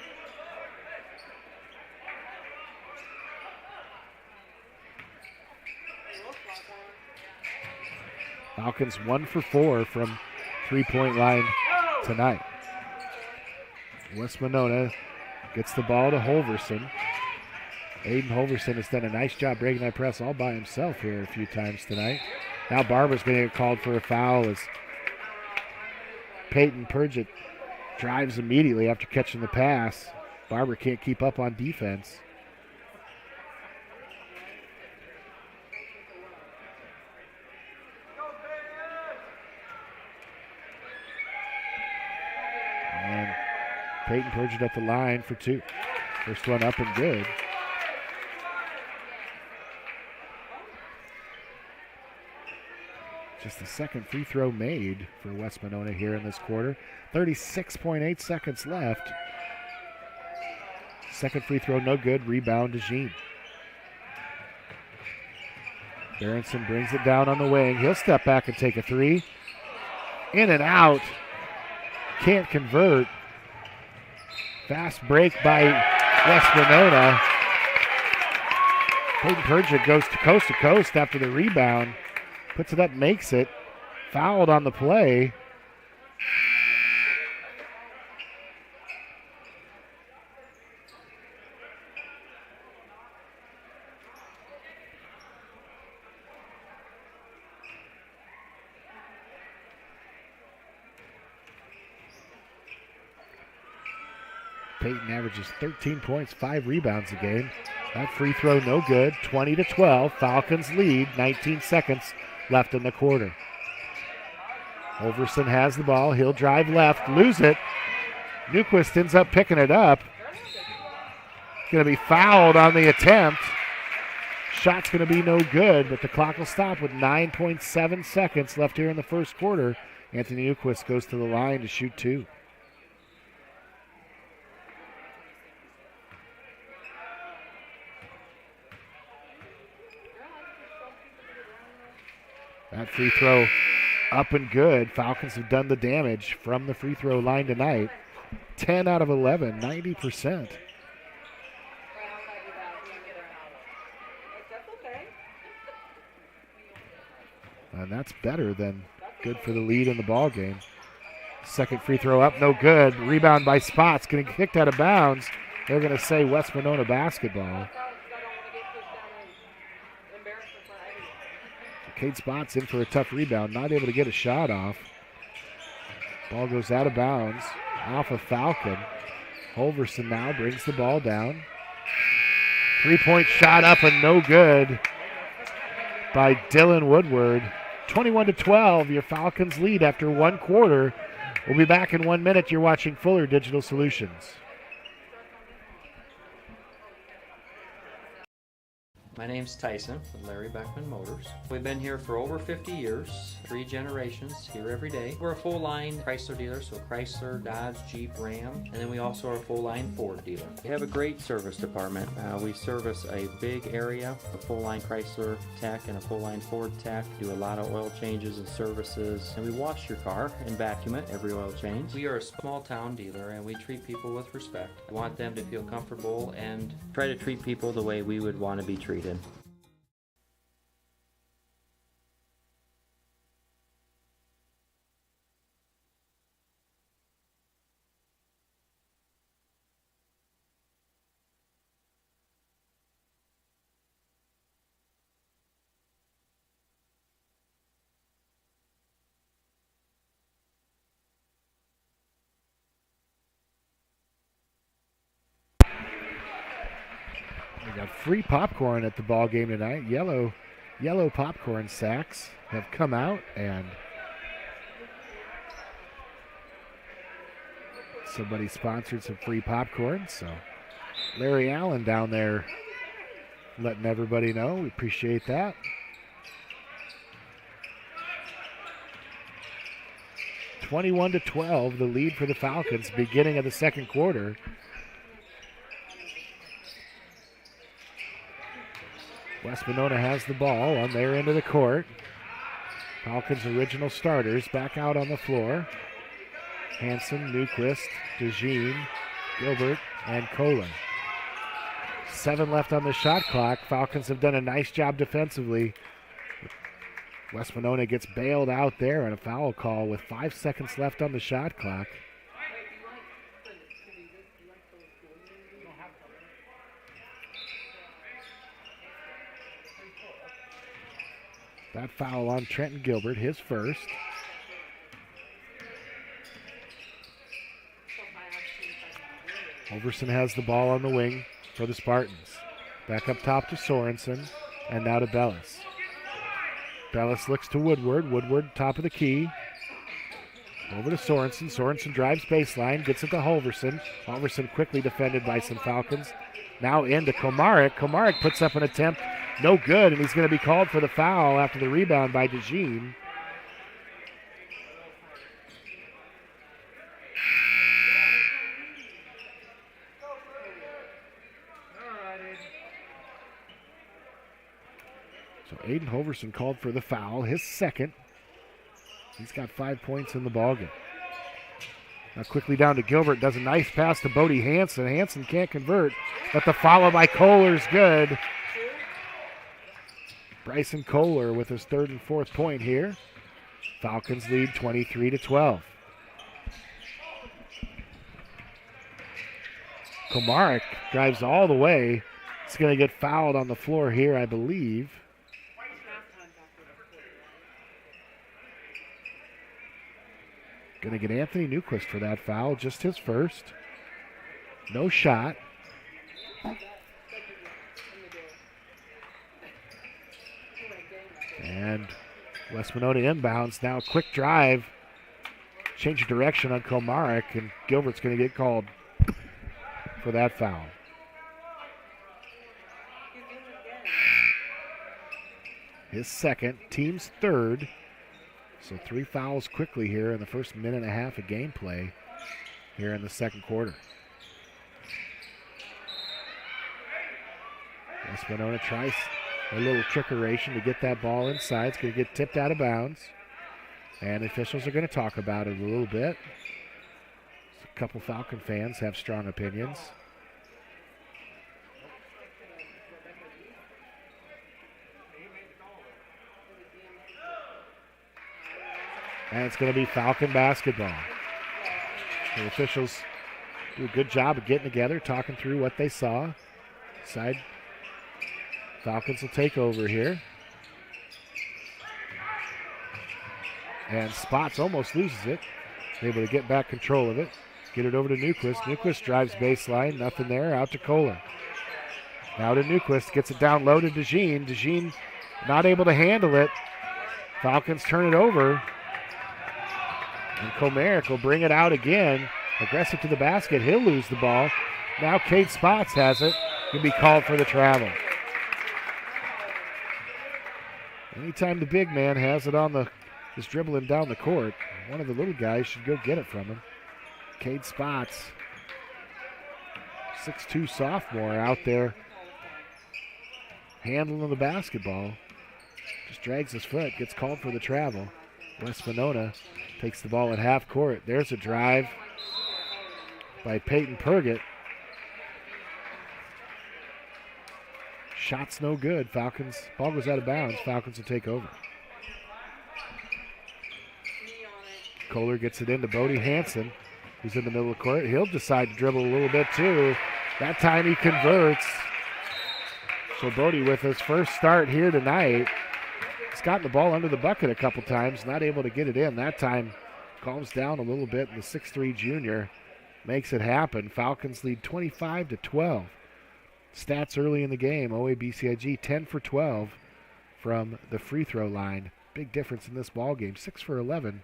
Falcons 1 for 4 from three-point line tonight. West Monona gets the ball to Holverson. Aiden Holverson has done a nice job breaking that press all by himself here a few times tonight. Now Barber's going to get called for a foul as Peyton Purgett drives immediately after catching the pass. Barber can't keep up on defense. And Peyton Purgett at the line for 2. First one up and good. Just the second free throw made for West Monona here in this quarter. 36.8 seconds left. Second free throw no good. Rebound to Jean. Berenson brings it down on the wing. He'll step back and take a 3. In and out. Can't convert. Fast break by West Monona. Peyton Purgett goes to coast after the rebound. Puts it up, makes it. Fouled on the play. Peyton averages 13 points, 5 rebounds a game. That free throw no good. 20-12. Falcons lead. 19 seconds left in the quarter. Holverson has the ball. He'll drive left, lose it. Newquist ends up picking it up. Going to be fouled on the attempt. Shot's going to be no good, but the clock will stop with 9.7 seconds left here in the first quarter. Anthony Newquist goes to the line to shoot 2. That free throw up and good. Falcons have done the damage from the free throw line tonight. 10 out of 11, 90%. And that's better than good for the lead in the ball game. Second free throw up, no good. Rebound by Spots, getting kicked out of bounds. They're going to say West Monona basketball. Cade Spots in for a tough rebound, not able to get a shot off. Ball goes out of bounds, off of Falcon. Holverson now brings the ball down. Three-point shot up and no good by Dylan Woodward. 21-12, your Falcons lead after one quarter. We'll be back in 1 minute. You're watching Fuller Digital Solutions. My name's Tyson with Larry Beckman Motors. We've been here for over 50 years, 3 generations, here every day. We're a full-line Chrysler dealer, so Chrysler, Dodge, Jeep, Ram, and then we also are a full-line Ford dealer. We have a great service department. We service a big area, a full-line Chrysler tech and a full-line Ford tech, do a lot of oil changes and services, and we wash your car and vacuum it every oil change. We are a small-town dealer, and we treat people with respect. We want them to feel comfortable and try to treat people the way we would want to be treated. We got free popcorn at the ball game tonight. Yellow popcorn sacks have come out, and somebody sponsored some free popcorn. So Larry Allen down there letting everybody know. We appreciate that. (21-12), the lead for the Falcons, beginning of the second quarter. West Monona has the ball on their end of the court. Falcons' original starters back out on the floor. Hanson, Newquist, DeJean, Gilbert, and Kohler. 7 left on the shot clock. Falcons have done a nice job defensively. West Monona gets bailed out there on a foul call with 5 seconds left on the shot clock. That foul on Trenton Gilbert, his first. Overson has the ball on the wing for the Spartans. Back up top to Sorensen, and now to Bellis. Bellis looks to Woodward. Woodward, top of the key. Over to Sorensen. Sorensen drives baseline, gets it to Holverson. Holverson quickly defended by some Falcons. Now into Komarek. Komarek puts up an attempt. No good, and he's going to be called for the foul after the rebound by DeJean. So Aiden Holverson called for the foul, his second. He's got 5 points in the ballgame. Now quickly down to Gilbert, does a nice pass to Bodie Hanson. Hanson can't convert, but the follow by Kohler's good. Bryson Kohler with his third and fourth point here. Falcons lead 23-12. Komarek drives all the way. He's going to get fouled on the floor here, I believe. Going to get Anthony Newquist for that foul, just his first. No shot. And West Monona inbounds now. Quick drive. Change of direction on Komarek, and Gilbert's going to get called for that foul. His second, team's third. So 3 fouls quickly here in the first minute and a half of gameplay here in the second quarter. West Monona tries a little trickeration to get that ball inside. It's going to get tipped out of bounds. And officials are going to talk about it a little bit. A couple Falcon fans have strong opinions. And it's going to be Falcon basketball. The officials do a good job of getting together, talking through what they saw. Falcons will take over here. And Spots almost loses it. Able to get back control of it. Get it over to Newquist. Newquist drives baseline. Nothing there. Out to Kohler. Now to Newquist. Gets it down low to DeJean. DeJean not able to handle it. Falcons turn it over. And Comerick will bring it out again. Aggressive to the basket. He'll lose the ball. Now Cade Spots has it. He'll be called for the travel. Anytime the big man has it is dribbling down the court, one of the little guys should go get it from him. Cade Spots, 6'2" sophomore out there handling the basketball. Just drags his foot, gets called for the travel. West Monona takes the ball at half court. There's a drive by Peyton Purgett. Shot's no good. Falcons, ball goes out of bounds. Falcons will take over. Kohler gets it into Bodie Hansen, who's in the middle of the court. He'll decide to dribble a little bit too. That time he converts. So Bodie with his first start here tonight. He's gotten the ball under the bucket a couple times, not able to get it in. That time calms down a little bit, and the 6'3" junior makes it happen. Falcons lead 25-12. Stats early in the game, OABCIG 10 for 12 from the free throw line. Big difference in this ball game. 6 for 11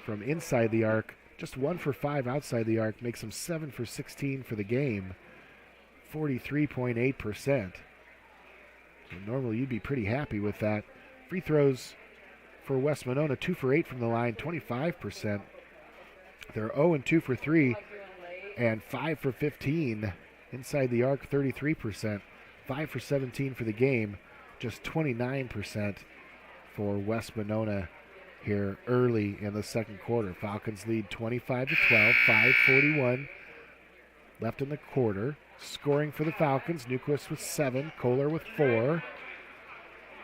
from inside the arc. Just 1 for 5 outside the arc makes them 7 for 16 for the game. 43.8%. So normally you'd be pretty happy with that. Free throws for West Monona, 2 for 8 from the line, 25%. They're 0-2 for 3 and 5 for 15 inside the arc, 33%. 5 for 17 for the game, just 29% for West Monona here early in the second quarter. Falcons lead 25-12, 5:41 left in the quarter. Scoring for the Falcons, Newquist with 7, Kohler with 4,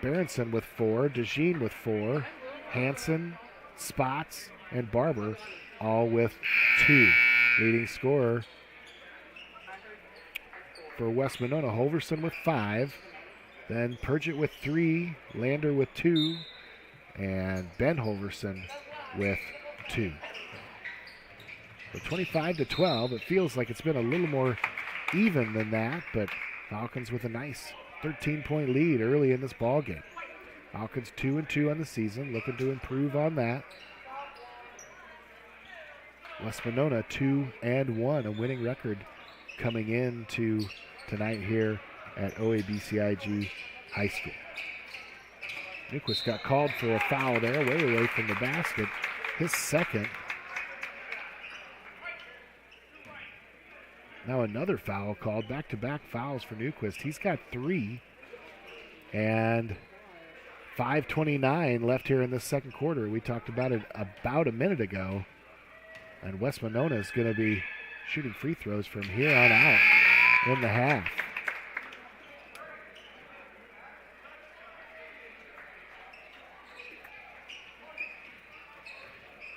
Berenson with 4, DeJean with 4, Hansen, Spots, and Barber all with 2. Leading scorer for West Monona, Holverson with 5, then Purgett with 3, Lander with 2, and Ben Holverson with 2. So 25-12, it feels like it's been a little more even than that, but Falcons with a nice 13-point lead early in this ball game. Falcons 2-2 on the season, looking to improve on that. West Monona 2-1, a winning record coming into tonight here at OABCIG High School. Newquist got called for a foul there, way away from the basket. His second. Now another foul called, back-to-back fouls for Newquist. He's got 3, and 5:29 left here in the second quarter. We talked about it about a minute ago, and West Monona is going to be shooting free throws from here on out in the half.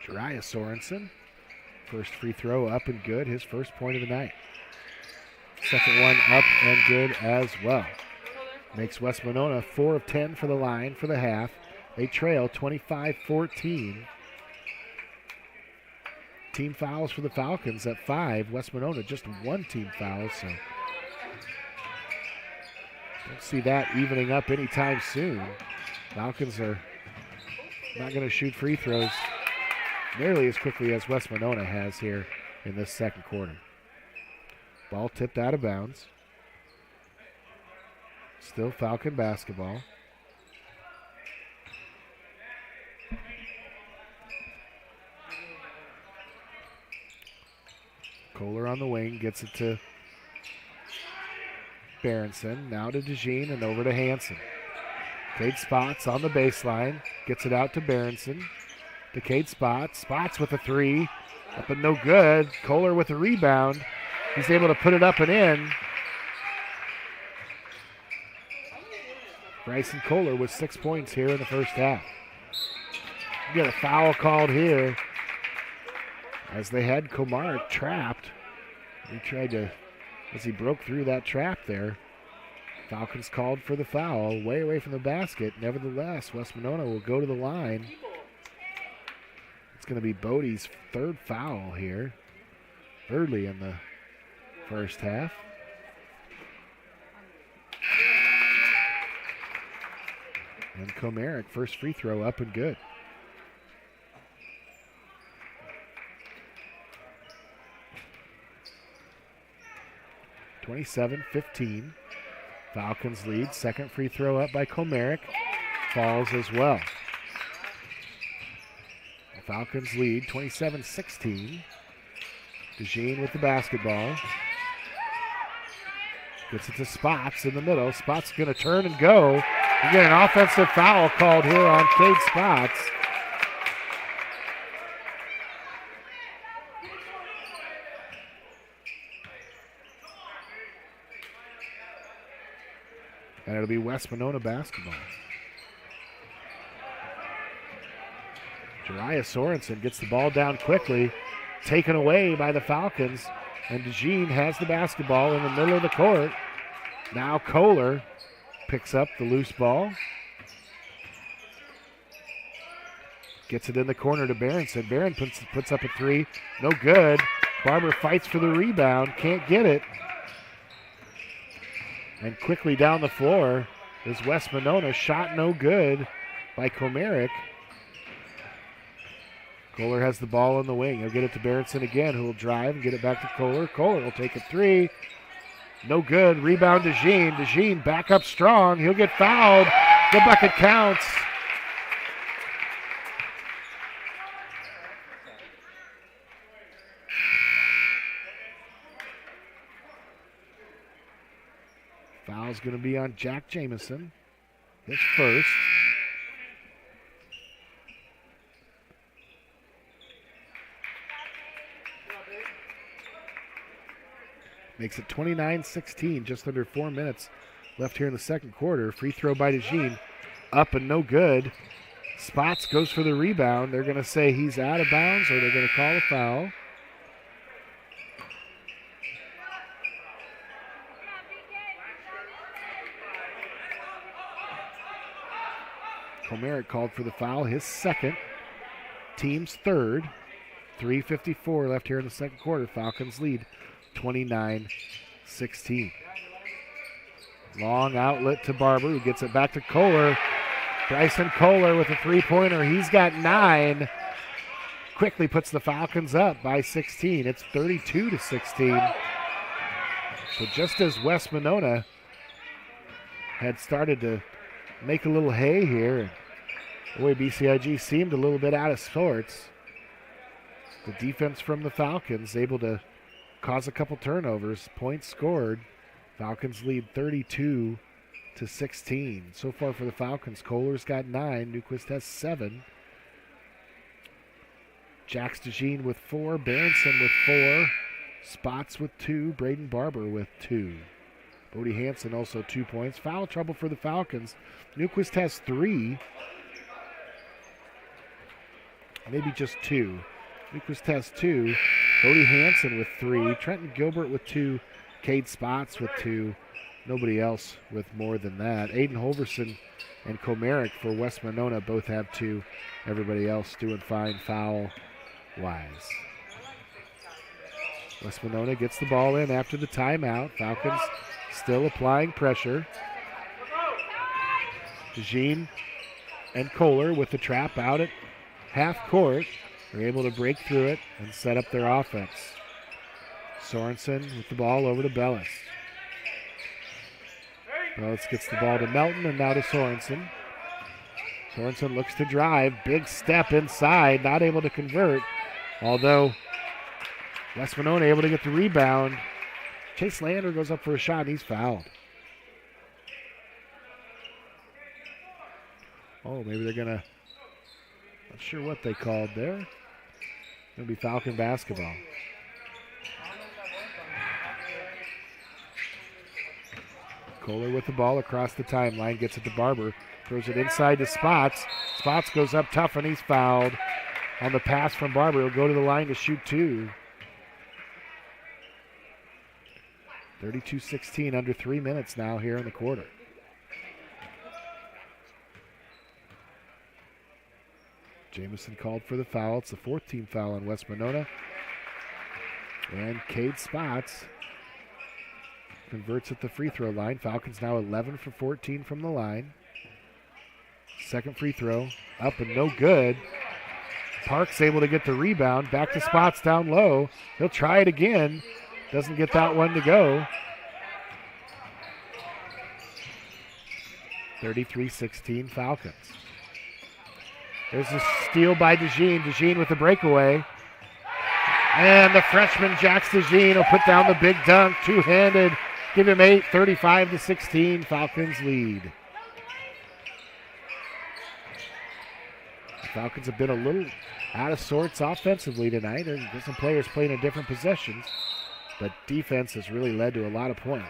Jariah Sorensen, first free throw up and good, his first point of the night. Second one up and good as well. Makes West Monona 4 of 10 for the line for the half. They trail 25-14. Team fouls for the Falcons at 5. West Monona just 1 team foul, so don't see that evening up anytime soon. Falcons are not going to shoot free throws nearly as quickly as West Monona has here in this second quarter. Ball tipped out of bounds. Still Falcon basketball. Kohler on the wing, gets it to Berenson. Now to DeJean and over to Hansen. Cade Spots on the baseline. Gets it out to Berenson. To Cade Spots. Spots with a 3. Up and no good. Kohler with a rebound. He's able to put it up and in. Bryson Kohler with 6 points here in the first half. Get a foul called here as they had Komarek trapped. He tried to, as he broke through that trap there. Falcons called for the foul, way away from the basket. Nevertheless, West Monona will go to the line. It's going to be Bodie's third foul here, early in the first half. And Komarek, first free throw up and good. (27-15). Falcons lead. Second free throw up by Komarek. Falls as well. The Falcons lead 27-16. DeJean with the basketball. Gets it to Spots in the middle. Spots going to turn and go. You get an offensive foul called here on Cade Spots. And it'll be West Monona basketball. Jariah Sorensen gets the ball down quickly, taken away by the Falcons, and DeJean has the basketball in the middle of the court. Now Kohler picks up the loose ball. Gets it in the corner to Berenson. Barron puts up a three. No good. Barber fights for the rebound. Can't get it. And quickly down the floor is West Monona. Shot no good by Komarek. Kohler has the ball on the wing. He'll get it to Berenson again, who will drive and get it back to Kohler. Kohler will take a three. No good. Rebound DeJean. DeJean back up strong. He'll get fouled. The bucket counts. Foul's going to be on Jack Jamison. His first. Makes it 29-16, just under 4 minutes left here in the second quarter. Free throw by DeJean. Up and no good. Spots goes for the rebound. They're going to say he's out of bounds, or they're going to call a foul. Komarek called for the foul, his second, team's third. 3:54 left here in the second quarter. Falcons lead 29-16. Long outlet to Barber, who gets it back to Kohler. Bryson Kohler with a three-pointer. He's got 9. Quickly puts the Falcons up by 16. It's 32-16. So just as West Monona had started to make a little hay here, OABCIG seemed a little bit out of sorts. The defense from the Falcons able to cause a couple turnovers. Points scored. Falcons lead 32-16. So far for the Falcons, Kohler's got 9. Newquist has 7. Jax DeJean with 4. Berenson with 4. Spots with 2. Braden Barber with 2. Bodie Hansen also 2 points. Foul trouble for the Falcons. Newquist has 3. Maybe just 2. Newquist has 2. Bodie Hansen with 3. Trenton Gilbert with 2. Cade Spots with 2. Nobody else with more than that. Aiden Holverson and Komarek for West Monona both have 2. Everybody else doing fine foul-wise. West Monona gets the ball in after the timeout. Falcons still applying pressure. DeJean and Kohler with the trap out at half court. They're able to break through it and set up their offense. Sorensen with the ball over to Bellis. Bellis gets the ball to Melton and now to Sorensen. Sorensen looks to drive. Big step inside. Not able to convert. Although West Monona able to get the rebound. Chase Lander goes up for a shot and he's fouled. Oh, maybe they're going to, not sure what they called there. Going to be Falcon basketball. Kohler with the ball across the timeline, gets it to Barber, throws it inside to Spots. Spots goes up tough, and he's fouled on the pass from Barber. He'll go to the line to shoot two. 32-16, under 3 minutes now here in the quarter. Jamison called for the foul. It's the 4th team foul on West Monona. And Cade Spots converts at the free throw line. Falcons now 11 for 14 from the line. Second free throw, up and no good. Parks able to get the rebound. Back to Spots down low. He'll try it again. Doesn't get that one to go. 33-16 Falcons. There's a steal by DeJean. DeJean with the breakaway. And the freshman Jax DeJean will put down the big dunk. Two-handed. Give him 8. 35-16. Falcons lead. The Falcons have been a little out of sorts offensively tonight. There's some players playing in different possessions. But defense has really led to a lot of points.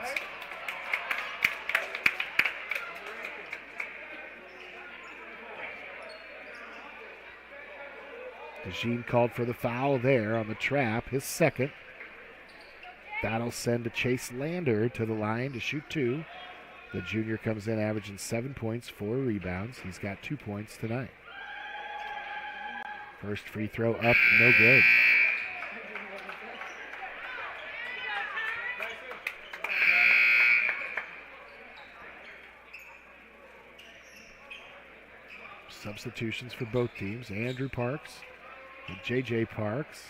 DeJean called for the foul there on the trap, his second. That'll send a Chase Lander to the line to shoot two. The junior comes in averaging 7 points, 4 rebounds. He's got 2 points tonight. First free throw up, no good. Substitutions for both teams. Andrew Parks and J.J. Parks.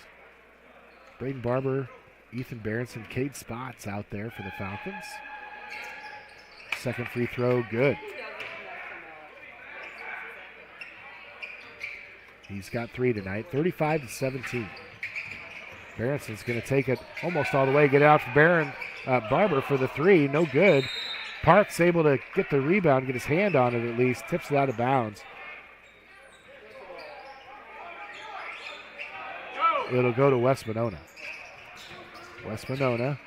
Braden Barber, Ethan Berenson, Cade Spots out there for the Falcons. Second free throw, good. He's got 3 tonight, 35-17. Berenson's going to take it almost all the way, get out for Barber for the 3, no good. Parks able to get the rebound, get his hand on it at least, tips it out of bounds. It'll go to West Monona. West Monona,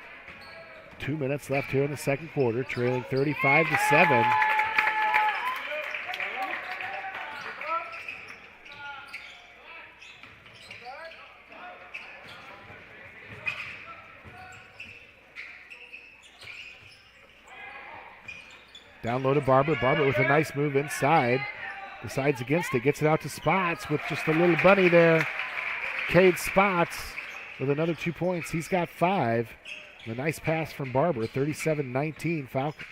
2 minutes left here in the second quarter, trailing 35-7. Down low to Barber. Barber with a nice move inside. Decides against it. Gets it out to Spots with just a little bunny there. Cade Spots with another 2 points. He's got 5. And a nice pass from Barber. 37-19 Falcons.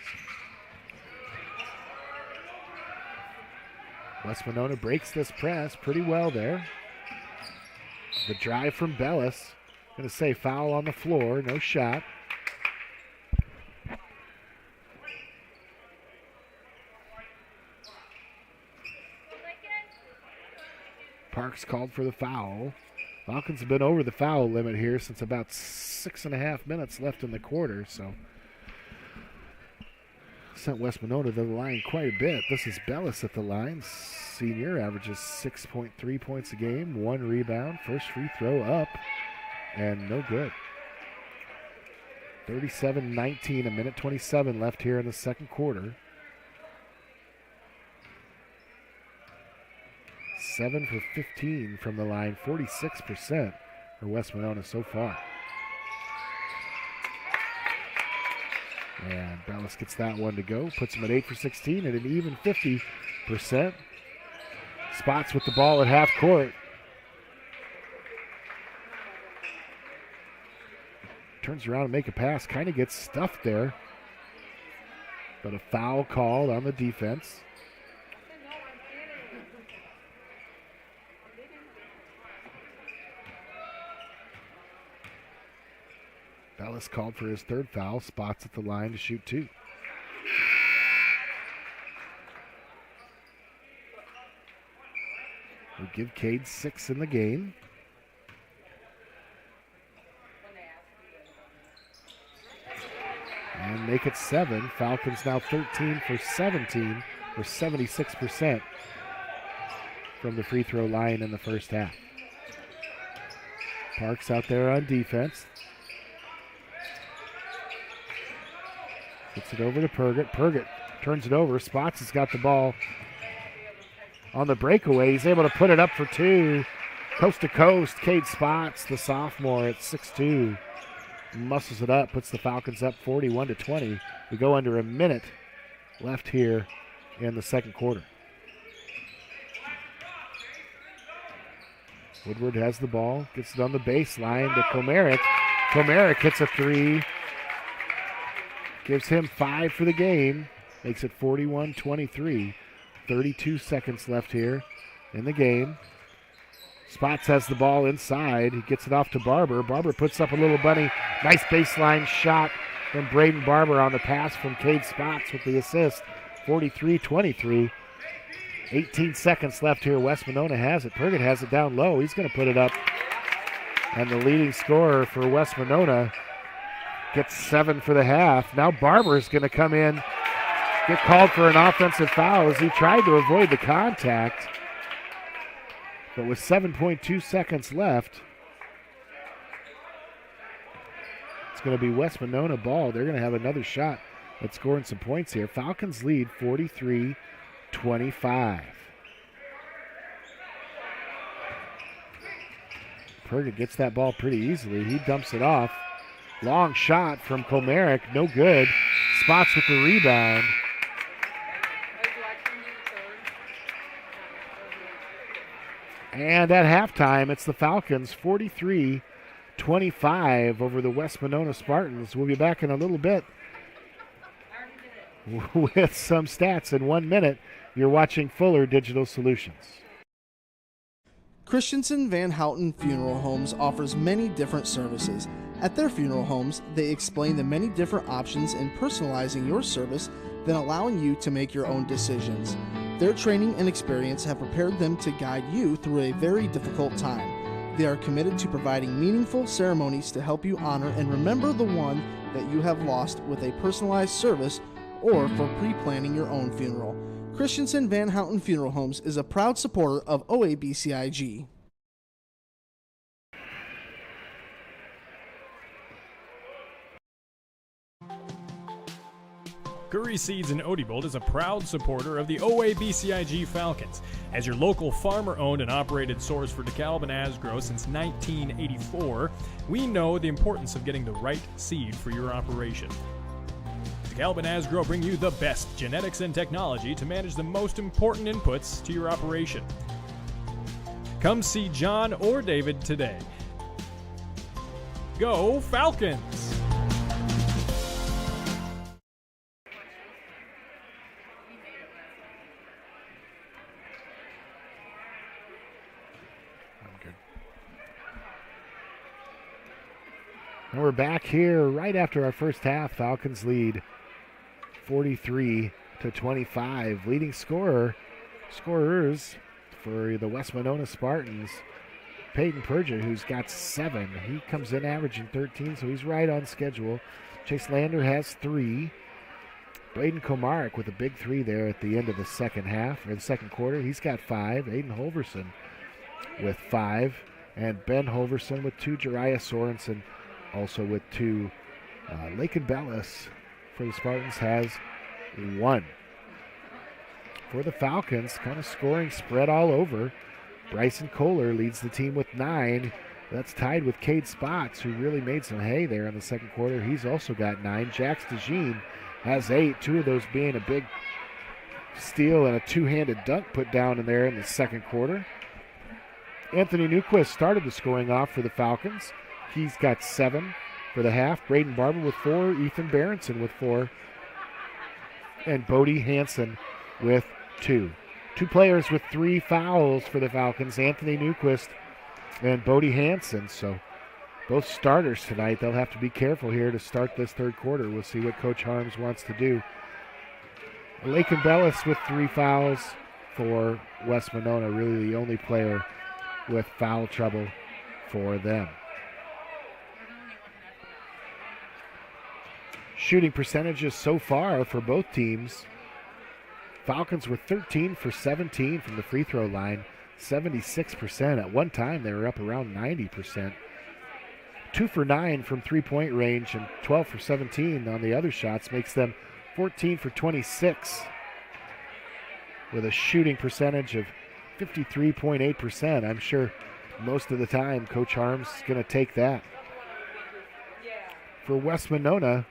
West Monona breaks this press pretty well there. The drive from Bellis. Going to say foul on the floor. No shot. Parks called for the foul. Falcons have been over the foul limit here since about 6.5 minutes left in the quarter, so sent West Monona to the line quite a bit. This is Bellis at the line. Senior averages 6.3 points a game, 1 rebound. First free throw up, and no good. 37-19, a minute 27 left here in the second quarter. 7 for 15 from the line, 46% for West Monona so far. And Bellis gets that one to go, puts him at 8 for 16 and an even 50%. Spots with the ball at half court. Turns around and make a pass, kind of gets stuffed there. But a foul called on the defense. Bellis called for his third foul. Spots at the line to shoot 2. We'll give Cade 6 in the game. And make it 7. Falcons now 13 for 17 for 76% from the free throw line in the first half. Parks out there on defense. Gets it over to Purgett. Purgett turns it over. Spots has got the ball on the breakaway. He's able to put it up for two. Coast to coast, Cade Spots, the sophomore at 6'2", muscles it up, puts the Falcons up 41-20. We go under a minute left here in the second quarter. Woodward has the ball, gets it on the baseline to Komaric. Komaric hits a three, gives him 5 for the game, makes it 41-23. 32 seconds left here in the game. Spots has the ball inside. He gets it off to Barber. Barber puts up a little bunny. Nice baseline shot from Braden Barber on the pass from Cade Spots with the assist. 43-23. 18 seconds left here. West Monona has it. Purgett has it down low. He's going to put it up. And the leading scorer for West Monona gets 7 for the half. Now Barber's going to come in, get called for an offensive foul as he tried to avoid the contact. But with 7.2 seconds left, it's going to be West Monona ball. They're going to have another shot at scoring some points here. Falcons lead 43-25. Purgett gets that ball pretty easily. He dumps it off. Long shot from Komaric, no good. Spots with the rebound. And at halftime, it's the Falcons 43-25 over the West Monona Spartans. We'll be back in a little bit with some stats in 1 minute. You're watching Fuller Digital Solutions. Christensen Van Houten Funeral Homes offers many different services. At their funeral homes, they explain the many different options in personalizing your service, then allowing you to make your own decisions. Their training and experience have prepared them to guide you through a very difficult time. They are committed to providing meaningful ceremonies to help you honor and remember the one that you have lost with a personalized service or for pre-planning your own funeral. Christensen Van Houten Funeral Homes is a proud supporter of OABCIG. Curry Seeds in Odebolt is a proud supporter of the OABCIG Falcons. As your local farmer-owned and operated source for DeKalb and Asgrow since 1984, we know the importance of getting the right seed for your operation. DeKalb and Asgrow bring you the best genetics and technology to manage the most important inputs to your operation. Come see John or David today. Go Falcons! And we're back here right after our first half. Falcons lead 43-25. Leading scorers for the West Monona Spartans, Peyton Purgett, who's got 7. He comes in averaging 13, so he's right on schedule. Chase Lander has 3. Braden Komaric with a big 3 there at the end of the second half, or the second quarter. He's got 5. Aiden Holverson with 5. And Ben Holverson with 2. Jariah Sorensen also with 2. Lakin Bellis for the Spartans has 1. For the Falcons, kind of scoring spread all over. Bryson Kohler leads the team with 9. That's tied with Cade Spots, who really made some hay there in the second quarter. He's also got 9. Jax DeJean has 8, 2 of those being a big steal and a two-handed dunk put down in there in the second quarter. Anthony Newquist started the scoring off for the Falcons. He's got 7 for the half. Braden Barber with 4. Ethan Berenson with 4. And Bodie Hansen with 2. 2 players with 3 fouls for the Falcons, Anthony Newquist and Bodie Hansen. So both starters tonight. They'll have to be careful here to start this third quarter. We'll see what Coach Harms wants to do. Lakin Bellis with 3 fouls for West Monona, really the only player with foul trouble for them. Shooting percentages so far for both teams. Falcons were 13 for 17 from the free throw line, 76%. At one time, they were up around 90%. 2 for 9 from three-point range and 12 for 17 on the other shots makes them 14 for 26 with a shooting percentage of 53.8%. I'm sure most of the time Coach Harm's going to take that. For West Monona,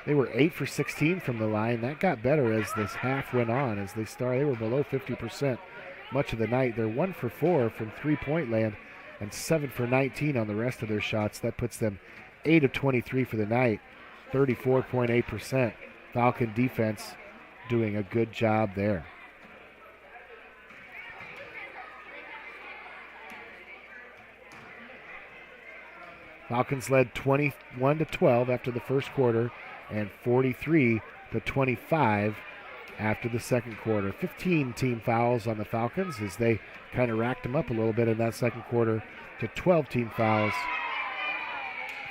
they were 8 for 16 from the line. That got better as this half went on. As they were below 50% much of the night. They're 1 for 4 from three-point land and 7 for 19 on the rest of their shots. That puts them 8 of 23 for the night, 34.8%. Falcon defense doing a good job there. Falcons led 21-12 after the first quarter and 43-25 after the second quarter. 15 team fouls on the Falcons as they kind of racked them up a little bit in that second quarter to 12 team fouls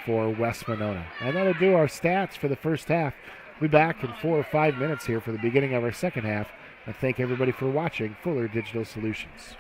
for West Monona. And that'll do our stats for the first half. We'll be back in 4 or 5 minutes here for the beginning of our second half. I thank everybody for watching Fuller Digital Solutions.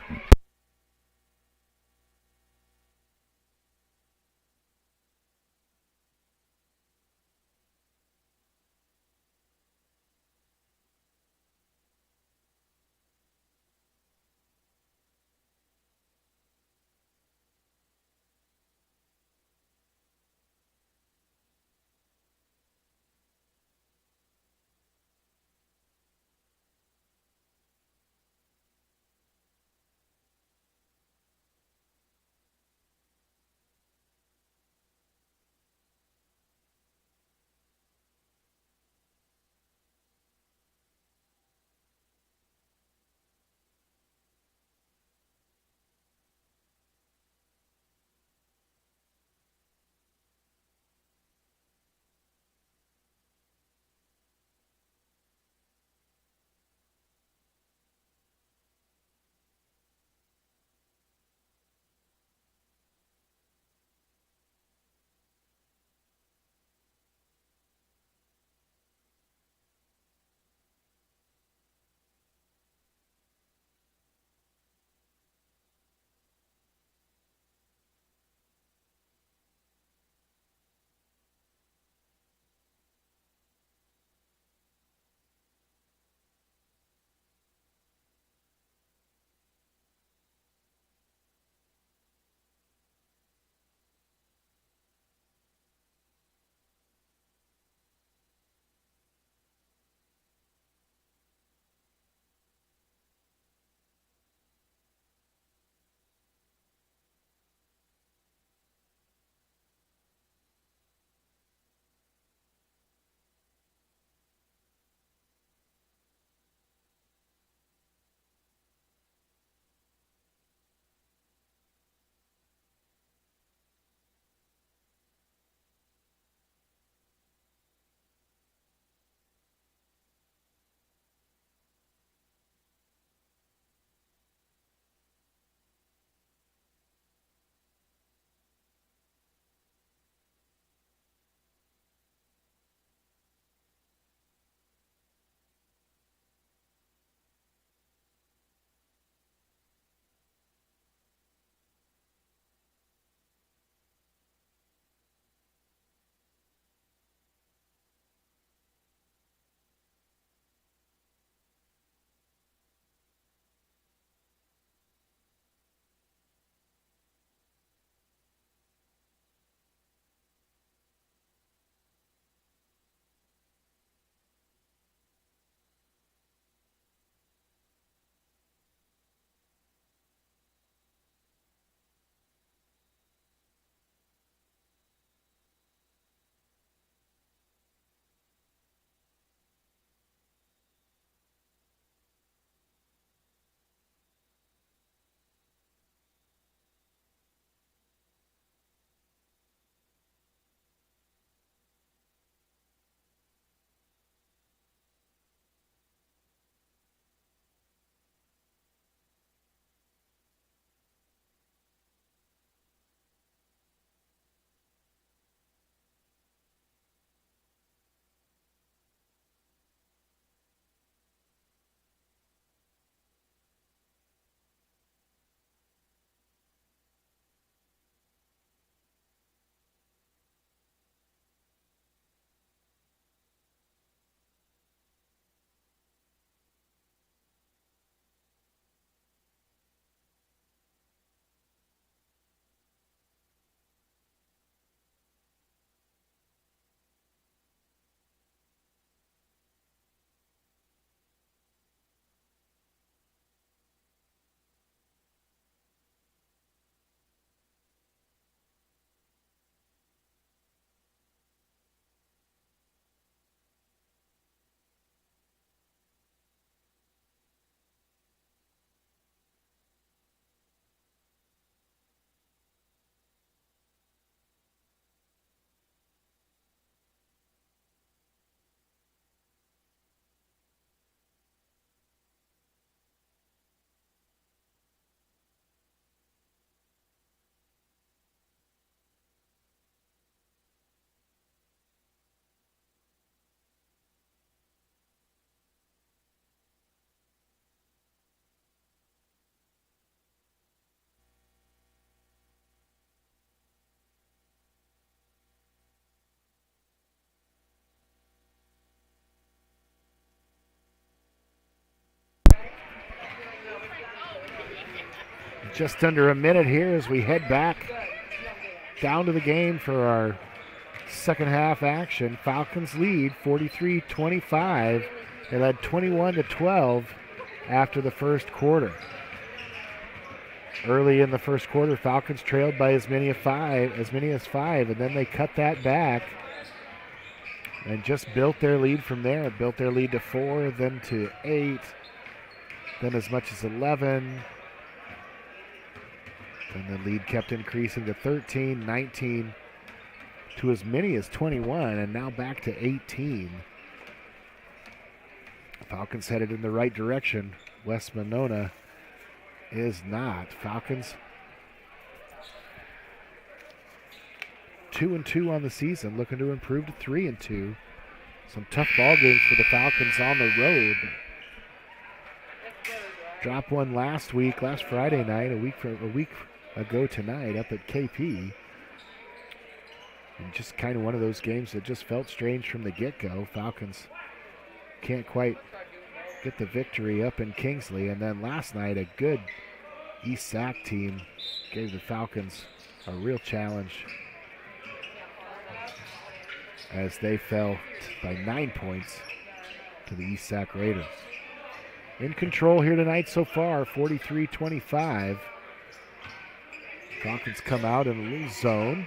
Just under a minute here as we head back down to the game for our second half action. Falcons lead 43-25. They led 21-12 after the first quarter. Early in the first quarter, Falcons trailed by as many as five, and then they cut that back and just built their lead from there. Built their lead to 4, then to 8, then as much as 11. And the lead kept increasing to 13, 19, to as many as 21, and now back to 18. Falcons headed in the right direction. West Monona is not. Falcons 2-2 on the season, looking to improve to 3-2. Some tough ball games for the Falcons on the road. Dropped one last Friday night, a week ago tonight up at KP. And just kind of one of those games that just felt strange from the get-go. Falcons can't quite get the victory up in Kingsley. And then last night, a good East Sac team gave the Falcons a real challenge as they fell by 9 points to the East Sac Raiders. In control here tonight so far, 43-25. Falcons come out in a little zone.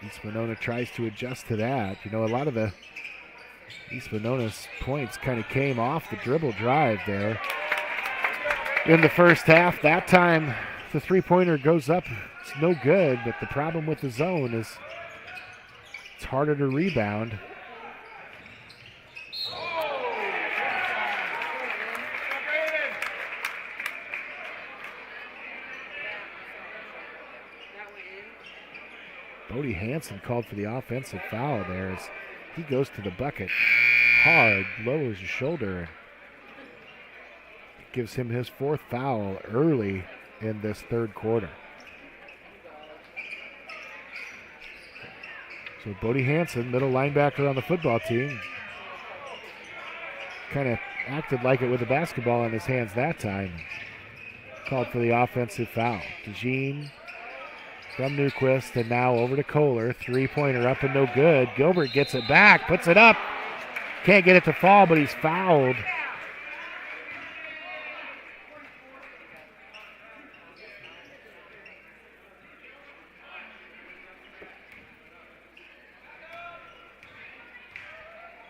East Monona tries to adjust to that. You know, a lot of the East Monona's points kind of came off the dribble drive there in the first half. That time, the three-pointer goes up. It's no good, but the problem with the zone is it's harder to rebound. Bodie Hansen called for the offensive foul there as he goes to the bucket hard, lowers his shoulder. Gives him his 4th foul early in this third quarter. So Bodie Hansen, middle linebacker on the football team, kind of acted like it with the basketball in his hands that time. Called for the offensive foul. DeJean from Newquist, and now over to Kohler. Three-pointer up and no good. Gilbert gets it back, puts it up. Can't get it to fall, but he's fouled.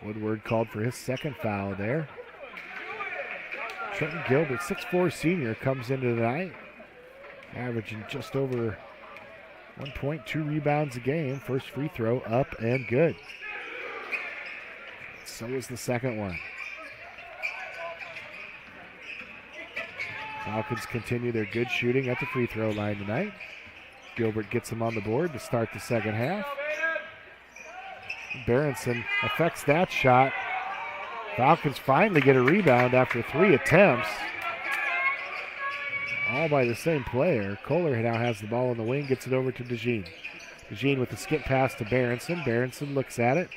Woodward called for his second foul there. Trenton Gilbert, 6'4" senior, comes into tonight, averaging just over 1 point, 2 rebounds a game. First free throw up and good. So is the second one. Falcons continue their good shooting at the free throw line tonight. Gilbert gets them on the board to start the second half. Berenson affects that shot. Falcons finally get a rebound after 3 attempts. All by the same player. Kohler now has the ball in the wing, gets it over to DeJean. DeJean with the skip pass to Berenson. Berenson looks at it.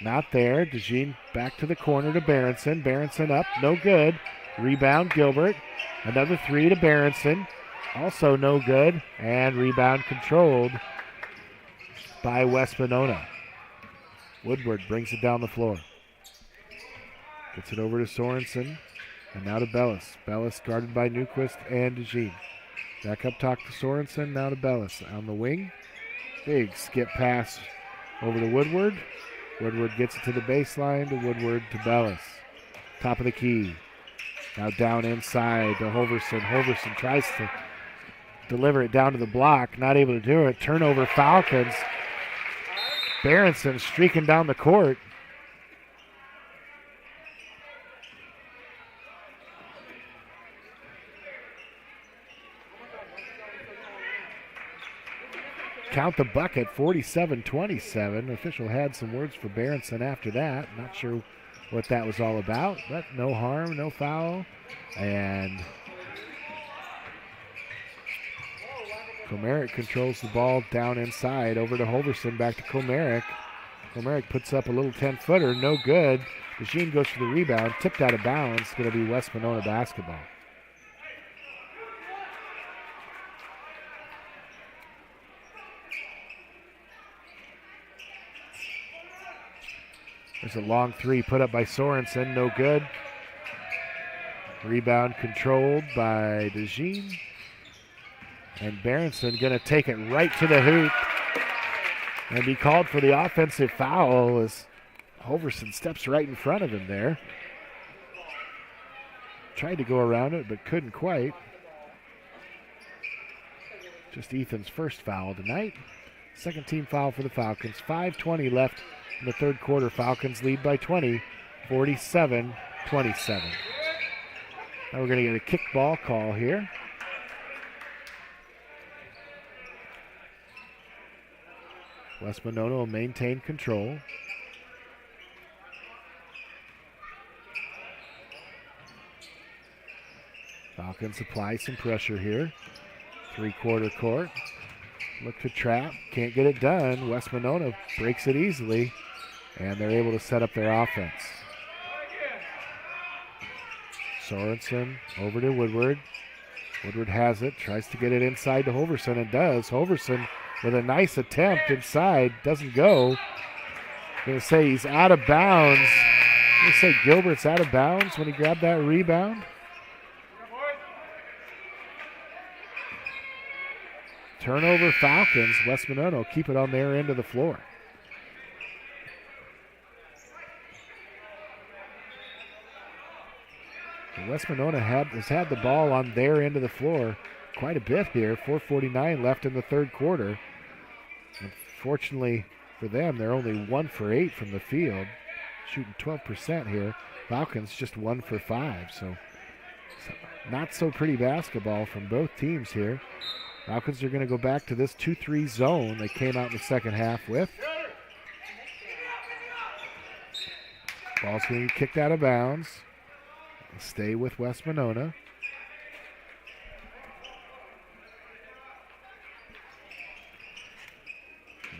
Not there. DeJean back to the corner to Berenson. Berenson up, no good. Rebound Gilbert. Another 3 to Berenson. Also no good. And rebound controlled by West Monona. Woodward brings it down the floor. Gets it over to Sorensen. And now to Bellis. Bellis guarded by Newquist and DeJean. Back up top to Sorensen, now to Bellis. On the wing, big skip pass over to Woodward. Woodward gets it to the baseline, to Woodward to Bellis. Top of the key. Now down inside to Hoverson. Hoverson tries to deliver it down to the block, not able to do it. Turnover Falcons. Berenson streaking down the court. Count the bucket, 47-27. Official had some words for Berenson after that. Not sure what that was all about, but no harm, no foul. And Komaric controls the ball down inside, over to Hoverson, back to Komaric. Komaric puts up a little 10-footer, no good. DeJean goes for the rebound, tipped out of bounds. Going to be West Monona basketball. There's a long three put up by Sorensen, no good. Rebound controlled by DeJean. And Berenson going to take it right to the hoop and be called for the offensive foul as Hoverson steps right in front of him there. Tried to go around it, but couldn't quite. Just Ethan's first foul tonight. Second team foul for the Falcons. 5:20 left in the third quarter. Falcons lead by 20, 47-27. Now we're going to get a kickball call here. West Monona will maintain control. Falcons apply some pressure here. Three-quarter court. Look to trap. Can't get it done. West Monona breaks it easily, and they're able to set up their offense. Sorensen over to Woodward. Woodward has it. Tries to get it inside to Hoverson and does. Hoverson with a nice attempt inside. Doesn't go. Going to say he's out of bounds. Going to say Gilbert's out of bounds when he grabbed that rebound. Turnover Falcons. West Monona will keep it on their end of the floor. And West Monona has had the ball on their end of the floor quite a bit here. 4:49 left in the third quarter. Unfortunately for them, they're only 1 for 8 from the field, shooting 12% here. Falcons just 1 for 5, so not so pretty basketball from both teams here. Falcons are going to go back to this 2-3 zone they came out in the second half with. Ball's going to get kicked out of bounds. Stay with West Monona.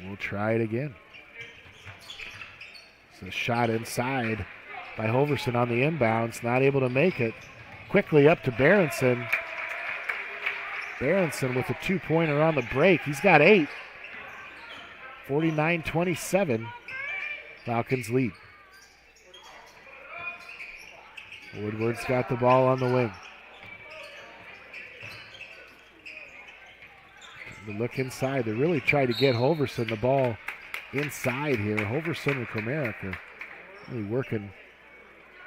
We'll try it again. It's a shot inside by Hoverson on the inbounds. Not able to make it. Quickly up to Berenson. Berenson with a two-pointer on the break. He's got 8. 49-27. Falcons lead. Woodward's got the ball on the wing. The look inside. They really try to get Hoverson the ball inside here. Hoverson and Comerica are really working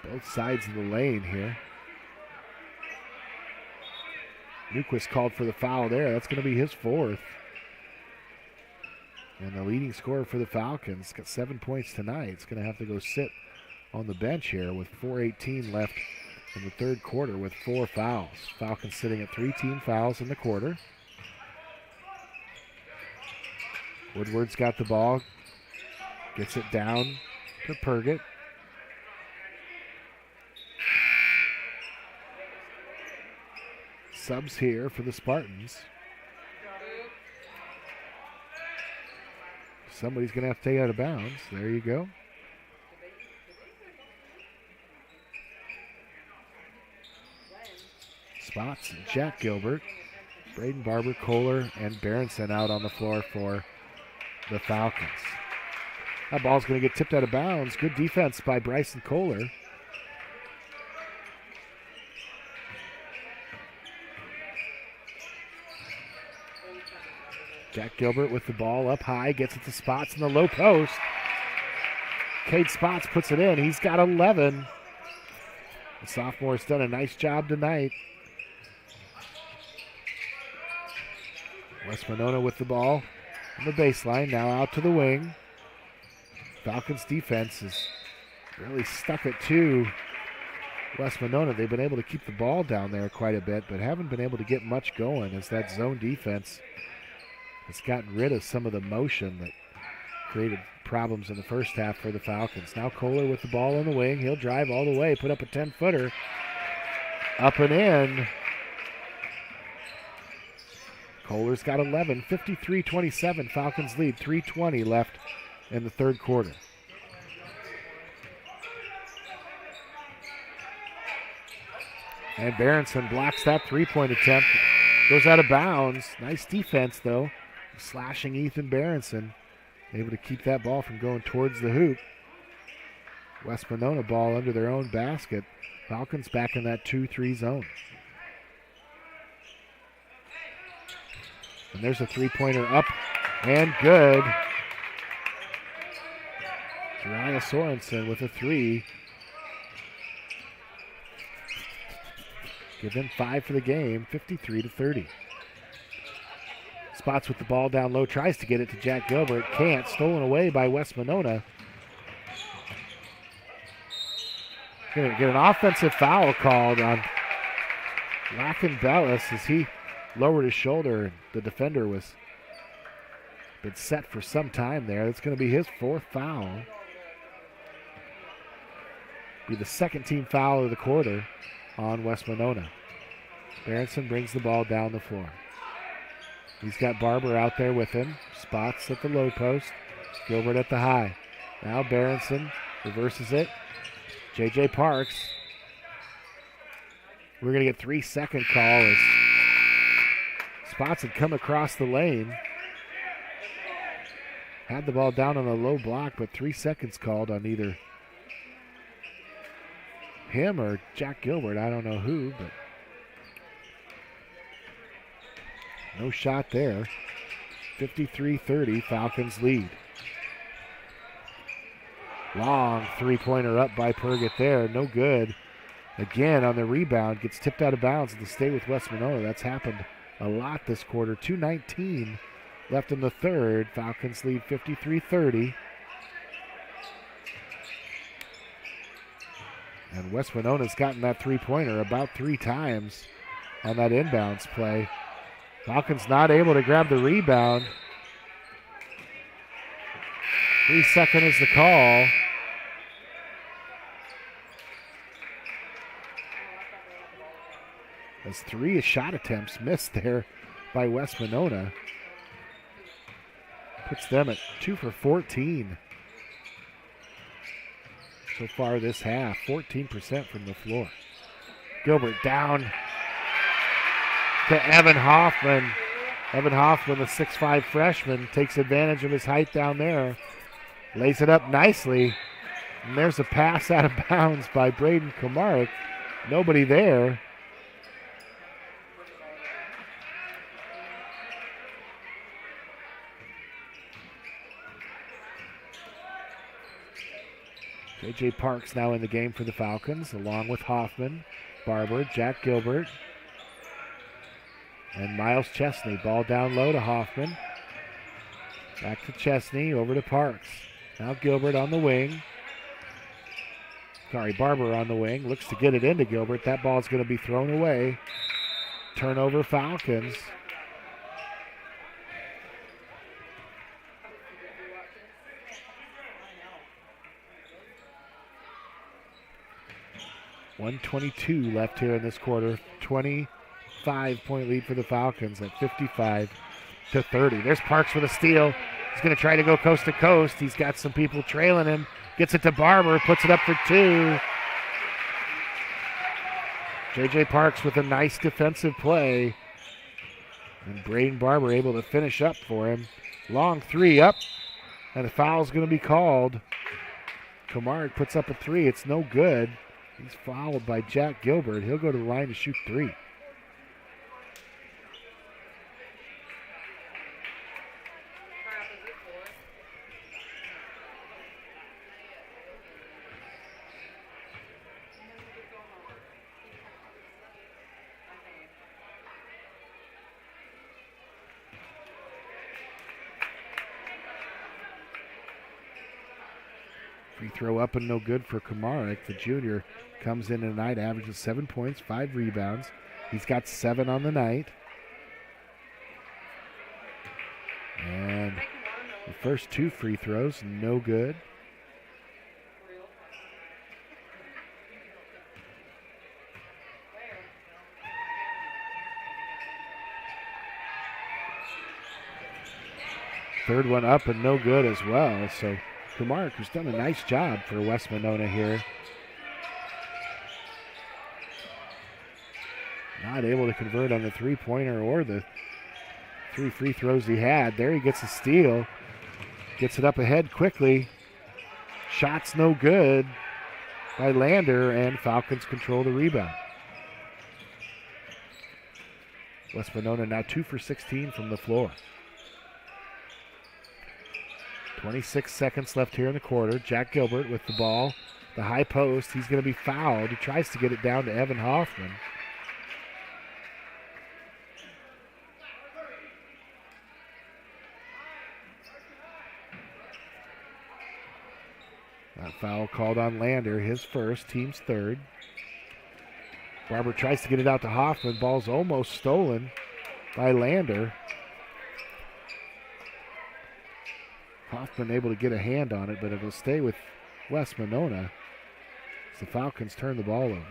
both sides of the lane here. Newquist called for the foul there. That's going to be his 4th. And the leading scorer for the Falcons got 7 points tonight. It's going to have to go sit on the bench here with 4:18 left in the third quarter with 4 fouls. Falcons sitting at 3 team fouls in the quarter. Woodward's got the ball. Gets it down to Purgett. Subs here for the Spartans. Somebody's going to have to take it out of bounds. There you go. Spots, Jack Gilbert, Braden Barber, Kohler, and Berenson out on the floor for the Falcons. That ball's going to get tipped out of bounds. Good defense by Bryson Kohler. Jack Gilbert with the ball up high, gets it to Spots in the low post. Cade Spots puts it in. He's got 11. The sophomore's done a nice job tonight. West Monona with the ball on the baseline, now out to the wing. Falcons defense is really stuck it to West Monona. They've been able to keep the ball down there quite a bit, but haven't been able to get much going as that zone defense has gotten rid of some of the motion that created problems in the first half for the Falcons. Now Kohler with the ball on the wing. He'll drive all the way, put up a 10-footer. Up and in. Kohler's got 11, 53-27. Falcons lead, 3:20 left in the third quarter. And Berenson blocks that three-point attempt. Goes out of bounds. Nice defense, though. Slashing Ethan Berenson. Able to keep that ball from going towards the hoop. West Monona ball under their own basket. Falcons back in that 2-3 zone. And there's a three-pointer up and good. Jariah Sorensen with a three. Give them 5 for the game, 53-30. Spots with the ball down low, tries to get it to Jack Gilbert. Can't. Stolen away by West Monona. Going to get an offensive foul called on Lachen Bellis as he lowered his shoulder. The defender was been set for some time there. That's going to be his 4th foul. Be the second team foul of the quarter on West Monona. Berenson brings the ball down the floor. He's got Barber out there with him. Spots at the low post. Gilbert at the high. Now Berenson reverses it. J.J. Parks. We're going to get 3-second call as Spots had come across the lane. Had the ball down on a low block, but 3 seconds called on either him or Jack Gilbert. I don't know who, but no shot there. 53-30, Falcons lead. Long three-pointer up by Purgett there. No good. Again on the rebound. Gets tipped out of bounds to stay with West Monona. That's happened a lot this quarter. 2:19 left in the third. Falcons lead 53-30. And West Monona's gotten that three-pointer about 3 times on that inbounds play. Falcons not able to grab the rebound. 3 seconds is the call. As 3 shot attempts missed there by West Monona. Puts them at 2 for 14. So far this half, 14% from the floor. Gilbert down to Evan Hoffman. Evan Hoffman, the 6'5 freshman, takes advantage of his height down there. Lays it up nicely. And there's a pass out of bounds by Braden Komarek. Nobody there. J.J. Parks now in the game for the Falcons, along with Hoffman, Barber, Jack Gilbert, and Miles Chesney. Ball down low to Hoffman. Back to Chesney, over to Parks. Now Gilbert on the wing. Barber on the wing. Looks to get it into Gilbert. That ball's going to be thrown away. Turnover Falcons. .122 left here in this quarter. 25-point lead for the Falcons at 55-30. There's Parks with a steal. He's going to try to go coast to coast. He's got some people trailing him. Gets it to Barber, puts it up for 2. J.J. Parks with a nice defensive play. And Braden Barber able to finish up for him. Long 3 up. And the foul's going to be called. Komarek puts up a 3. It's no good. He's fouled by Jack Gilbert. He'll go to the line to shoot 3. Free throw up and no good for Komarek. The junior comes in tonight, averages 7 points, 5 rebounds. He's got 7 on the night. And the first 2 free throws, no good. Third one up and no good as well. So Komarek has done a nice job for West Monona here. not able to convert on the three-pointer or the 3 free throws he had. There he gets a steal. Gets it up ahead quickly. Shot's no good by Lander, and Falcons control the rebound. West Monona now 2 for 16 from the floor. 26 seconds left here in the quarter. Jack Gilbert with the ball. The high post. He's going to be fouled. He tries to get it down to Evan Hoffman. That foul called on Lander, his first, team's third. Barber tries to get it out to Hoffman. Ball's almost stolen by Lander. Hoffman able to get a hand on it, but it'll stay with West Monona as the Falcons turn the ball over.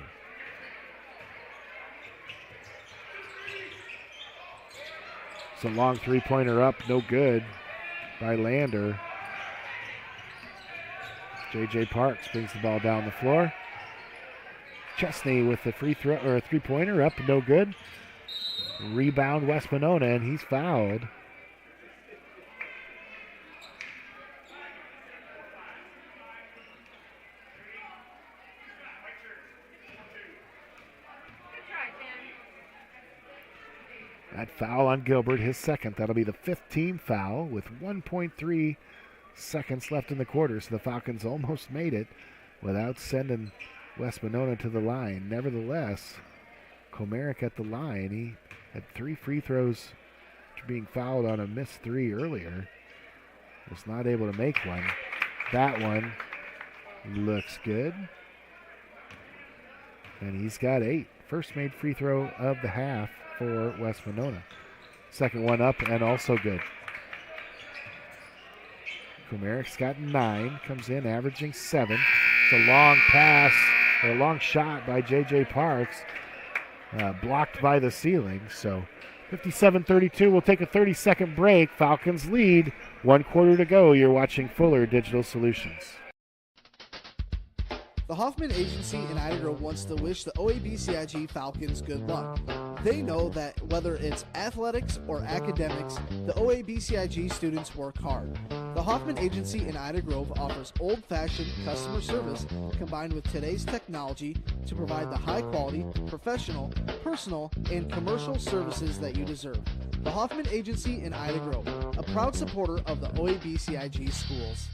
It's a long three-pointer up, no good by Lander. J.J. Parks brings the ball down the floor. Chesney with the free throw or a three-pointer up, no good. Rebound West Monona, and he's fouled. That foul on Gilbert, his second. That'll be the 5th team foul with 1.3 seconds left in the quarter. So the Falcons almost made it without sending West Monona to the line. Nevertheless, Komarick at the line. He had 3 free throws after being fouled on a missed 3 earlier. Was not able to make one. That one looks good. And he's got 8. First made free throw of the half for West Monona. Second one up and also good. Komarick's got 9, comes in averaging 7. It's a long pass, or a long shot by J.J. Parks, blocked by the ceiling. So 57-32, we'll take a 30-second break. Falcons lead, 1 quarter to go. You're watching Fuller Digital Solutions. The Hoffman Agency in Ida Grove wants to wish the OABCIG Falcons good luck. They know that whether it's athletics or academics, the OABCIG students work hard. The Hoffman Agency in Ida Grove offers old-fashioned customer service combined with today's technology to provide the high-quality, professional, personal, and commercial services that you deserve. The Hoffman Agency in Ida Grove, a proud supporter of the OABCIG schools.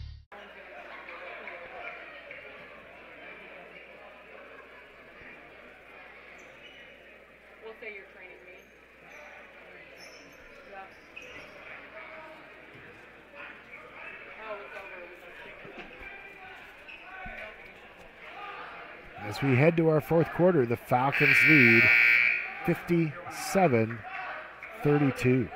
As we head to our 4th quarter, the Falcons lead 57-32.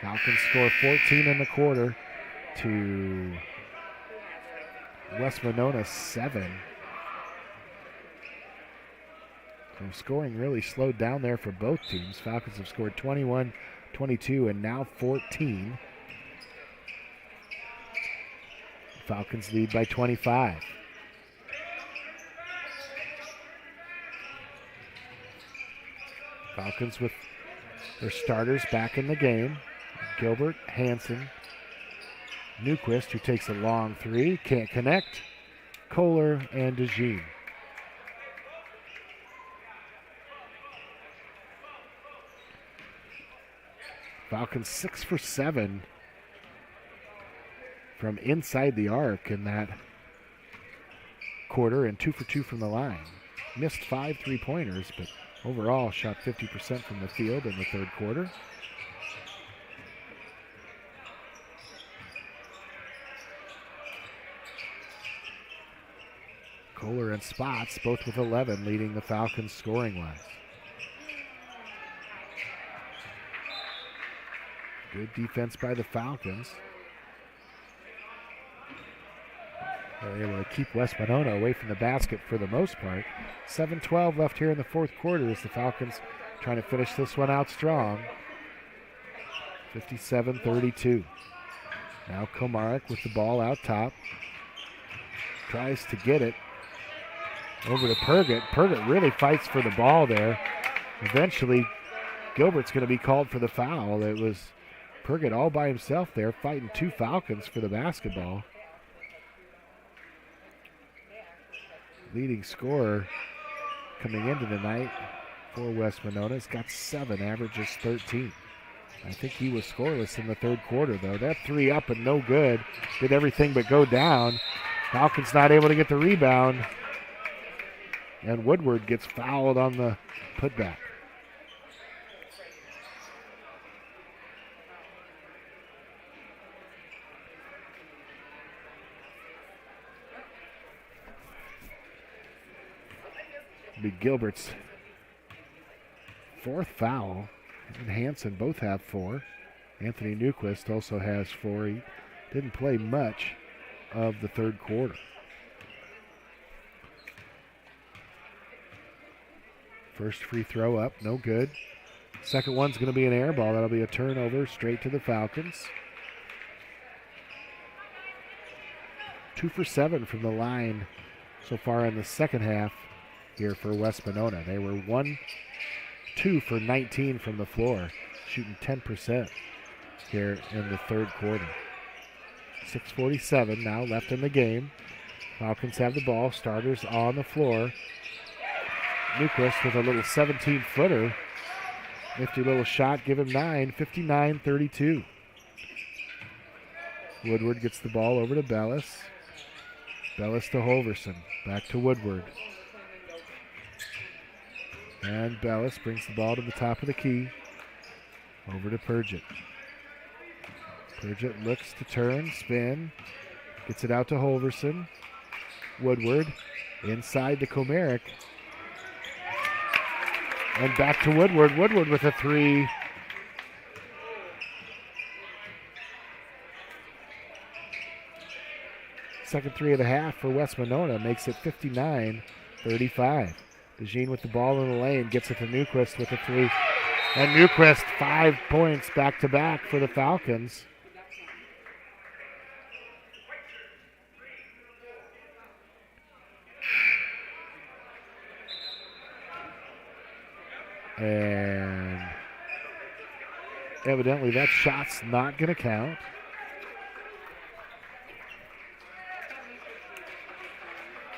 Falcons score 14 in the quarter to West Monona 7. So scoring really slowed down there for both teams. Falcons have scored 21, 22, and now 14. Falcons lead by 25. Falcons with their starters back in the game. Gilbert, Hansen, Newquist, who takes a long 3, can't connect. Kohler and DeJean. Falcons 6 for 7 from inside the arc in that quarter and 2 for 2 from the line. Missed 5 3-pointers, but overall shot 50% from the field in the 3rd quarter. Kohler and Spots both with 11, leading the Falcons scoring-wise. Good defense by the Falcons. They're able to keep West Monona away from the basket for the most part. 7:12 left here in the 4th quarter as the Falcons trying to finish this one out strong. 57-32. Now Komarek with the ball out top. Tries to get it over to Purgett. Purgett really fights for the ball there. Eventually, Gilbert's going to be called for the foul. It was Purgett all by himself there fighting two Falcons for the basketball. Leading scorer coming into the night for West Monona has got 7, averages 13. I think he was scoreless in the third quarter, though. That three up and no good. Did everything but go down. Falcons not able to get the rebound. And Woodward gets fouled on the putback. It'll be Gilbert's 4th foul. And Hansen both have 4. Anthony Newquist also has 4. He didn't play much of the third quarter. First free throw up, no good. Second one's going to be an air ball. That'll be a turnover straight to the Falcons. 2 for 7 from the line so far in the second half here for West Monona. They were 1-2 for 19 from the floor, shooting 10% here in the third quarter. 6:47 now left in the game. Falcons have the ball. Starters on the floor. Newquist with a little 17-footer. Nifty little shot, give him 9, 59-32. Woodward gets the ball over to Bellis. Bellis to Holverson. Back to Woodward. And Bellis brings the ball to the top of the key. Over to Purgett. Purgett looks to turn, spin. Gets it out to Holverson. Woodward inside to Komarek. And back to Woodward. Woodward with a 3. Second 3 of the half for West Monona makes it 59-35. DeJean with the ball in the lane, gets it to Newquist with a 3. And Newquist 5 points back-to-back for the Falcons. And evidently that shot's not going to count.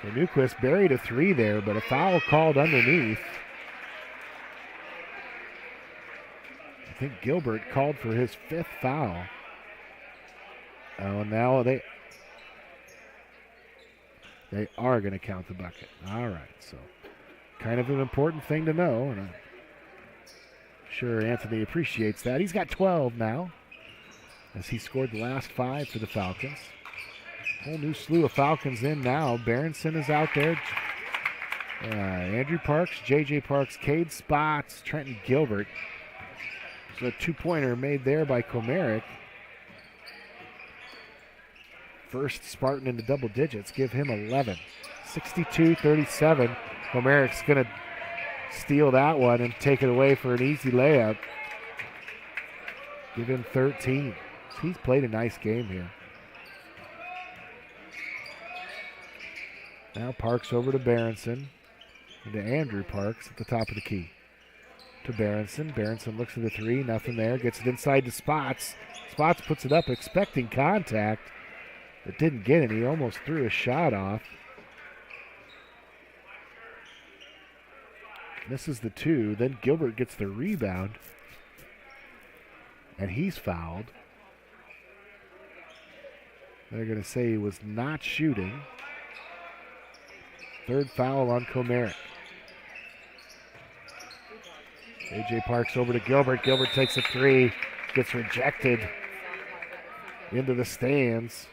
So Newquist buried a 3 there, but a foul called underneath. I think Gilbert called for his 5th foul. Oh, now they are going to count the bucket. All right, so kind of an important thing to know, and I'm sure Anthony appreciates that. He's got 12 now, as he scored the last 5 for the Falcons. Whole new slew of Falcons in now. Berenson is out there. Andrew Parks, J.J. Parks, Cade Spots, Trenton Gilbert. So a 2-pointer made there by Komarek. First Spartan into double digits. Give him 11. 62-37. Komarek's going to steal that one and take it away for an easy layup. Give him 13. He's played a nice game here. Now Parks over to Berenson. And to Andrew Parks at the top of the key. To Berenson. Berenson looks at the 3. Nothing there. Gets it inside to Spots. Spots puts it up expecting contact. But didn't get it. He almost threw a shot off. Misses the 2. Then Gilbert gets the rebound. And he's fouled. They're going to say he was not shooting. 3rd foul on Komarek. A.J. Parks over to Gilbert. Gilbert takes a 3. Gets rejected into the stands.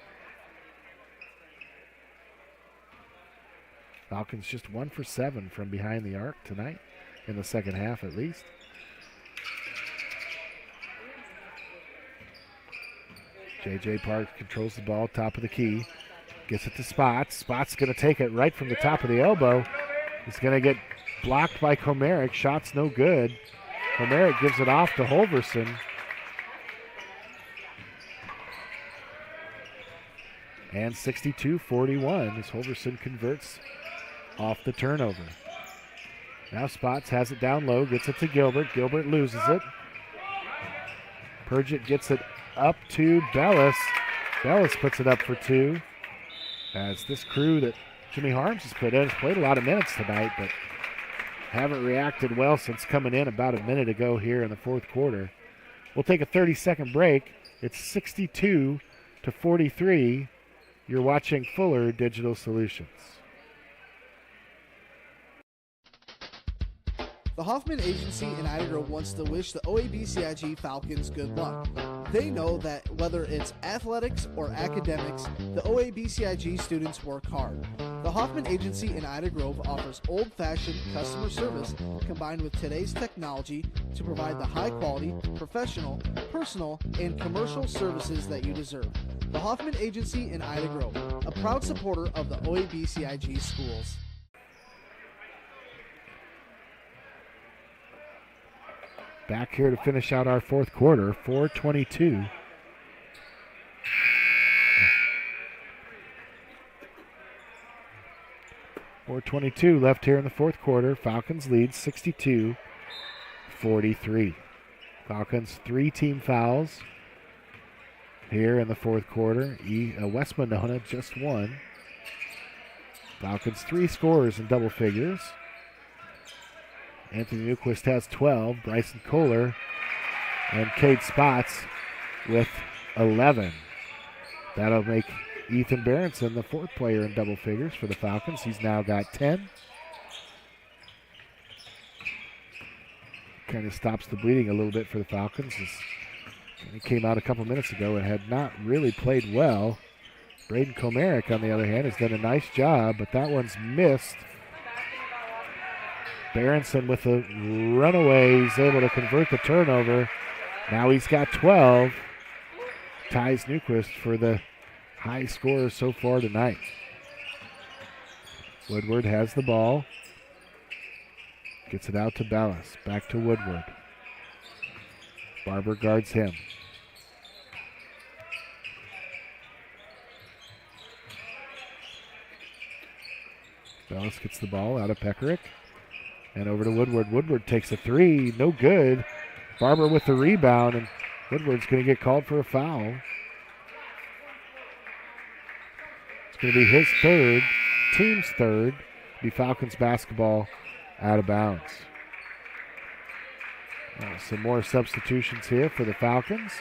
Falcons just 1 for 7 from behind the arc tonight, in the second half at least. J.J. Parks controls the ball, top of the key. Gets it to Spots. Spots going to take it right from the top of the elbow. He's going to get blocked by Komarek. Shot's no good. Komarek gives it off to Holverson. And 62-41 as Holverson converts off the turnover. Now Spots has it down low, gets it to Gilbert. Gilbert loses it. Purgett gets it up to Bellis. Bellis puts it up for 2. As this crew that Jimmy Harms has put in has played a lot of minutes tonight, but haven't reacted well since coming in about a minute ago here in the fourth quarter. We'll take a 30-second break. It's 62-43. You're watching Fuller Digital Solutions. The Hoffman Agency in Ida Grove wants to wish the OABCIG Falcons good luck. They know that whether it's athletics or academics, the OABCIG students work hard. The Hoffman Agency in Ida Grove offers old-fashioned customer service combined with today's technology to provide the high-quality, professional, personal, and commercial services that you deserve. The Hoffman Agency in Ida Grove, a proud supporter of the OABCIG schools. Back here to finish out our fourth quarter, 4:22. .422 left here in the fourth quarter. Falcons lead 62-43. Falcons 3 team fouls here in the fourth quarter. West Monona just 1. Falcons 3 scorers in double figures. Anthony Newquist has 12. Bryson Kohler and Cade Spots with 11. That'll make Ethan Berenson the 4th player in double figures for the Falcons. He's now got 10. Kind of stops the bleeding a little bit for the Falcons. He came out a couple minutes ago and had not really played well. Braden Komarick, on the other hand, has done a nice job, but that one's missed. Berenson with a runaway. He's able to convert the turnover. Now he's got 12. Ties Newquist for the high scorer so far tonight. Woodward has the ball. Gets it out to Bellis. Back to Woodward. Barber guards him. Bellis gets the ball out of Peckerick. And over to Woodward. Woodward takes a 3. No good. Barber with the rebound, and Woodward's going to get called for a foul. It's going to be his 3rd, team's 3rd. Be Falcons basketball out of bounds. Some more substitutions here for the Falcons.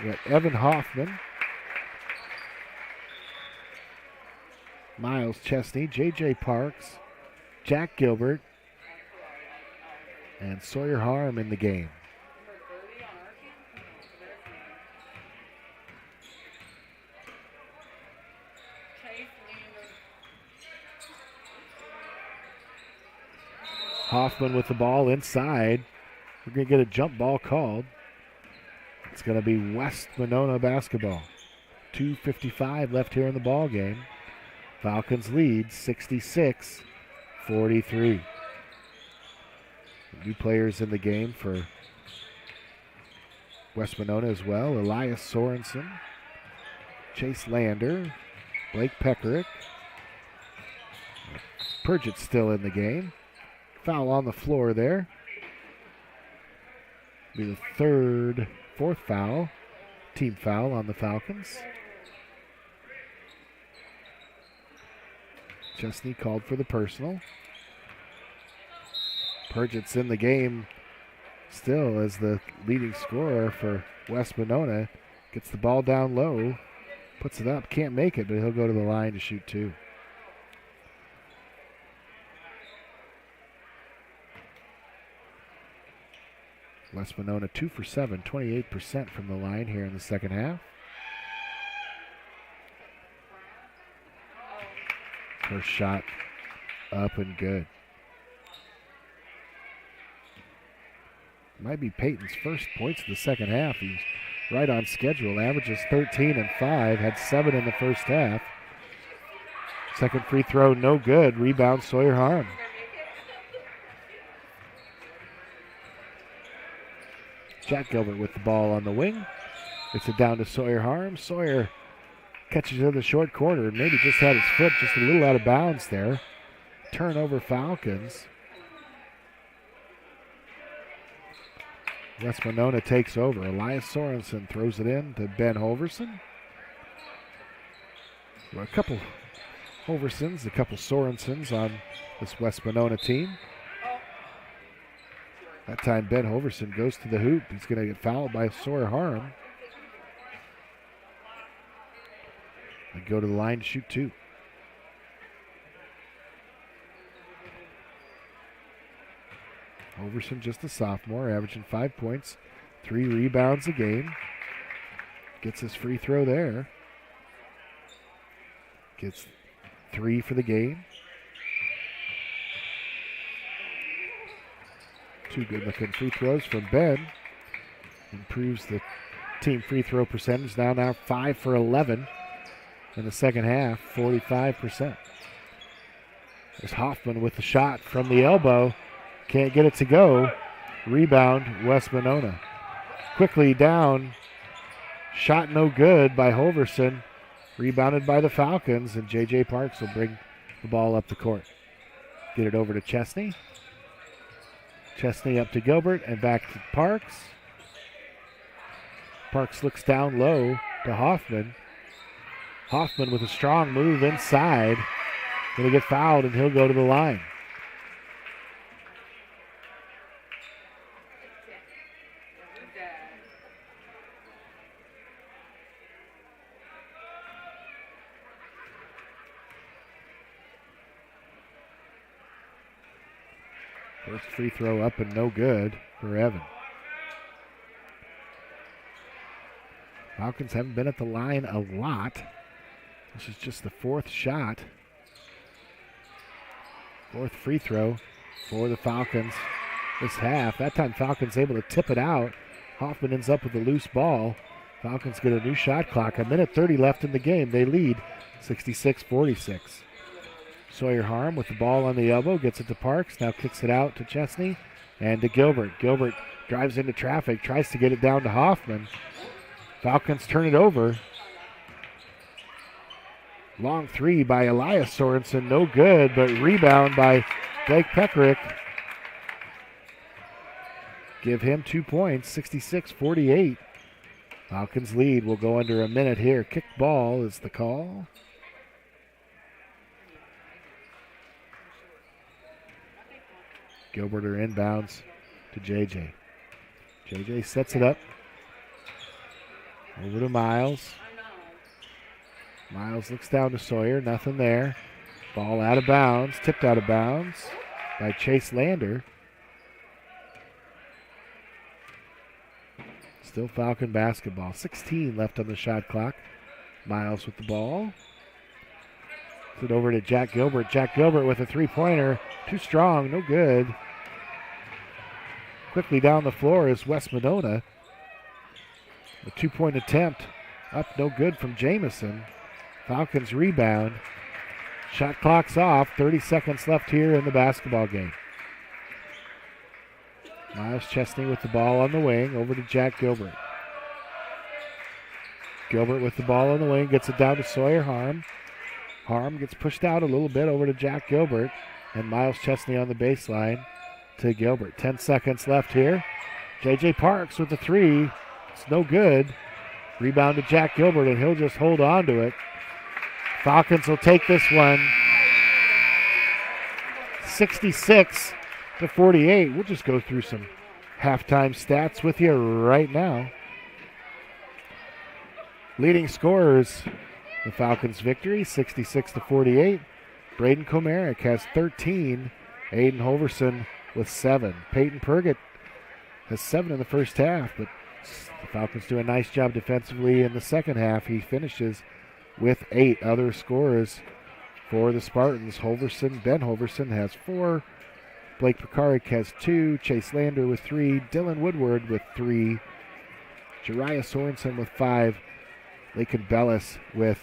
We got Evan Hoffman, Miles Chesney, J.J. Parks, Jack Gilbert, and Sawyer Harm in the game. Hoffman with the ball inside. We're going to get a jump ball called. It's going to be West Monona basketball. 2:55 left here in the ball game. Falcons lead 66-43. New players in the game for West Monona as well. Elias Sorensen, Chase Lander, Blake Peckerick. Purgett's still in the game. Foul on the floor there. Be the 4th foul, team foul on the Falcons. Chesney called for the personal. Purgett's in the game still as the leading scorer for West Monona. Gets the ball down low, puts it up, can't make it, but he'll go to the line to shoot 2. West Monona 2 for 7, 28% from the line here in the second half. First shot up and good. Might be Peyton's first points of the second half. He's right on schedule. Averages 13 and 5. Had 7 in the first half. Second free throw, no good. Rebound, Sawyer Harm. Jack Gilbert with the ball on the wing. Gets it down to Sawyer Harm. Sawyer Catches it in the short corner. Maybe just had his foot just a little out of bounds there. Turnover Falcons. West Monona takes over. Elias Sorensen throws it in to Ben Hoverson. Well, a couple Hoversons, a couple Sorensens on this West Monona team. That time Ben Hoverson goes to the hoop. He's going to get fouled by Sawyer Harm. And go to the line to shoot two. Hoverson, just a sophomore, averaging 5 points, 3 rebounds a game. Gets his free throw there. Gets 3 for the game. 2 good-looking free throws from Ben. Improves the team free throw percentage. Now 5 for 11 in the second half, 45%. There's Hoffman with the shot from the elbow. Can't get it to go. Rebound, West Monona. Quickly down. Shot no good by Hoverson. Rebounded by the Falcons, and J.J. Parks will bring the ball up the court. Get it over to Chesney. Chesney up to Gilbert and back to Parks. Parks looks down low to Hoffman. Hoffman with a strong move inside. Going to get fouled, and he'll go to the line. First free throw up and no good for Evan. Falcons haven't been at the line a lot. This is just the 4th shot. 4th free throw for the Falcons this half. That time Falcons able to tip it out. Hoffman ends up with a loose ball. Falcons get a new shot clock. 1:30 left in the game. They lead 66-46. Sawyer Harm with the ball on the elbow, gets it to Parks, now kicks it out to Chesney and to Gilbert. Gilbert drives into traffic, tries to get it down to Hoffman. Falcons turn it over. Long 3 by Elias Sorensen, no good, but rebound by Blake Peckerick. Give him 2 points, 66-48. Falcons lead. We'll go under a minute here. Kick ball is the call. Gilberter inbounds to JJ. JJ sets it up. Over to Miles. Miles looks down to Sawyer. Nothing there. Ball out of bounds. Tipped out of bounds by Chase Lander. Still Falcon basketball. 16 left on the shot clock. Miles with the ball. Put it over to Jack Gilbert. Jack Gilbert with a three-pointer. Too strong, no good. Quickly down the floor is West Monona. A 2-point attempt. Up, no good from Jamison. Falcons rebound. Shot clock's off. 30 seconds left here in the basketball game. Miles Chesney with the ball on the wing. Over to Jack Gilbert. Gilbert with the ball on the wing. Gets it down to Sawyer Harm. Harm gets pushed out a little bit over to Jack Gilbert. And Miles Chesney on the baseline to Gilbert. 10 seconds left here. J.J. Parks with the three. It's no good. Rebound to Jack Gilbert, and he'll just hold on to it. Falcons will take this one 66-48. We'll just go through some halftime stats with you right now. Leading scorers, the Falcons' victory, 66-48. Braden Komarick has 13. Aiden Hoverson with 7. Peyton Purgett has 7 in the first half, but the Falcons do a nice job defensively in the second half. He finishes with 8 other scorers for the Spartans. Ben Hoverson has 4. Blake Pekarik has 2. Chase Lander with 3. Dylan Woodward with 3. Jariah Sorensen with 5. Lakin Bellis with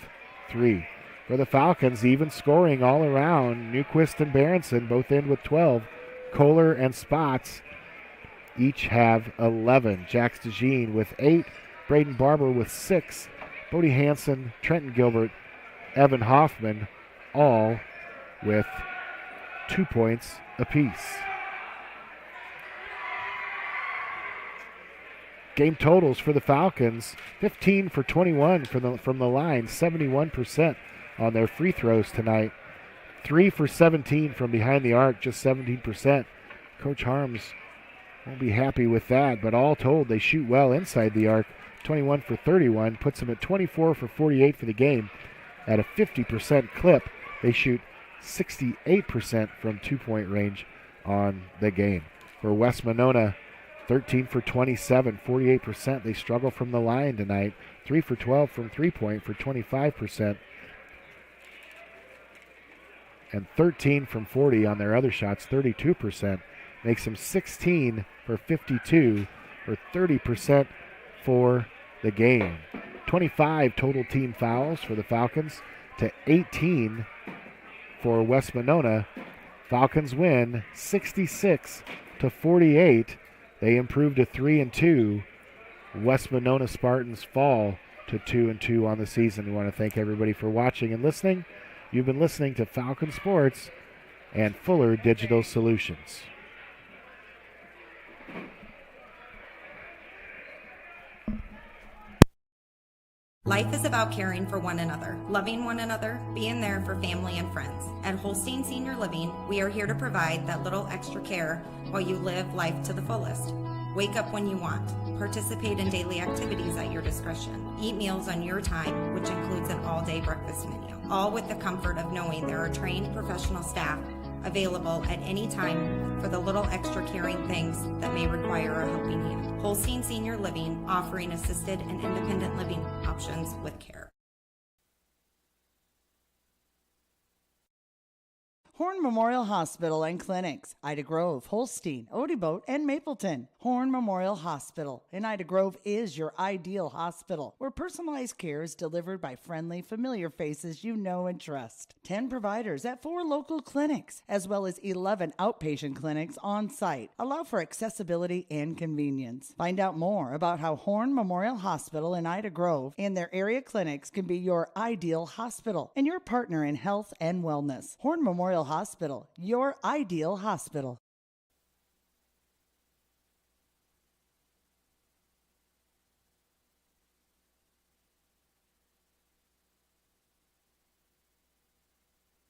3. For the Falcons, even scoring all around. Newquist and Berenson both in with 12. Kohler and Spots each have 11. Jax DeJean with 8. Braden Barber with 6. Bodie Hansen, Trenton Gilbert, Evan Hoffman, all with 2 points apiece. Game totals for the Falcons, 15 for 21 from the line, 71% on their free throws tonight. 3 for 17 from behind the arc, just 17%. Coach Harms won't be happy with that, but all told, they shoot well inside the arc. 21 for 31, puts them at 24 for 48 for the game. At a 50% clip, they shoot 68% from two-point range on the game. For West Monona, 13 for 27, 48%. They struggle from the line tonight. 3 for 12 from three-point for 25%. And 13 from 40 on their other shots, 32%. Makes them 16 for 52 for 30% for the game. 25 total team fouls for the Falcons to 18 for West Monona. Falcons win 66 to 48. They improve to 3-2. West Monona Spartans fall to 2-2 on the season. We want to thank everybody for watching and listening. You've been listening to Falcon Sports and Fuller Digital Solutions. Life is about caring for one another, loving one another, being there for family and friends. At Holstein Senior Living, we are here to provide that little extra care while you live life to the fullest. Wake up when you want. Participate in daily activities at your discretion. Eat meals on your time, which includes an all-day breakfast menu. All with the comfort of knowing there are trained professional staff available at any time for the little extra caring things that may require a helping hand. Holstein Senior Living, offering assisted and independent living options with care. Horn Memorial Hospital and Clinics, Ida Grove, Holstein, Odeboat, and Mapleton. Horn Memorial Hospital in Ida Grove is your ideal hospital, where personalized care is delivered by friendly, familiar faces you know and trust. 10 providers at 4 local clinics, as well as 11 outpatient clinics on site, allow for accessibility and convenience. Find out more about how Horn Memorial Hospital in Ida Grove and their area clinics can be your ideal hospital and your partner in health and wellness. Horn Memorial Hospital, your ideal hospital.